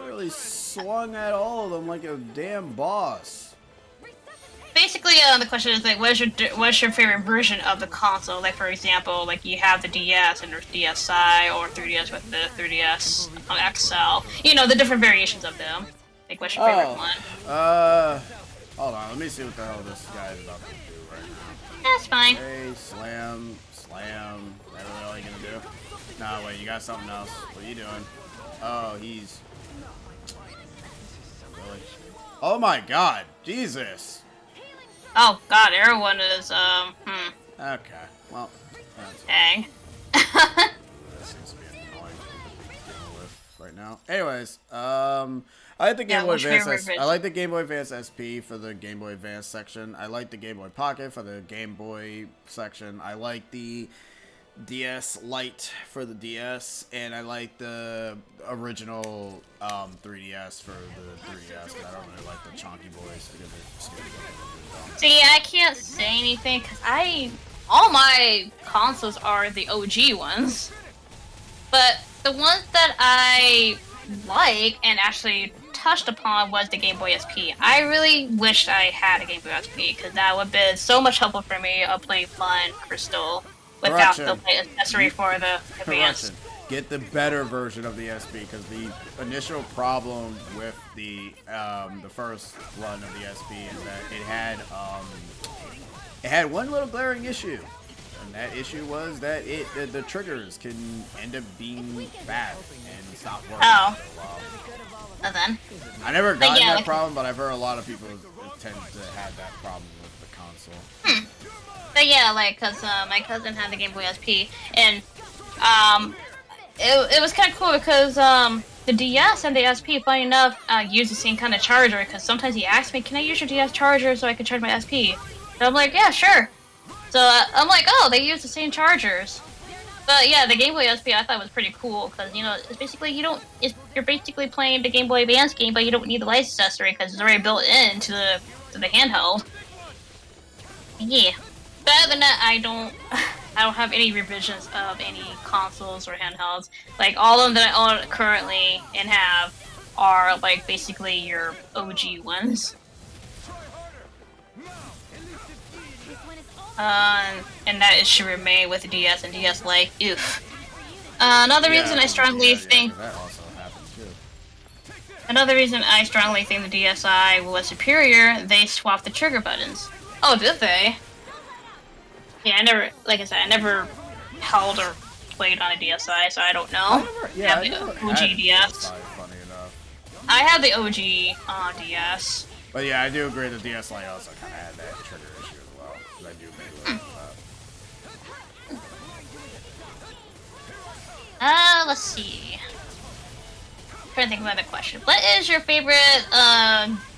Really swung at all of them like a damn boss. Basically, the question is like, what's your favorite version of the console? Like, for example, like you have the DS and there's DSi or 3DS with the 3DS XL. You know, the different variations of them. Like, what's your favorite one? Hold on, let me see what the hell this guy is about to do right now. That's fine. Hey, slam. Is that really all you gonna do? Nah, wait, you got something else. What are you doing? Oh, he's... Really? Oh my god, Jesus! Oh god, everyone is, Okay, well, that's... Dang. That seems to be annoying to deal with right now. Anyways, I like the Game Boy Advance. I like the Game Boy Advance SP for the Game Boy Advance section. I like the Game Boy Pocket for the Game Boy section. I like the DS Lite for the DS, and I like the original 3DS for the 3DS. But I don't really like the chunky boys because they're stupid. See, I can't say anything because all my consoles are the OG ones, but the ones that I like and actually touched upon was the Game Boy SP. I really wished I had a Game Boy SP because that would have been so much helpful for me of playing Fun Crystal without the accessory for the Advance. Get the better version of the SP because the initial problem with the first run of the SP is that it had one little glaring issue, and that issue was that the triggers can end up being bad and stop working Oh. for a while. And then. I never got yeah, that like- problem, but I've heard a lot of people tend to have that problem with the console. But yeah, like, cause my cousin had the Game Boy SP, and it was kind of cool because the DS and the SP, funny enough, use the same kind of charger. Because sometimes he asked me, "Can I use your DS charger so I can charge my SP?" And I'm like, "Yeah, sure." So I'm like, "Oh, they use the same chargers." But yeah, the Game Boy SP I thought was pretty cool because it's basically you're basically playing the Game Boy Advance game, but you don't need the light accessory because it's already built into the handheld. Yeah. But other than that, I don't have any revisions of any consoles or handhelds. Like all of them that I own currently and have are like basically your OG ones. And that it should remain with the DS and DS Lite. Oof. Another reason I strongly think. That also happened too. Another reason I strongly think the DSi was superior. They swapped the trigger buttons. Oh, did they? Yeah, I never held or played on a DSi, so I don't know. Yeah, I have the OG DS. Funny enough. I have the OG DS. But yeah, I do agree that DS Lite also kind of had that trigger issue as well. 'Cause I do make Let's see. I'm trying to think of another question. What is your favorite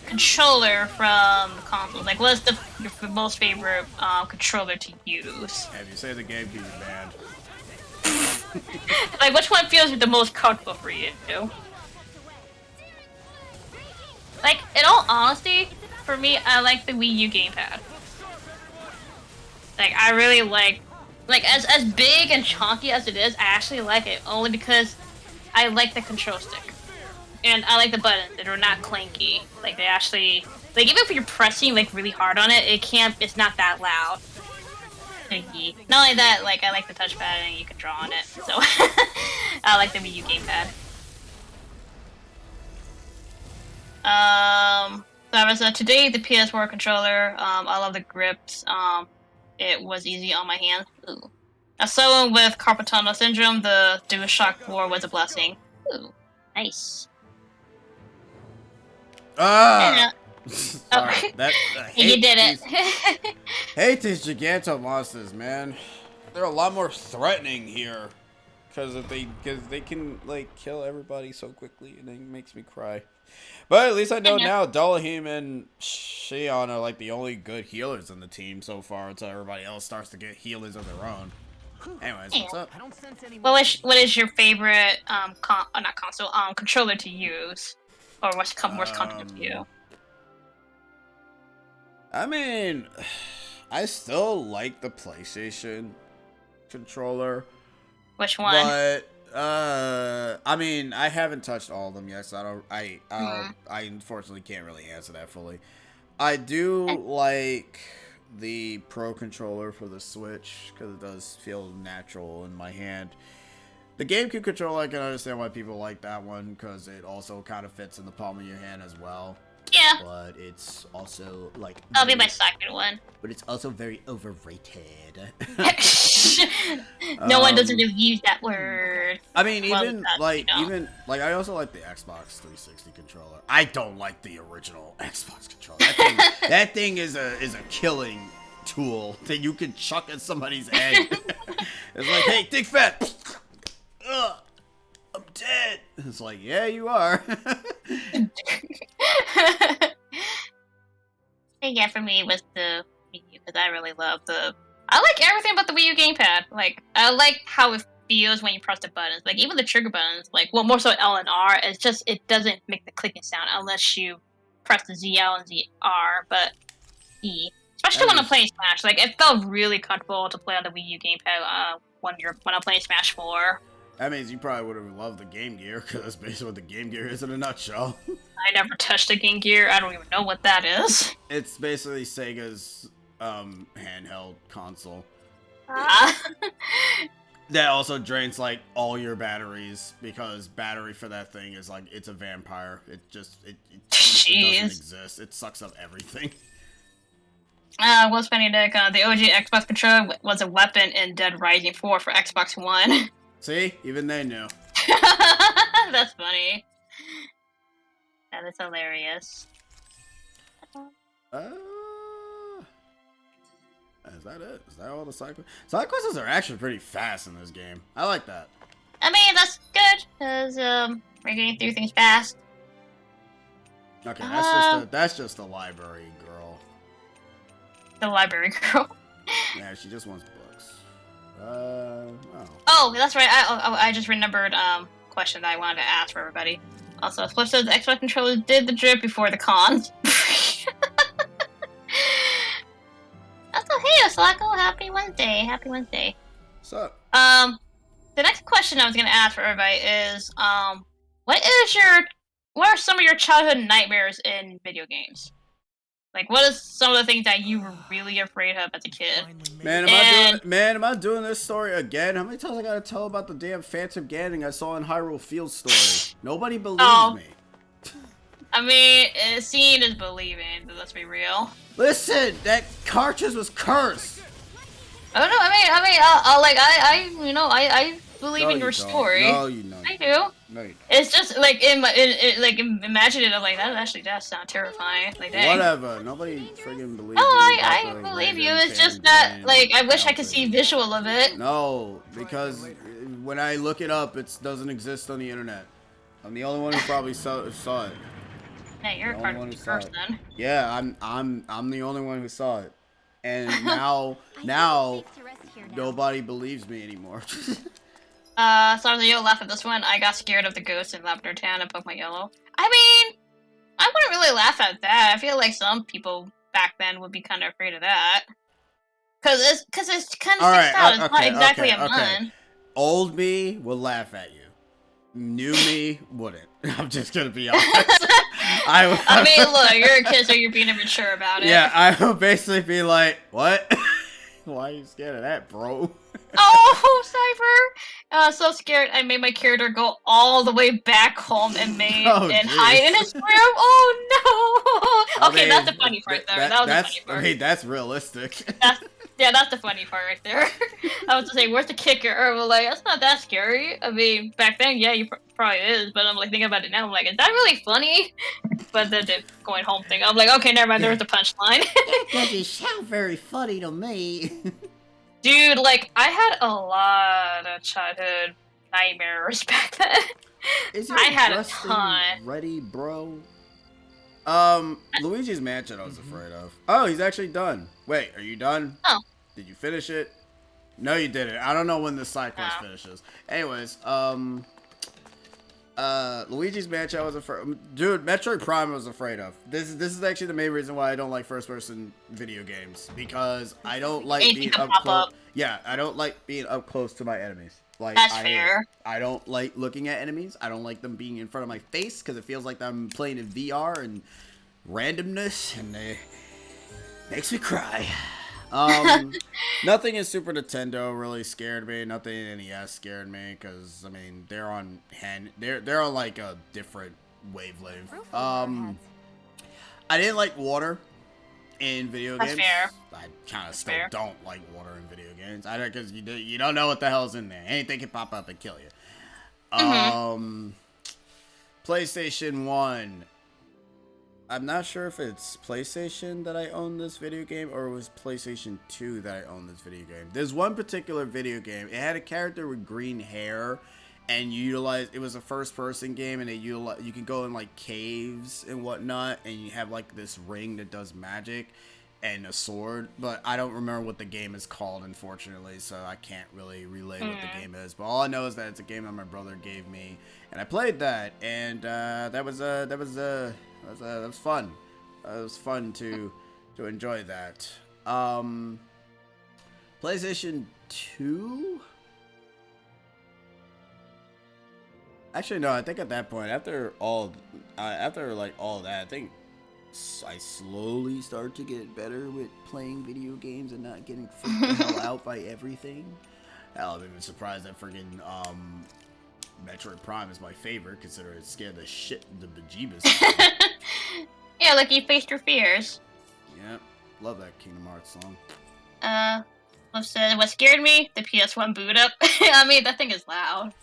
controller from the consoles? Like, what is your most favorite controller to use? If you say the GameCube, you're banned. Like, which one feels the most comfortable for you? Like, in all honesty, for me, I like the Wii U gamepad. Like, I really like as big and chunky as it is, I actually like it only because I like the control stick. And I like the buttons that are not clanky. Like, they actually, like, even if you're pressing, like, really hard on it, it's not that loud. Not only that, like, I like the touchpad and you can draw on it, so I like the Wii U gamepad. So today, the PS4 controller, I love the grips, it was easy on my hands. Ooh. As someone with carpal tunnel syndrome, the DualShock 4 was a blessing. Ooh, nice. Ah! Oh. Sorry, You did it. Hate these Giganto monsters, man. They're a lot more threatening here. Because they can, like, kill everybody so quickly, and it makes me cry. But at least I know now Dolahim and Shion are, like, the only good healers in the team so far, until everybody else starts to get healers of their own. Anyways, what's up? I don't sense any what is your favorite not console controller to use, or what's most comfortable to you? I mean, I still like the PlayStation controller. Which one? But I mean, I haven't touched all of them yet, so I unfortunately can't really answer that fully. I do like the Pro controller for the Switch because it does feel natural in my hand. The GameCube controller, I can understand why people like that one because it also kind of fits in the palm of your hand as well. Yeah. But it's also like That'll be my second one. But it's also very overrated. No one doesn't use that word. I mean, Well, even I also like the Xbox 360 controller. I don't like the original Xbox controller. That thing is a killing tool that you can chuck at somebody's head. It's like, hey, Dick Fat. Ugh, I'm dead. It's like, yeah, you are. Yeah, for me it was the Wii U because I really love I like everything but the Wii U gamepad. Like, I like how it feels when you press the buttons. Like, even the trigger buttons, like, well, more so L and R, it's just, it doesn't make the clicking sound unless you press the ZL and ZR, but E. Especially when I'm playing Smash. Like, it felt really comfortable to play on the Wii U gamepad when I'm playing Smash 4. That means you probably would have loved the Game Gear, because that's basically what the Game Gear is in a nutshell. I never touched a Game Gear. I don't even know what that is. It's basically Sega's handheld console. That also drains, like, all your batteries, because battery for that thing is, like, it's a vampire. It doesn't exist. It sucks up everything. Will Benedict, the OG Xbox controller was a weapon in Dead Rising 4 for Xbox One. See? Even they knew. That's funny. That is hilarious. Is that it? Is that all the side quests? Side quests are actually pretty fast in this game. I like that. I mean, that's good, because, we're getting through things fast. Okay, that's just a library girl. The library girl. Yeah, she just wants books. Oh. Oh, that's right. I just remembered question that I wanted to ask for everybody. Also, Flip says the Xbox controller did the drip before the cons. Also, hey, Oslako, happy Wednesday. Happy Wednesday. What's up? The next question I was gonna ask for everybody is, what are some of your childhood nightmares in video games? Like, what is some of the things that you were really afraid of as a kid? Man, am I doing this story again? How many times I gotta tell about the damn Phantom Ganon I saw in Hyrule Field story? Nobody believes me. I mean, seeing is believing, but let's be real. Listen, that cartridge was cursed. Oh no, I believe in your story. No, you don't. I do. No, you don't. It's just like imagine it. I'm like that does sound terrifying. Like dang. Whatever. Nobody friggin' believes. Oh, me I about the believe you. random It's just Phantom that like I Ganon wish I could see outfit. visual of it. No, because when I look it up, it doesn't exist on the internet. I'm the only one who probably saw it. Yeah, you're a The part only one of the who saw curse it. then. Yeah, I'm the only one who saw it, and now nobody believes me anymore. Sorry, you'll laugh at this one. I got scared of the ghost in Lavender Town and Pokemon Yellow. I mean, I wouldn't really laugh at that. I feel like some people back then would be kind of afraid of that. Cause it's kind of sticks out. It's not exactly a mun. Old me will laugh at you. New me wouldn't. I'm just gonna be honest. I mean, look, you're a kid, so you're being immature about it. Yeah, I would basically be like, what? Why are you scared of that, bro? Oh, Cypher! So scared, I made my character go all the way back home and hide in his room. Oh no! Okay, that's the funny part there. That was the funny part. I mean, that's realistic. That's the funny part right there. I was to say, where's the kicker? Or well, like, that's not that scary. I mean, back then, yeah, you probably is. But I'm like thinking about it now. I'm like, is that really funny? But the going home thing, I'm like, okay, never mind. There's the punchline. Doesn't sound very funny to me. Dude, like, I had a lot of childhood nightmares back then. I had a ton. Ready, bro? Luigi's Mansion I was afraid of. Oh, he's actually done. Wait, are you done? Oh. Did you finish it? No, you didn't. I don't know when the side quest finishes. Anyways, Luigi's Mansion I was afraid. Dude, Metroid Prime I was afraid of. This is actually the main reason why I don't like first-person video games, because I don't like being up close. Yeah, I don't like being up close to my enemies. Like, that's fair. I don't like looking at enemies. I don't like them being in front of my face because it feels like I'm playing in VR and randomness, and it makes me cry. Nothing in Super Nintendo really scared me. Nothing in NES scared me because I mean they're on like a different wavelength. I didn't like water in video games. That's fair. I kind of still don't like water in video games. I don't, because you don't know what the hell's in there. Anything can pop up and kill you. PlayStation 1. I'm not sure if it's PlayStation that I own this video game or it was PlayStation 2 that I own this video game. There's one particular video game. It had a character with green hair, and it was a first-person game, and you can go in like caves and whatnot, and you have like this ring that does magic and a sword, but I don't remember what the game is called, unfortunately, so I can't really relay what the game is. But all I know is that it's a game that my brother gave me, and I played that, and that was fun. It was fun to enjoy that. PlayStation 2? Actually, no. I think at that point, after like all that, I think I slowly started to get better with playing video games and not getting freaked the hell out by everything. Hell, I'm even surprised that friggin' Metroid Prime is my favorite, considering it scared the shit the bejeebus. Yeah, like you faced your fears. Yep. Love that Kingdom Hearts song. Flip said, what scared me? The PS1 boot up. I mean, that thing is loud.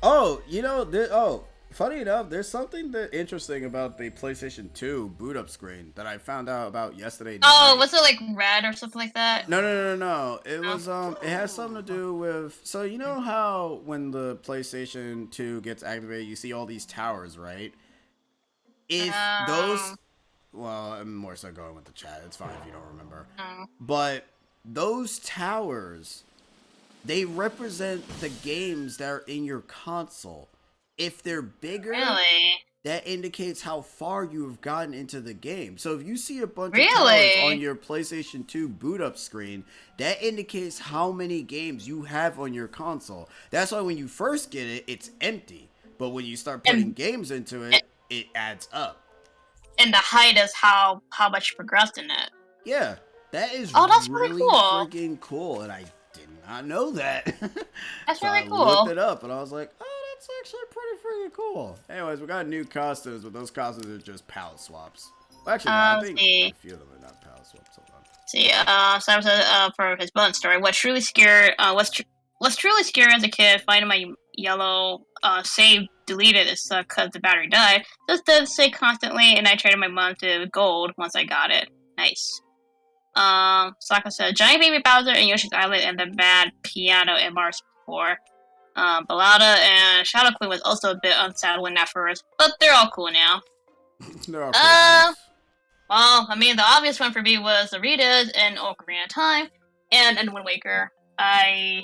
Oh, you know, funny enough, there's something interesting about the PlayStation 2 boot up screen that I found out about yesterday. Oh, was it like red or something like that? No. It was it has something to do with, so you know how when the PlayStation 2 gets activated, you see all these towers, right? If those, well, I'm more so going with the chat. It's fine if you don't remember. But those towers, they represent the games that are in your console. If they're bigger, that indicates how far you have gotten into the game. So if you see a bunch of towers on your PlayStation 2 boot up screen, that indicates how many games you have on your console. That's why when you first get it, it's empty. But when you start putting games into it, it adds up. And the height is how much you progressed in it. Yeah, that is that's really cool. freaking cool, and I did not know that. That's so really cool. I looked it up, and I was like, oh, that's actually pretty freaking cool. Anyways, we got new costumes, but those costumes are just palette swaps. Well, actually, no, I think a few of them are not palette swaps. Hold on. See, Sam said for his blunt story, what's truly scary as a kid, finding my yellow save deleted is because the battery died. This does say constantly, and I traded my mom to gold once I got it. Nice. Sokka said, Giant Baby Bowser and Yoshi's Island and the Mad Piano in Mars 4. Ballada and Shadow Queen was also a bit unsettling at first, but they're all cool now. They're all cool. Well, I mean, the obvious one for me was the Ritas and Ocarina of Time and Wind Waker. I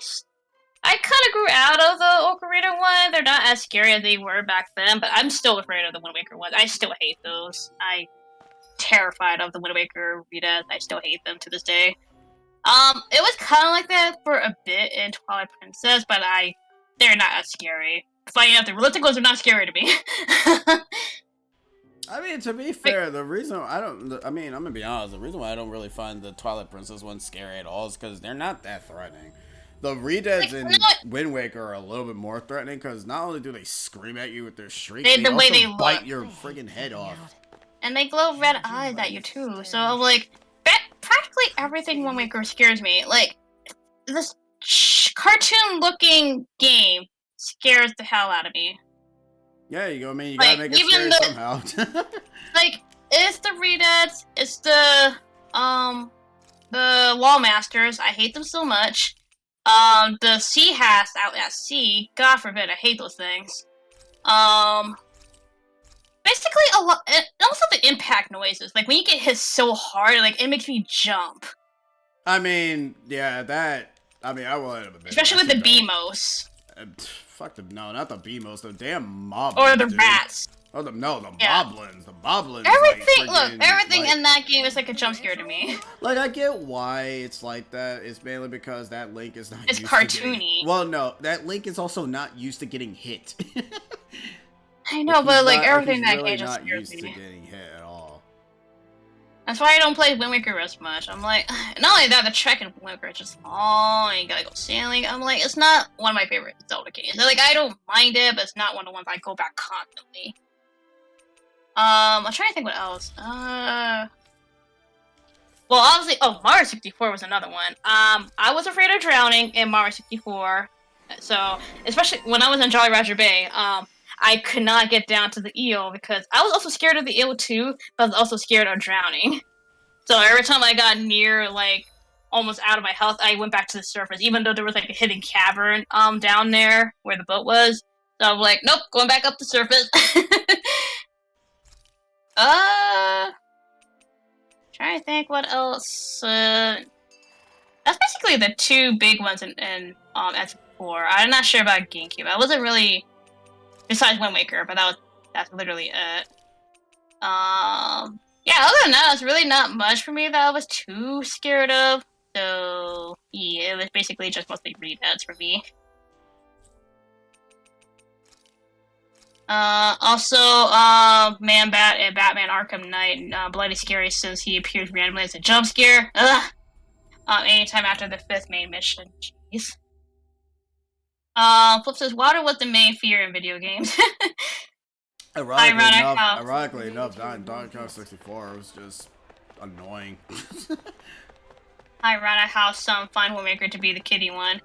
kind of grew out of the Ocarina one. They're not as scary as they were back then, but I'm still afraid of the Wind Waker ones. I still hate those. I'm terrified of the Wind Waker Ritas. I still hate them to this day. It was kind of like that for a bit in Twilight Princess, but they're not as scary. Funny enough, the Relicticos are not scary to me. I mean, to be fair, the reason I'm gonna be honest, the reason why I don't really find the Twilight Princess one scary at all is because they're not that threatening. The Ritas in Wind Waker are a little bit more threatening because not only do they scream at you with their shriek, they also bite your friggin' head off. And they glow red eyes at you too, so like, practically everything Wind Waker scares me. Like, this cartoon-looking game scares the hell out of me. Yeah, you go. I mean, you gotta make it scary somehow. Like, it's the Ritas, it's the Wall Masters. I hate them so much. The Sea Hats out at sea. God forbid, I hate those things. Basically, and also the impact noises. Like, when you get hit so hard, like, it makes me jump. I mean, yeah, I will admit, especially with the BMOs. Fuck no, not the BMOs, the damn moblins. Or the rats. Oh, the moblins. The moblins. Everything, everything in that game is like a jump scare to me. Like, I get why it's like that. It's mainly because that Link is not it's used cartoony. To well, no, that Link is also not used to getting hit. I know, but like everything that really game just not scares used me. to getting hit at all. That's why I don't play Wind Waker as much. I'm like, not only that, the trek in Wind Waker is just long, and you gotta go sailing. I'm like, it's not one of my favorite Zelda games. Like, I don't mind it, but it's not one of the ones I go back constantly. I'm trying to think what else. Well, obviously, Mario 64 was another one. I was afraid of drowning in Mario 64. So, especially when I was in Jolly Roger Bay, I could not get down to the eel because I was also scared of the eel too, but I was also scared of drowning. So every time I got near, like, almost out of my health, I went back to the surface, even though there was, like, a hidden cavern, down there where the boat was. So I'm like, nope, going back up the surface. Trying to think what else. That's basically the two big ones in S4. I'm not sure about GameCube. I wasn't really, besides Wind Waker, but that's literally it. Yeah, other than that, it's really not much for me that I was too scared of. So yeah, it was basically just mostly readouts for me. Also, Man-Bat and Batman Arkham Knight, Bloody Scary since he appears randomly as a jump scare. Ugh! Anytime after the 5th main mission. Jeez. Flip says, water was the main fear in video games. Ironically enough, Donkey Kong 64 was just annoying. I ran a house some find Waymaker to be the kitty one.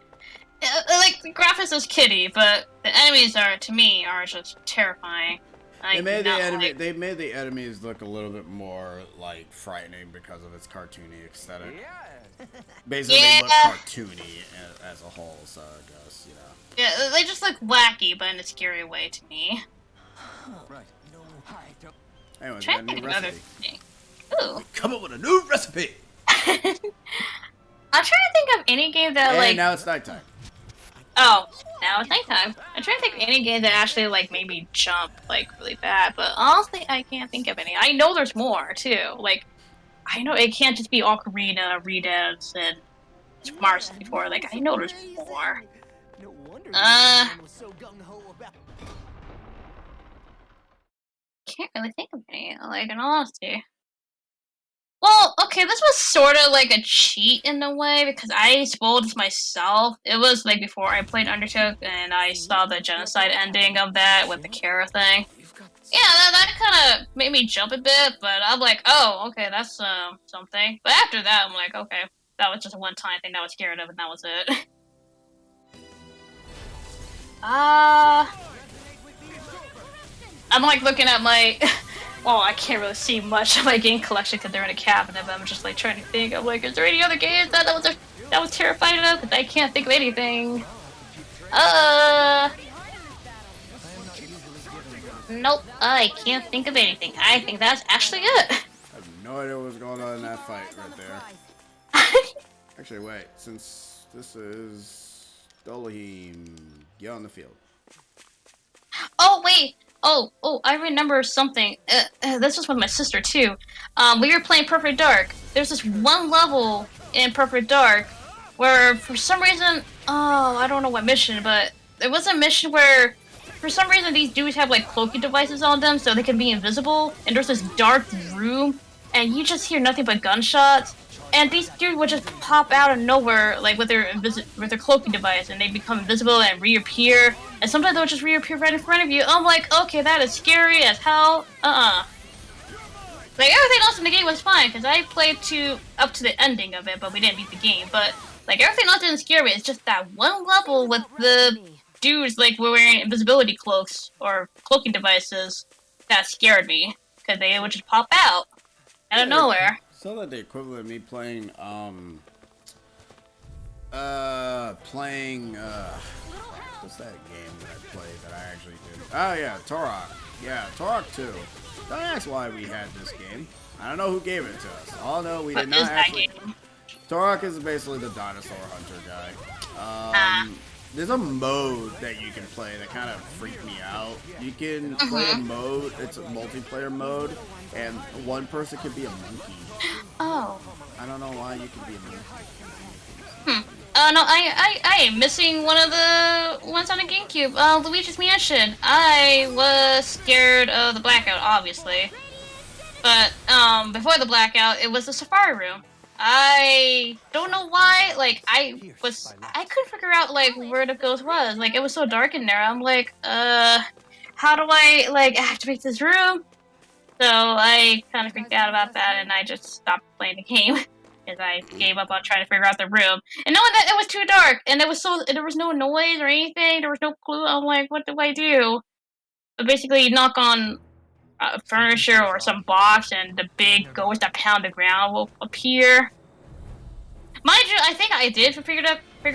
Like the graphics is kitty, but the enemies to me are just terrifying. They made the enemies look a little bit more like frightening because of its cartoony aesthetic. Yeah. Basically, they look cartoony as a whole, so I guess, you know. Yeah, they just look wacky, but in a scary way to me. Right. No, I don't. Anyways, we Try got a new another recipe. thing. Ooh. Come up with a new recipe! I'm trying to think of any game that And like. now it's nighttime. Oh, now it's nighttime. I'm trying to think of any game that actually like made me jump like really bad, but honestly, I can't think of any. I know there's more too. Like, I know it can't just be Ocarina, Redance, and Mario 64. Like, I know there's more. No wonder Uh. was so gung-ho about. Can't really think of any. Like, in all honesty. Well, okay, this was sort of like a cheat in a way because I spoiled this myself. It was like before I played Undertale and I saw the genocide ending of that with the Kara thing. Yeah, that kind of made me jump a bit, but I'm like, oh, okay, that's something. But after that, I'm like, okay, that was just a one-time thing that I was scared of, and that was it. I'm like looking at my. Well, I can't really see much of my game collection because they're in a cabinet, but I'm just like trying to think. I'm like, is there any other games that was terrifying enough? Because I can't think of anything. Nope, I can't think of anything. I think that's actually it. I have no idea what's going on in that fight right there. Actually, wait, since this is Dolahim, get on the field. Oh, wait. Oh, I remember something. This was with my sister, too. We were playing Perfect Dark. There's this one level in Perfect Dark where, for some reason, I don't know what mission, but there was a mission where, for some reason, these dudes have, like, cloaking devices on them so they can be invisible, and there's this dark room, and you just hear nothing but gunshots, and these dudes would just pop out of nowhere, like, with their cloaking device, and they become invisible and reappear, and sometimes they'll just reappear right in front of you. I'm like, okay, that is scary as hell. Like, everything else in the game was fine, because I played up to the ending of it, but we didn't beat the game, but, like, everything else didn't scare me. It's just that one level with the dudes, like, wearing invisibility cloaks, or cloaking devices, that scared me, because they would just pop out out of nowhere. So that the equivalent of me playing, what's that game that I played that I actually did? Oh yeah, Turok. Yeah, Turok 2. Don't ask why we had this game. I don't know who gave it to us. All I know we did What is not that actually. game? Turok is basically the dinosaur hunter guy. There's a mode that you can play that kind of freaked me out. You can play a mode, it's a multiplayer mode, and one person can be a monkey. Oh. I don't know why you can be a monkey. No, I am missing one of the ones on the GameCube. Luigi's Mansion. I was scared of the blackout, obviously. But, before the blackout, it was the Safari Room. I don't know why, like, I couldn't figure out, like, where the ghost was. Like, it was so dark in there. I'm like, how do I, like, activate this room? So I kind of freaked out about that, and I just stopped playing the game. Because I gave up on trying to figure out the room. And knowing that it was too dark, and there was no noise or anything, there was no clue, I'm like, what do I do? But basically, knock on furniture or some box, and the big ghost that pound the ground will appear. Mind you, I think I did figure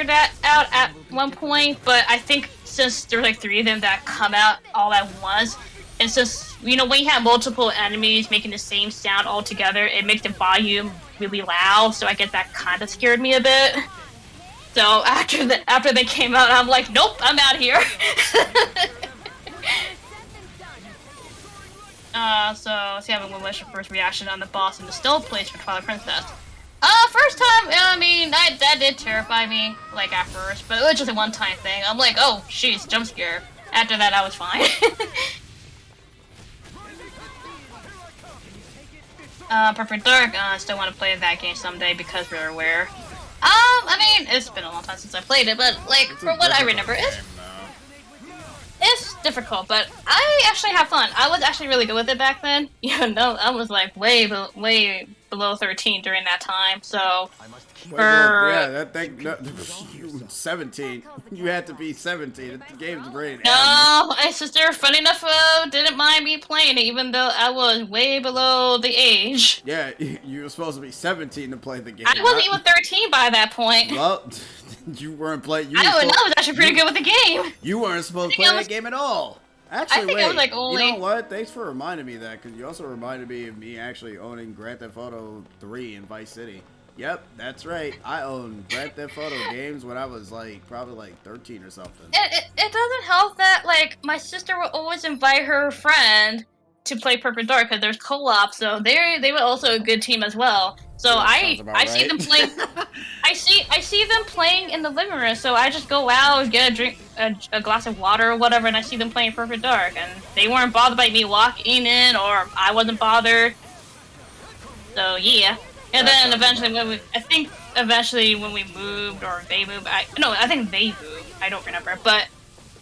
that out at one point, but I think since there's like 3 of them that come out all at once, and since, you know, when you have multiple enemies making the same sound all together, it makes the volume really loud, so I guess that kind of scared me a bit. So after they came out, I'm like, nope, I'm out of here. So let's see how what's your first reaction on the boss in the Stone Place for Twilight Princess. First time, I mean, that did terrify me, like, at first, but it was just a one-time thing. I'm like, oh, jeez, jump scare. After that, I was fine. Perfect Dark, I still want to play that game someday because we're aware. I mean, it's been a long time since I played it, but, like, for what I remember, it's difficult, but I actually have fun. I was actually really good with it back then. You know, I was, like, way below 13 during that time. So, I must keep Wait, well, yeah, that thing. No, you 17. You had to be 17. The game's rated M. no, my sister, funny enough, didn't mind me playing it, even though I was way below the age. Yeah, you were supposed to be 17 to play the game. I wasn't even 13 by that point. Well, you weren't playing. I don't know. I was actually pretty good with the game. You weren't supposed to play that game at all. Actually, I think wait. I was, like, only- You know what? Thanks for reminding me that, because you also reminded me of me actually owning Grand Theft Auto 3 in Vice City. Yep, that's right. I owned Grand Theft Auto games when I was like probably like 13 or something. It doesn't help that like my sister would always invite her friend to play Perfect Dark because there's co-op, so they were also a good team as well. So Yeah, I sounds about see right. them playing. I see them playing in the living room. So I just go out, get a glass of water or whatever, and I see them playing Perfect Dark, and they weren't bothered by me walking in, or I wasn't bothered. So yeah. And then eventually, when we moved, or they moved, I think they moved. I don't remember. But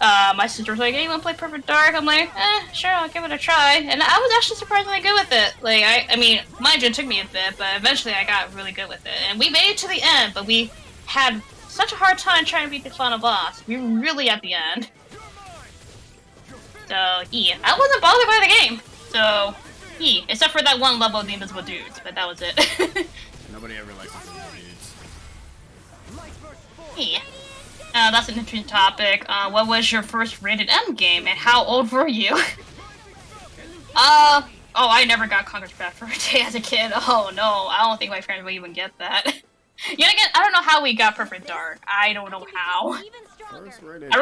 my sister was like, "Hey, you wanna play Perfect Dark?" I'm like, sure, I'll give it a try. And I was actually surprisingly good with it. Like, I mean, mind you, it took me a bit, but eventually I got really good with it. And we made it to the end, but we had such a hard time trying to beat the final boss. We were really at the end. So yeah, I wasn't bothered by the game. So. Except for that one level of the invisible dudes, but that was it. Nobody ever likes invisible dudes. Yeah. That's an interesting topic. What was your first rated M game, and how old were you? Oh, I never got Conker's Bad Fur Day as a kid. Oh no, I don't think my friends would even get that. Yet again, I don't know how we got Perfect Dark. I don't know how. I don't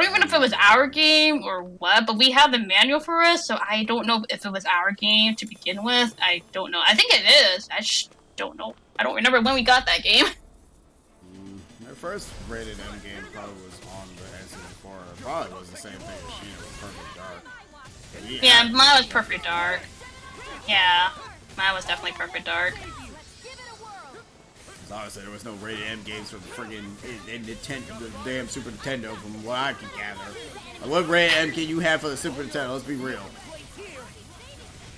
even know if it was our game or what, but we have the manual for us, so I don't know if it was our game to begin with. I don't know. I think it is. I just don't know. I don't remember when we got that game. My first rated M game probably was on the N64. It probably was the same thing as Sheena with Perfect Dark. Yeah, mine was Perfect Dark. Yeah, mine was definitely Perfect Dark. Obviously, there was no rated M games for the friggin' Nintendo, the damn Super Nintendo, from what I can gather. What rated M can you have for the Super Nintendo? Let's be real.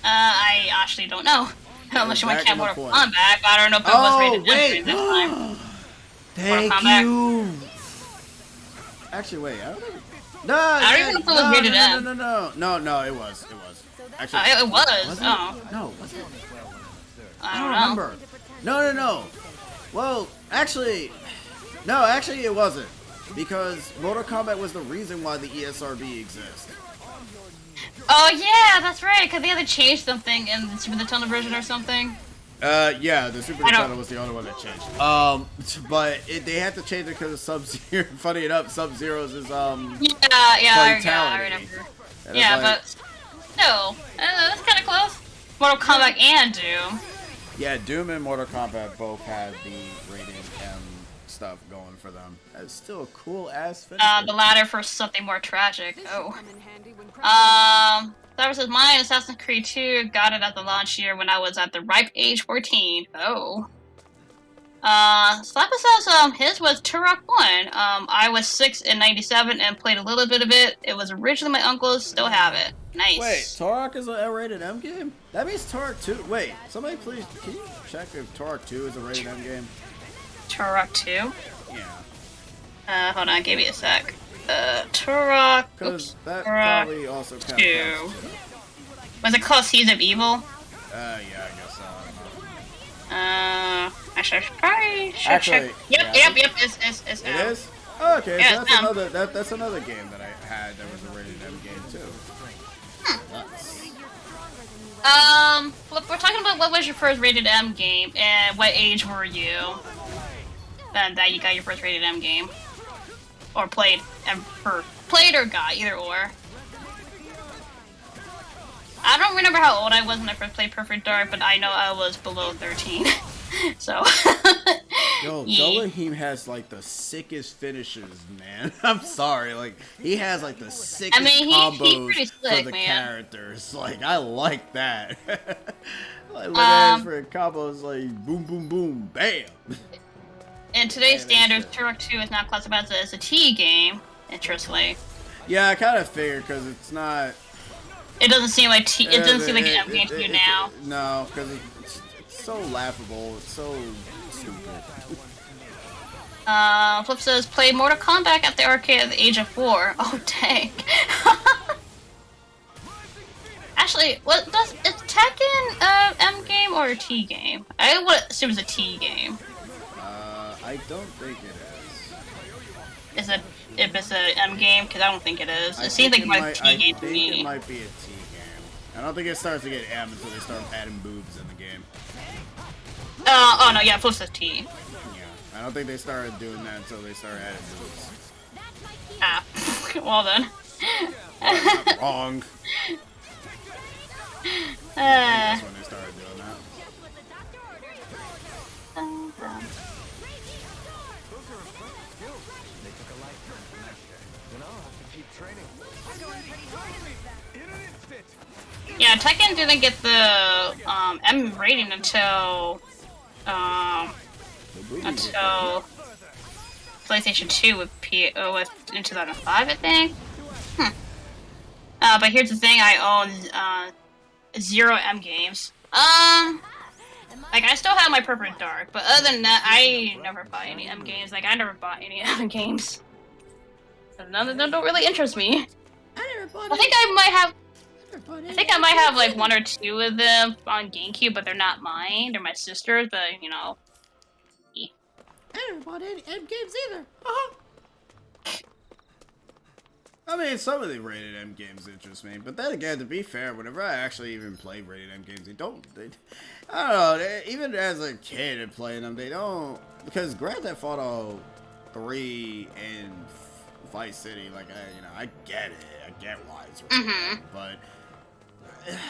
I actually don't know. Unless you want to count Mortal point. Kombat, but I don't know if it was rated M during this time. Thank Kombat. you. Actually, wait. I don't know. No, I don't even know if it was rated M. No, it was. Actually, It was. was it? Oh, No, was it? I I don't don't know. remember. No. Well, actually, no, it wasn't. Because Mortal Kombat was the reason why the ESRB exists. Oh yeah, that's right. Because they had to change something in the Super Nintendo version or something. Yeah, the Super Nintendo was the only one that changed. But they had to change it because of Sub-Zero. Funny enough, Sub-Zero's is, Yeah, I Fatality. remember. And Yeah, it's like, but no, that's kind of close. Mortal Kombat and Doom. yeah, Doom and Mortal Kombat both had the rated M stuff going for them. That's still a cool ass finish. The latter for something more tragic. Oh. That was mine. Assassin's Creed 2 got it at the launch year when I was at the ripe age 14. Oh. Slappa says his was Turok 1. I was 6 in 97 and played a little bit of it. It was originally my uncle's. Still have it. Nice. Wait, Turok is a rated M game? That means Turok 2. Wait, somebody please, can you check if Turok 2 is a rated M game? Turok 2? Yeah. Hold on, give me a sec. Turok. Because that Turok probably also counts. 2. Was it called Seeds of Evil? Yeah, I guess so. I should probably Actually, check. Yep, it's It is? Oh, okay, Yeah, so it's M. that's another game that I had that was a rated M game too. Nuts. Look, we're talking about what was your first rated M game, and what age were you? And that you got your first rated M game, or played or got, either or. I don't remember how old I was when I first played Perfect Dark, but I know I was below 13. So. Yo, Yeah. Dolahim has like the sickest finishes, man. I'm sorry, like he has like the sickest he's combos pretty for slick, the man. characters. Like I like that. Like look at his for combos, like boom, boom, boom, bam. In today's Yeah, standards, that's Turok 2 is not classified as a T game, interestingly. Yeah, I kind of figured because it's not. It doesn't seem like it doesn't seem like an M game to you it- now. No, because so laughable. It's so stupid. Flip says, play Mortal Kombat at the arcade at the age of 4. Oh, dang. Actually, is Tekken M game or a T game? I would assume it's a T game. I don't think it is. Is it if it's a M game? Because I don't think it is. It seems like a T game to me. I think it might be a T game. I don't think it starts to get M until they start adding boobs in the game. Oh no, yeah, Flip says T. Yeah, I don't think they started doing that until they started adding boobs. Ah, well then. Not wrong. That's when they started doing that. Yeah, Tekken didn't get the M rating until PlayStation 2 with in 2005, I think. But here's the thing: I own 0 M games. Like I still have my Perfect Dark, but other than that, I never buy any M games. Like I never bought any M games. None of them don't really interest me. I think I might have like 1 or 2 of them on GameCube, but they're not mine. They're my sister's, but you know. I never bought any M games either. I mean, some of the rated M games interest me, but then again, to be fair, whenever I actually even play rated M games, I don't know, even as a kid and playing them, they don't, because Grand Theft Auto 3 and Vice City, like, I get it, I get why it's rated, but,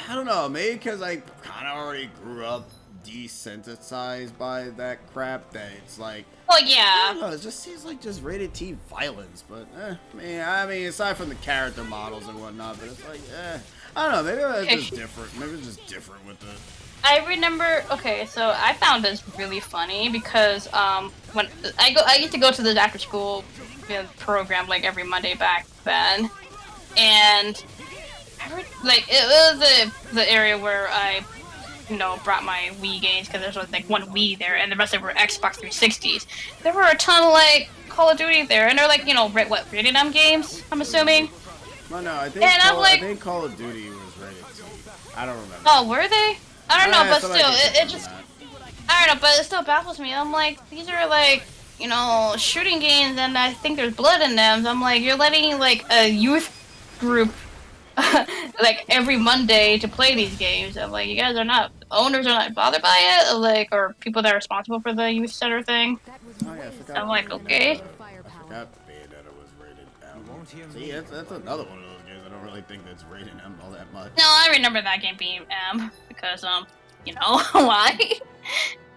I don't know, maybe because I kind of already grew up desensitized by that crap, that it's like, well, yeah. I don't know, it just seems like just rated T violence, but I mean, aside from the character models and whatnot, but it's like, I don't know, maybe it's just different. Maybe it's just different with the. I remember. Okay, so I found this really funny because when I used to go to the after school program like every Monday back then, and like it was the area where I brought my Wii games because there's like one Wii there and the rest of them were Xbox 360s. There were a ton of like Call of Duty there, and they're like rated M games, I'm assuming. Well, no, I think Call of Duty was rated T. I don't remember. Oh, were they? I don't know, but still, it just I don't know, but it still baffles me. I'm like, these are like shooting games, and I think there's blood in them. So I'm like, you're letting like a youth group like every Monday to play these games. I'm like, you guys are not owners, are not bothered by it, like, or people that are responsible for the youth center thing. Oh yeah, I forgot. I'm like, okay. I forgot Bayonetta was rated M. See, that's another one of those games I don't really think that's rated M all that much. No, I remember that game being M because why?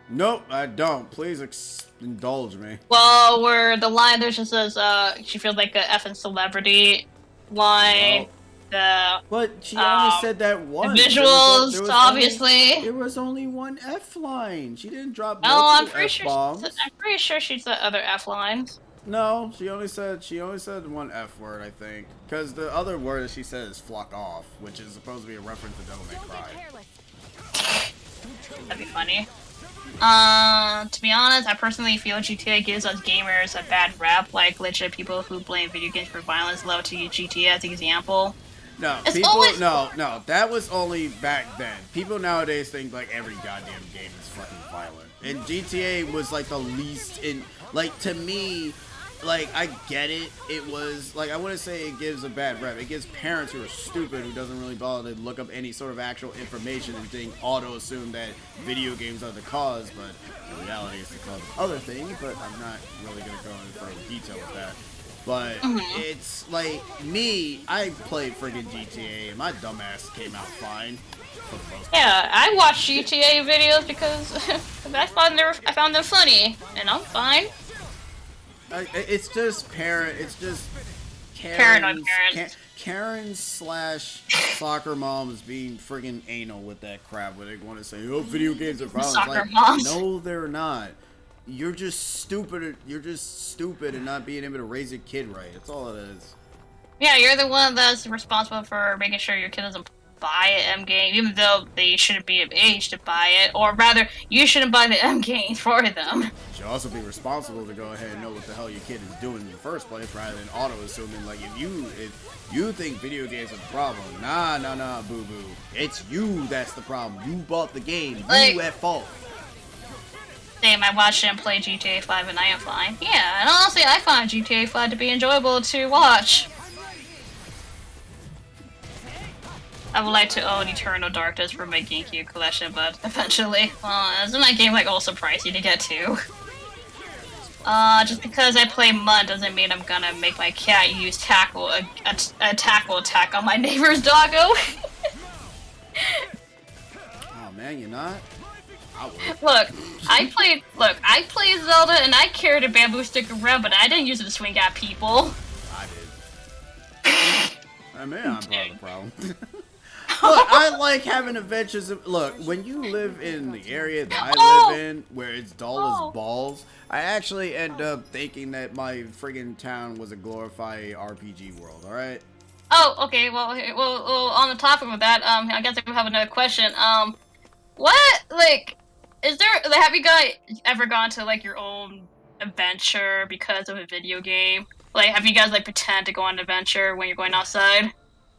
Nope, I don't. Please indulge me. Well, where the line there just says she feels like a effing celebrity line. Well, but she only said that once. Visuals, there was obviously. There was only one F line. She didn't drop I'm pretty F-bombs. sure she said other F lines. No, she only said one F word, I think. Because the other word that she said is "fuck off," which is supposed to be a reference to Devil May Cry. That'd be funny. To be honest, I personally feel GTA gives us gamers a bad rap. Like legit people who blame video games for violence love to use GTA as an example. No, no, that was only back then. People nowadays think like every goddamn game is fucking violent. And GTA was like the least to me, like, I get it. It was, like, I wouldn't say it gives a bad rep. It gives parents who are stupid, who doesn't really bother to look up any sort of actual information and think, auto-assume that video games are the cause, but in reality it's the cause of other things, but I'm not really going to go into further detail with that. But it's like me, I played friggin' GTA and my dumbass came out fine. For the most part. Yeah, I watch GTA videos because I found them funny, and I'm fine. It's just It's just paranoid parents. Karens / soccer moms being friggin' anal with that crap where they want to say, oh, video games are violent. Soccer moms. No, they're not. You're just stupid. You're just stupid and not being able to raise your kid right. That's all it is. Yeah, you're the one that's responsible for making sure your kid doesn't buy an M game, even though they shouldn't be of age to buy it, or rather, you shouldn't buy the M game for them. You should also be responsible to go ahead and know what the hell your kid is doing in the first place, rather than auto-assuming. Like, if you think video games are the problem, nah, boo-boo. It's you that's the problem. You bought the game. You at fault. Same, I watched him play GTA 5 and I am fine. Yeah, and honestly, I find GTA 5 to be enjoyable to watch. I would like to own Eternal Darkness for my GameCube collection, but eventually. Isn't that game like also pricey to get to? Just because I play MUD doesn't mean I'm gonna make my cat use a tackle attack on my neighbor's doggo. Oh man, you're not? I would. Look, I played Zelda and I carried a bamboo stick around, but I didn't use it to swing at people. I did. I mean, I'm part of the problem. Look, I like having adventures. Look, when you live in the area that I live in, where it's dull as balls, I actually end up thinking that my friggin' town was a glorified RPG world. All right. Oh, okay. Well, on the topic of that, I guess I have another question. What, like, have you guys ever gone to like your own adventure because of a video game? Like, have you guys like pretend to go on an adventure when you're going outside?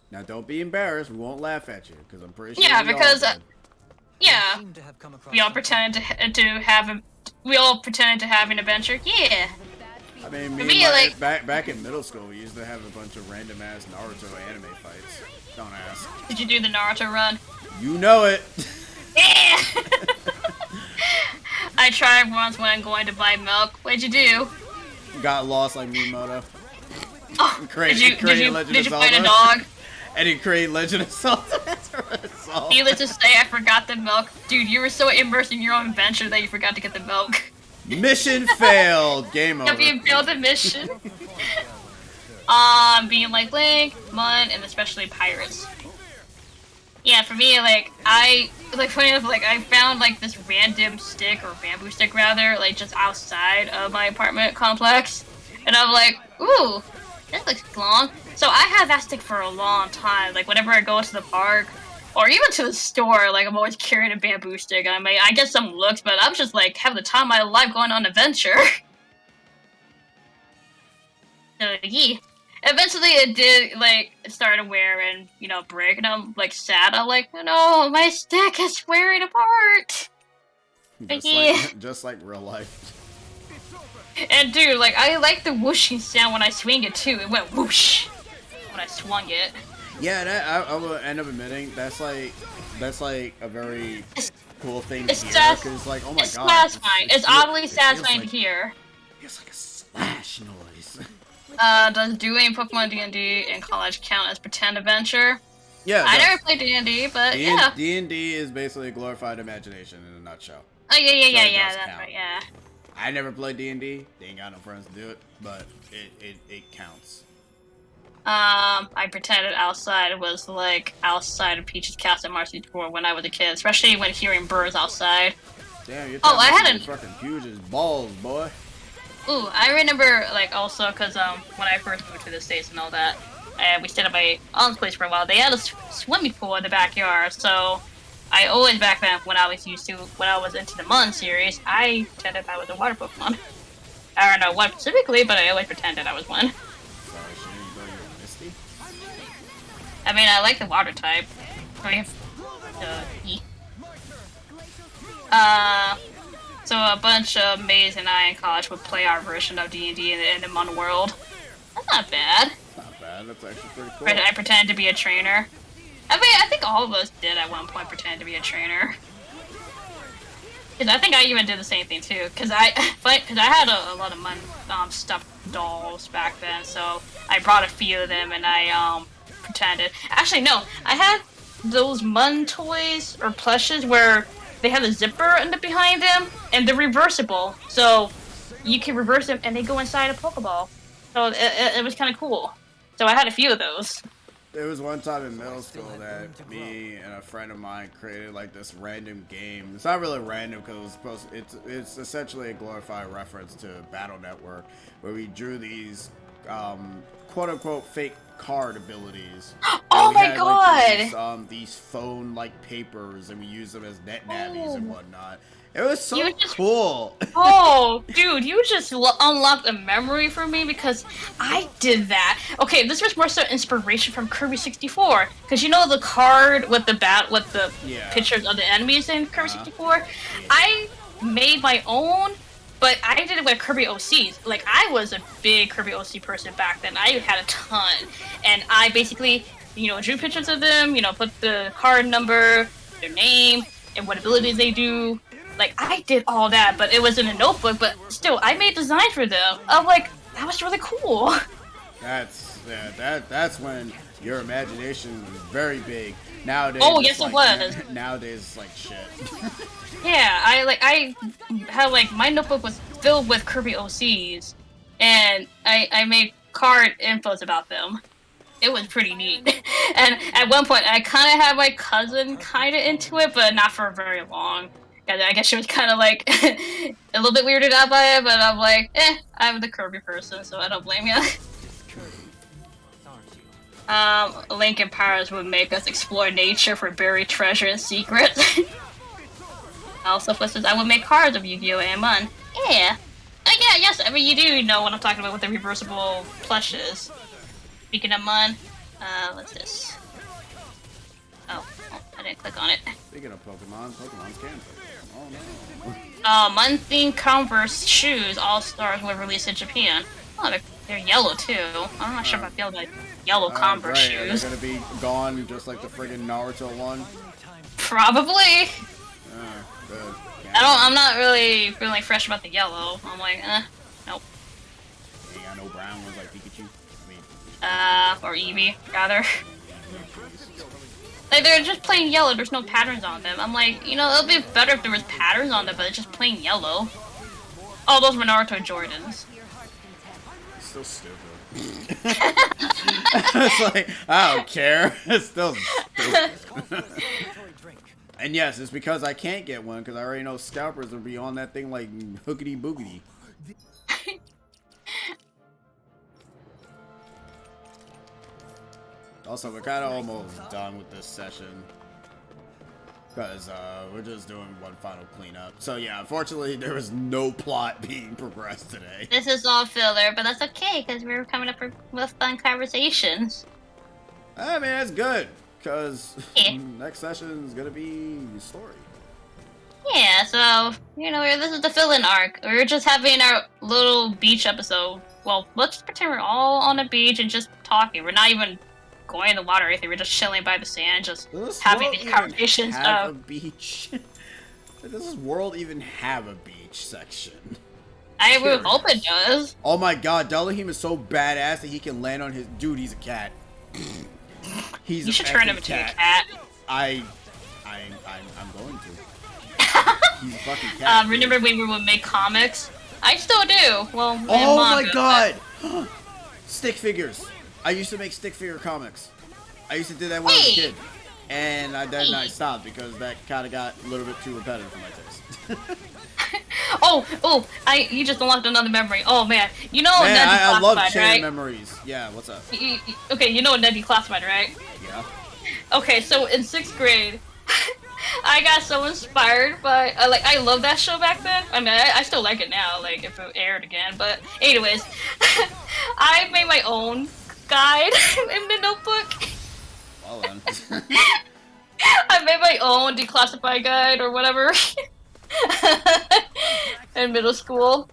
Now, don't be embarrassed. We won't laugh at you, because I'm pretty sure. Yeah, because I seem to have come across we all something. pretended to have an adventure. Yeah. I mean, back in middle school, we used to have a bunch of random ass Naruto anime fights. Don't ask. Did you do the Naruto run? You know it. Yeah. I tried once when going to buy milk. What'd you do? Got lost like Miyamoto. Oh, Did you find a dog? And he created Legend of Zelda. Needless to say, I forgot the milk. Dude, you were so immersed in your own adventure that you forgot to get the milk. Mission failed. Game over. Have you failed the mission? Being like Link, Mun, and especially pirates. Yeah, for me, I found like this random stick, or bamboo stick rather, like just outside of my apartment complex. And I'm like, ooh, that looks long. So I had that stick for a long time. Like whenever I go to the park, or even to the store, like I'm always carrying a bamboo stick. I get some looks, but I'm just like having the time of my life going on an adventure. So yeah. Eventually it did, like, it started wearing, break, and I'm, like, sad. I'm like, no, my stick is wearing apart! Just like real life. And, dude, like, I like the whooshing sound when I swing it, too. It went whoosh when I swung it. Yeah, I will end up admitting, that's like a very cool thing to hear, because, like, oh my god. It's satisfying. It's oddly satisfying to hear. It's like a slash noise. Does doing Pokemon D&D in college count as pretend adventure? Yeah. I never played D&D, but yeah. D&D is basically a glorified imagination in a nutshell. Oh, yeah, that's count. right, yeah. I never played D&D. They ain't got no friends to do it, but it counts. I pretended outside. It was like outside of Peach's Castle Marcy Tour when I was a kid, especially when hearing birds outside. Damn, you're I had a fucking huge as balls, boy. Ooh, I remember, like, also, because, when I first moved to the States and all that, we stayed at my aunt's place for a while, they had a swimming pool in the backyard, so I always, back then, when I was into the Mun series, I pretended I was a water Pokemon. I don't know what specifically, but I always pretended I was one. Sorry, she didn't go you Misty? I mean, I like the water type. So a bunch of Maze and I in college would play our version of D&D in the Mun world. That's not bad. Not bad. That's actually pretty cool. I pretended to be a trainer. I mean, I think all of us did at one point pretend to be a trainer. Cause I think I even did the same thing too. Cause I had a lot of Mun stuffed dolls back then, so I brought a few of them and I pretended. Actually, no, I had those Mun toys or plushes where they have a zipper behind them, and they're reversible, so you can reverse them and they go inside a Pokeball. So it was kind of cool. So I had a few of those. There was one time in middle school that me and a friend of mine created like this random game. It's not really random because it's essentially a glorified reference to Battle Network, where we drew these quote unquote fake card abilities. Oh we my had, god! Like, these phone like papers, and we used them as net navies and whatnot. It was so cool. Oh, dude, you just unlocked a memory for me because I did that. Okay, this was more so inspiration from Kirby 64, because you know the card with the pictures of the enemies in Kirby 64. I made my own, but I did it with Kirby OCs. Like, I was a big Kirby OC person back then. I had a ton, and I basically, drew pictures of them. Put the card number, their name, and what abilities they do. Like, I did all that, but it was in a notebook, but still, I made designs for them. I'm like, that was really cool. That's when your imagination was very big. Nowadays, oh, yes, it was. Nowadays, it's like shit. Yeah, I had, my notebook was filled with Kirby OCs, and I made card infos about them. It was pretty neat. And at one point, I kind of had my cousin kind of into it, but not for very long. I guess she was kind of like a little bit weirded out by it, but I'm like, I'm the Kirby person, so I don't blame you. Link and Powers would make us explore nature for buried treasure and secrets. Also, says I would make cards of Yu-Gi-Oh! And Mon. Yeah. Yeah, yes, I mean, you do know what I'm talking about with the reversible plushes. Speaking of Mon, what's this? Oh, I didn't click on it. Speaking of Pokemon's cancer. Oh no. Mon-themed Converse shoes, All-Stars, were released in Japan. Oh, they're yellow too. I'm not sure about yellow Converse shoes. They're gonna be gone just like the friggin' Naruto one. Probably. Good. I'm not really feeling fresh about the yellow. I'm like, nope. You got no brown ones like Pikachu? Or Eevee, rather. Like, they're just plain yellow, there's no patterns on them. I'm like, it would be better if there was patterns on them, but it's just plain yellow. Oh, those were Naruto Jordans. It's still stupid. It's like, I don't care. It's still stupid. And yes, it's because I can't get one, because I already know scalpers will be on that thing like hookity boogity. Also, we're kind of almost done with this session. Because we're just doing one final cleanup. So yeah, unfortunately, there was no plot being progressed today. This is all filler, but that's okay, because we're coming up with fun conversations. I mean, that's good. Because next session is going to be story. Yeah, so, this is the fill-in arc. We're just having our little beach episode. Well, let's pretend we're all on a beach and just talking. We're not even going in the water or anything. We're just chilling by the sand, just having these conversations. Have a beach? Does this world even have a beach section? I would hope it does. Oh my god, Dullahim is so badass that he can land on his... Dude, he's a cat. You should turn him into a cat. I'm going to. He's a fucking cat. Remember when we would make comics? I still do. Well, oh manga, my god! Stick figures. I used to make stick figure comics. I used to do that when I was a kid. And then I stopped because that kind of got a little bit too repetitive for my taste. You just unlocked another memory. Oh man, Man, Ned I love Declassified, chain right? memories. Yeah, what's up? Okay, you know Ned Declassified, right? Yeah. Okay, so in 6th grade, I got so inspired by I love that show back then. I mean, I still like it now, like if it aired again. But anyways, I made my own guide in the notebook. Well then. I made my own declassified guide or whatever in middle school.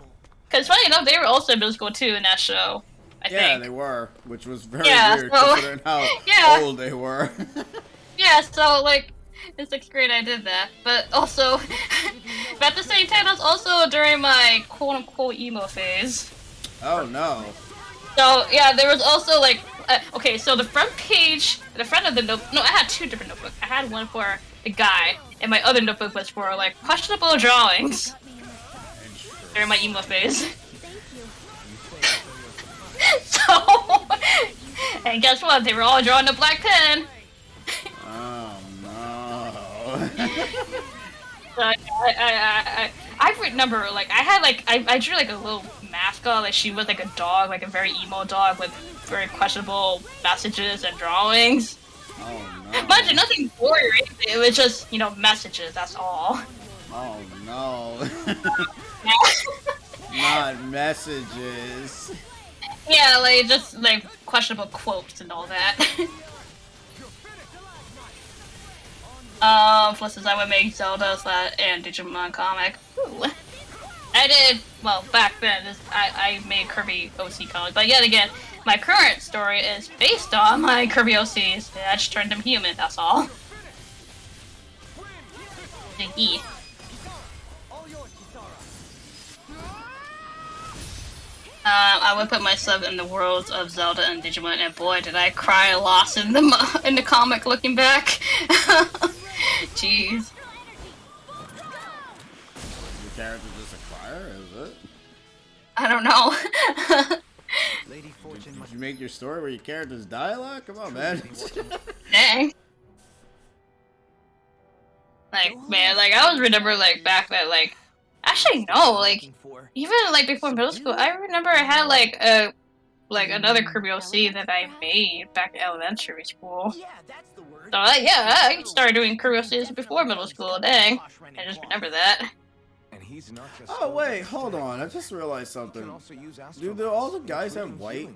Cause funny enough, they were also in middle school too in that show. I think. Yeah, they were, which was very weird considering how old they were. Yeah, so like in 6th grade I did that, but also, but at the same time, that's also during my quote-unquote emo phase. Oh no. So yeah, there was also like, okay, so the front of the notebook, no, I had 2 different notebooks. I had one for a guy, and my other notebook was for like questionable drawings during my emo phase. So, and guess what? They were all drawing a black pen. Oh no. So I remember, like, I drew like a little mask mascot, like she was like a dog, like a very emo dog with very questionable messages and drawings. Oh no. Mind you, nothing gory or anything. It was just, you know, messages. That's all. Oh no. Yeah. Not messages. Yeah, like just like questionable quotes and all that. Plus, I would make Zelda and Digimon comic. Ooh. I did, well, back then, I made Kirby OC comics, but yet again, my current story is based on my Kirby OCs. I just turned them human, that's all. E. I would put myself in the worlds of Zelda and Digimon, and boy, did I cry a loss in the comic looking back. Jeez. Your character just a crier, is it? I don't know. Lady Fortune Did you make your story where your character's dialogue? Come on, man. Dang. Like, man, like, I always remember, like, back then, like, actually, no, like, even, like, before middle school, I remember I had, like, another Kirby OC that I made back in elementary school. Yeah, that's the word. So, yeah, I started doing Kirby OCs before middle school, dang. I just remember that. And he's not just Oh wait, hold on. I just realized something. Do all the guys have white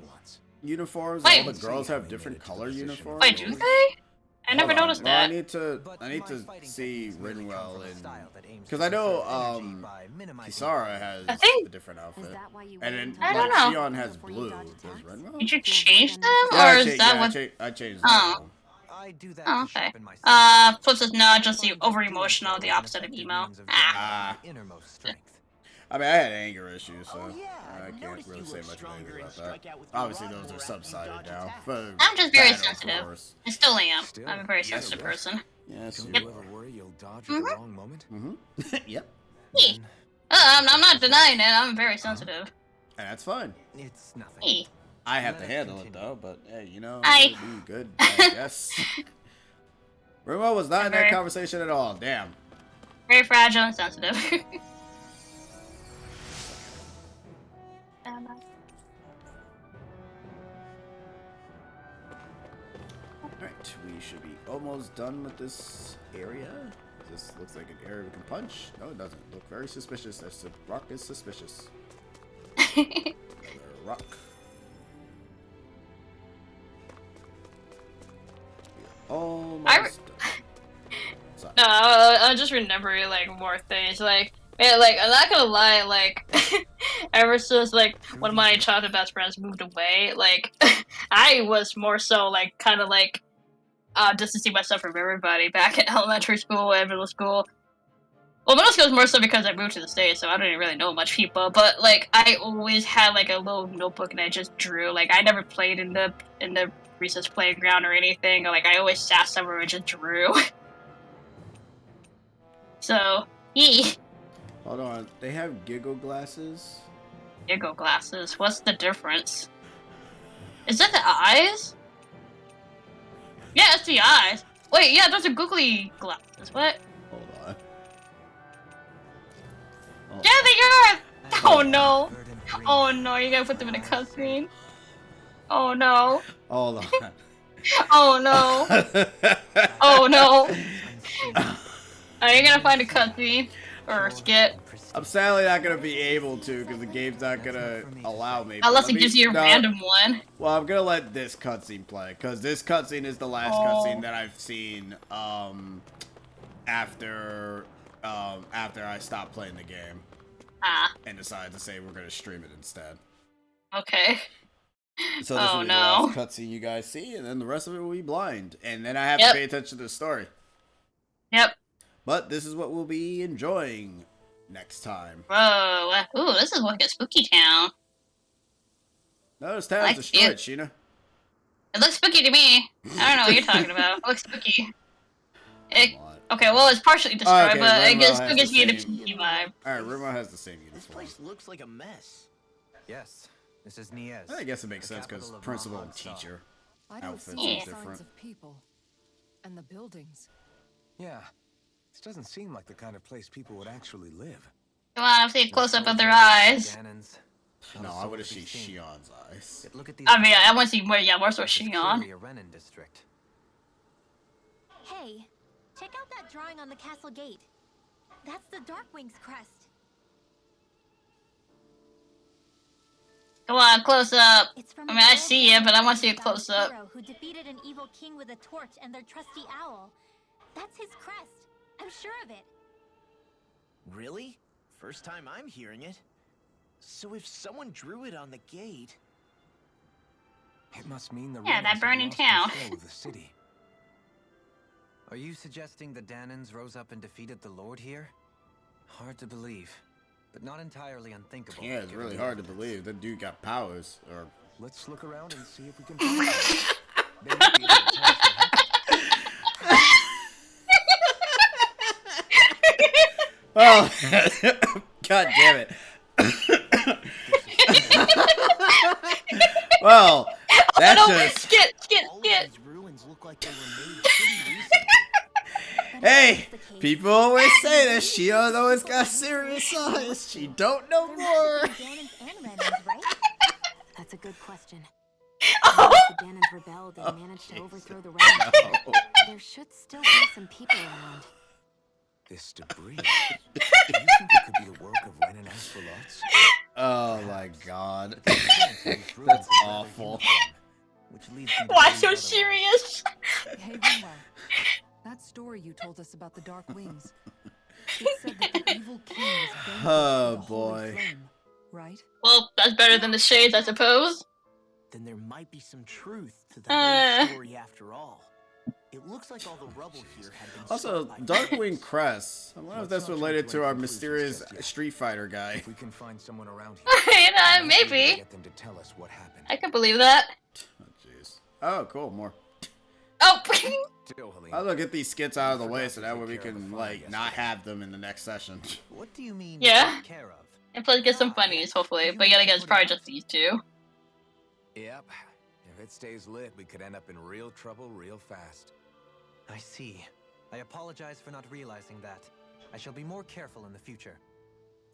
uniforms? Wait. All the girls have different color uniforms? Wait, do they? I never Hold on. noticed Well, that. I need to see Rinwell and because I know Kisara has I think- a different Is outfit, that why you and then I don't like, know. Shion has blue. Does Rinwell? Did you change them, Yeah, or is that what? I changed Oh. that. I do that Oh, to okay. sharpen my Plus it's not just the over-emotional, the opposite of emo. Ah. innermost strength. I mean, I had anger issues, so Oh, yeah, I can't noticed really you say were much stronger about and strike that. out with your Obviously, lawnmower those are after you subsided dodge now. attack. For I'm just very better or for sensitive. worse. I still am. Still, I'm a very yes, sensitive yes. person. Yes, Don't you you are. ever worry you'll dodge at the wrong moment? Mm-hmm. Yep. Hey. I'm not denying it. I'm very sensitive. And that's fine. It's nothing. Hey. I have to handle it though, but hey, you know, I- it'll be good, I guess. Remo was not in that Very- conversation at all. Damn. Very fragile and sensitive. Alright, we should be almost done with this area. This looks like an area we can punch. No, it doesn't. Look very suspicious. This rock is suspicious. Another rock. Almost done. Sorry. No, I just remember like more things. Like, man, like I'm not gonna lie. Like, ever since like one of my childhood best friends moved away, like I was more so like kind of like distancing myself from everybody back in elementary school and middle school. Well, middle school was more so because I moved to the States, so I didn't really know much people. But like, I always had like a little notebook and I just drew. Like, I never played in the recess playground or anything. Like, I always sat somewhere and just drew. So, yee. Hold on. They have giggle glasses? Giggle glasses. What's the difference? Is that the eyes? Yeah, it's the eyes. Wait, yeah, those are googly glasses. What? Hold on. Oh. Yeah, they are! Oh no! Oh no, you gotta put them in a cutscene. Oh no. Hold on. Oh no. Oh no. Are you gonna find a cutscene? Or a skit? I'm sadly not gonna be able to because the game's not gonna allow me. Unless Let it me- gives you a no, random one. Well, I'm gonna let this cutscene play because this cutscene is the last Oh. cutscene that I've seen after I stopped playing the game Ah, and decided to say we're gonna stream it instead. okay. So this Oh, will be the no. last cutscene you guys see, and then the rest of it will be blind, and then I have Yep. to pay attention to the story. Yep. But this is what we'll be enjoying next time. Whoa. Ooh, this is like a spooky town. No, this town's like destroyed, it. Sheena. It looks spooky to me. I don't know what you're talking about. It looks spooky. What? Okay, well, it's partially destroyed, Okay, but it Rinwell still has gives the me the same- spooky vibe. Alright, Rimo has the same This uniform. place looks like a mess. Yes, this is Nies. I guess it makes the sense because capital of principal and Rahan Star. teacher. I don't Outfits see are any different. signs of people. And the buildings. Yeah, this doesn't seem like the kind of place people would actually live. Come on, I'll see a close up of their eyes. Cannons, No, I want to see Shion's eyes. Yet look at these. I mean, I want to see more. Yeah, more so This is Shion. clearly a Renin district. Hey, check out that drawing on the castle gate. That's the Darkwing's crest. Come on, close up. It's from I mean, I see it, but I want to see it close up. hero who defeated an evil king with a torch and their trusty owl. That's his crest. I'm sure of it. Really? First time I'm hearing it. So if someone drew it on the gate, It must mean the Yeah, that Renins have burning lost town. control of the city. Are you suggesting the Danans rose up and defeated the Lord here? Hard to believe, but not entirely unthinkable. Yeah, it's given really the hard to evidence. believe. That dude got powers. Or Let's look around and see if we can find them. They might be able to tell us what happened. oh, god damn it. Well, that No, just. skit. all of these ruins look like they were made pretty recently. Hey, people always say that Shion always got serious eyes. She don't know There more. must be Danans and Renans, right? That's a good question. Oh. If the Danans rebelled and managed to overthrow the Renans. No. There should still be some people around. This debris. Do you think it could be the work of Renin Aspalots? Oh my god. That's That's awful. Which leads me to Why believe so otherwise. serious? Hey, Rinwell. That story you told us about the Dark Wings. It said that the evil king is vanquished Oh, with the holy boy. flame, right? Well, that's better than the shades, I suppose. Then there might be some truth to the Uh. whole story after all. It looks like all the rubble here had been Also, struck by Darkwing Crest. I wonder if Let's that's not related jump to to our any mysterious conclusions just yet. Street Fighter guy. If we can find someone around here, You know, we might be able to maybe. get them to tell us what happened. I can believe that. Oh, jeez. Oh, cool. More. Oh, Still, Helene, I'll get these skits out of the way so that way Forgot to we take care of can, the fire like, not yesterday. have them in the next session. What do you mean? Yeah. Take care of? and plus get some funnies, hopefully. But yet again, it's probably just these two. Yep. If it stays lit, we could end up in real trouble real fast. I see. I apologize for not realizing that. I shall be more careful in the future.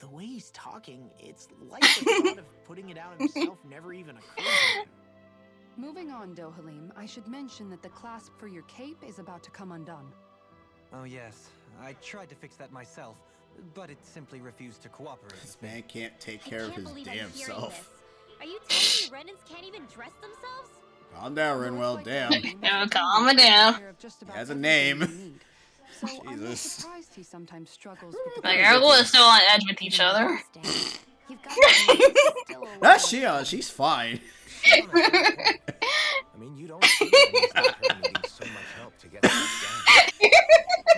The way he's talking, it's like the thought of putting it out himself never even occurred to him. Moving on, Dohalim, I should mention that the clasp for your cape is about to come undone. Oh yes, I tried to fix that myself, but it simply refused to cooperate. This man can't take I care of can't his believe damn I'm hearing self. this. Are you telling me Renans can't even dress themselves? Calm down, Renwell. Damn. Oh, calm it down. He has a name. So I'm not Jesus. surprised he sometimes struggles with the Like, everyone's still on edge with each other. You've got to still That's Shion. She's fine. I mean, you don't see Renin's like her needing so much help to get stuff done.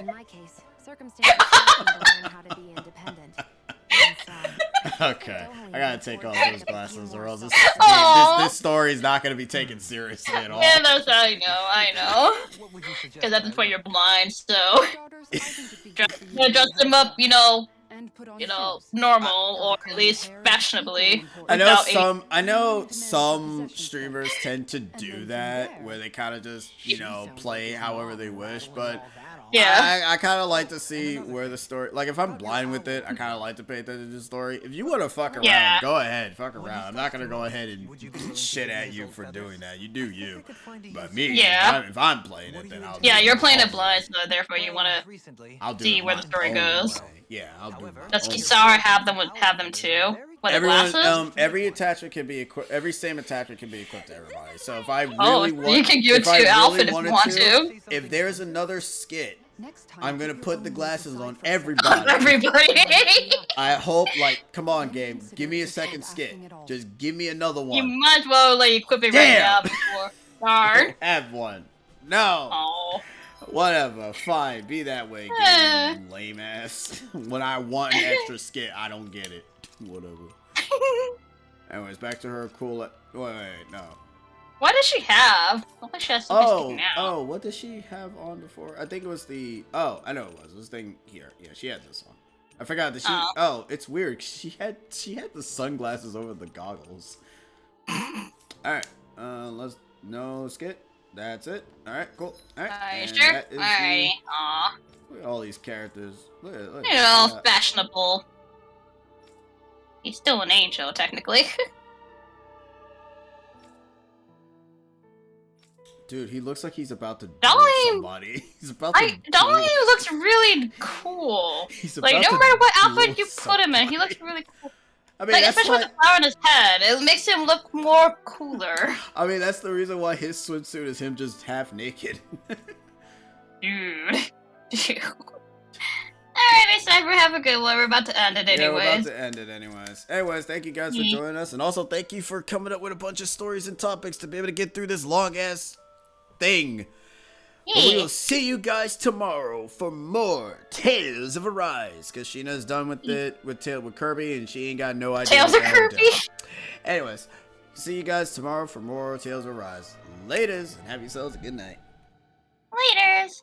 In my case, circumstances forced me to learn how to be independent. And so, Okay. I gotta take off those glasses or else Aw. this story is not gonna be taken seriously at all. Yeah, that's I know. What would you suggest? Because at this point Riley? you're blind, so daughters, I think it'd be good for you to dress learn them how up, to you know, and put on you know, shoes. normal or at least fashionably. I know without I know Demand some possession streamers first. tend to And then do from that there, where they kind of just, you know, play however they wish, but Yeah. I kind of like to see where the story, like if I'm blind with it, I kind of like to pay attention to the story. If you want to fuck around, Yeah. go ahead, fuck around. I'm not gonna go ahead Would you be and willing to shit give at me you those for feathers? doing that. You do you. I could find a But use me, for Yeah. if I'm playing What it, do then you I'll. Yeah, do you're it playing my it blind, own so way. therefore you want to Recently, I'll do see it where my the story own goes. way. Yeah, I'll do However, my Does own way. Kisara have them too? With the Everyone, glasses? every attachment can be equipped. Every same attachment can be equipped to everybody. So if I really Oh, want, you can give it if I to really Alfred if you wanted want to. if there's another skit, Next time, I'm gonna keep your put own the needs glasses aside on for a second. everybody. Everybody. I hope, like, come on, game, Consider give me a this second not skit. acting at all. Just give me another You one. might as well like equip it right Damn. now before. Darn. Have one. No. Oh. Whatever. Fine. Be that way, game. Lame ass. When I want an extra skit, I don't get it. Whatever. Anyways, back to her cool. Wait, no. What does she have? I think she has something sticking out. Oh, what does she have on before? I think it was the. Oh, I know it was this thing here. Yeah, she had this one. I forgot that she. Oh. Oh, it's weird. She had the sunglasses over the goggles. All right. Let's no skit. That's it. All right. Cool. All right. Alright, and sure? that is Alright. Aw. Look at all these characters. Look at You know, that. fashionable. He's still an angel, technically. Dude, he looks like he's about to Dolly- duel somebody. He's about to Dolly duel- looks really cool. He's Like, about no to matter what duel outfit you put him in, he looks somebody. really cool. I mean, Like, that's especially why, with the flower on his head. It makes him look more cooler. I mean, that's the reason why his swimsuit is him just half naked. Dude. Dude. Alright, Cypher, have a good one. We're about to end it Yeah, we're about anyways. to end it anyways. Anyways, thank you guys for joining us, and also thank you for coming up with a bunch of stories and topics to be able to get through this long ass thing. But we will see you guys tomorrow for more Tales of Arise, because Sheena's done with it with Kirby, and she ain't got no idea. Tales what of the hell we're Kirby. doing. Anyways, see you guys tomorrow for more Tales of Arise. Laters, and have yourselves a good night. Laters.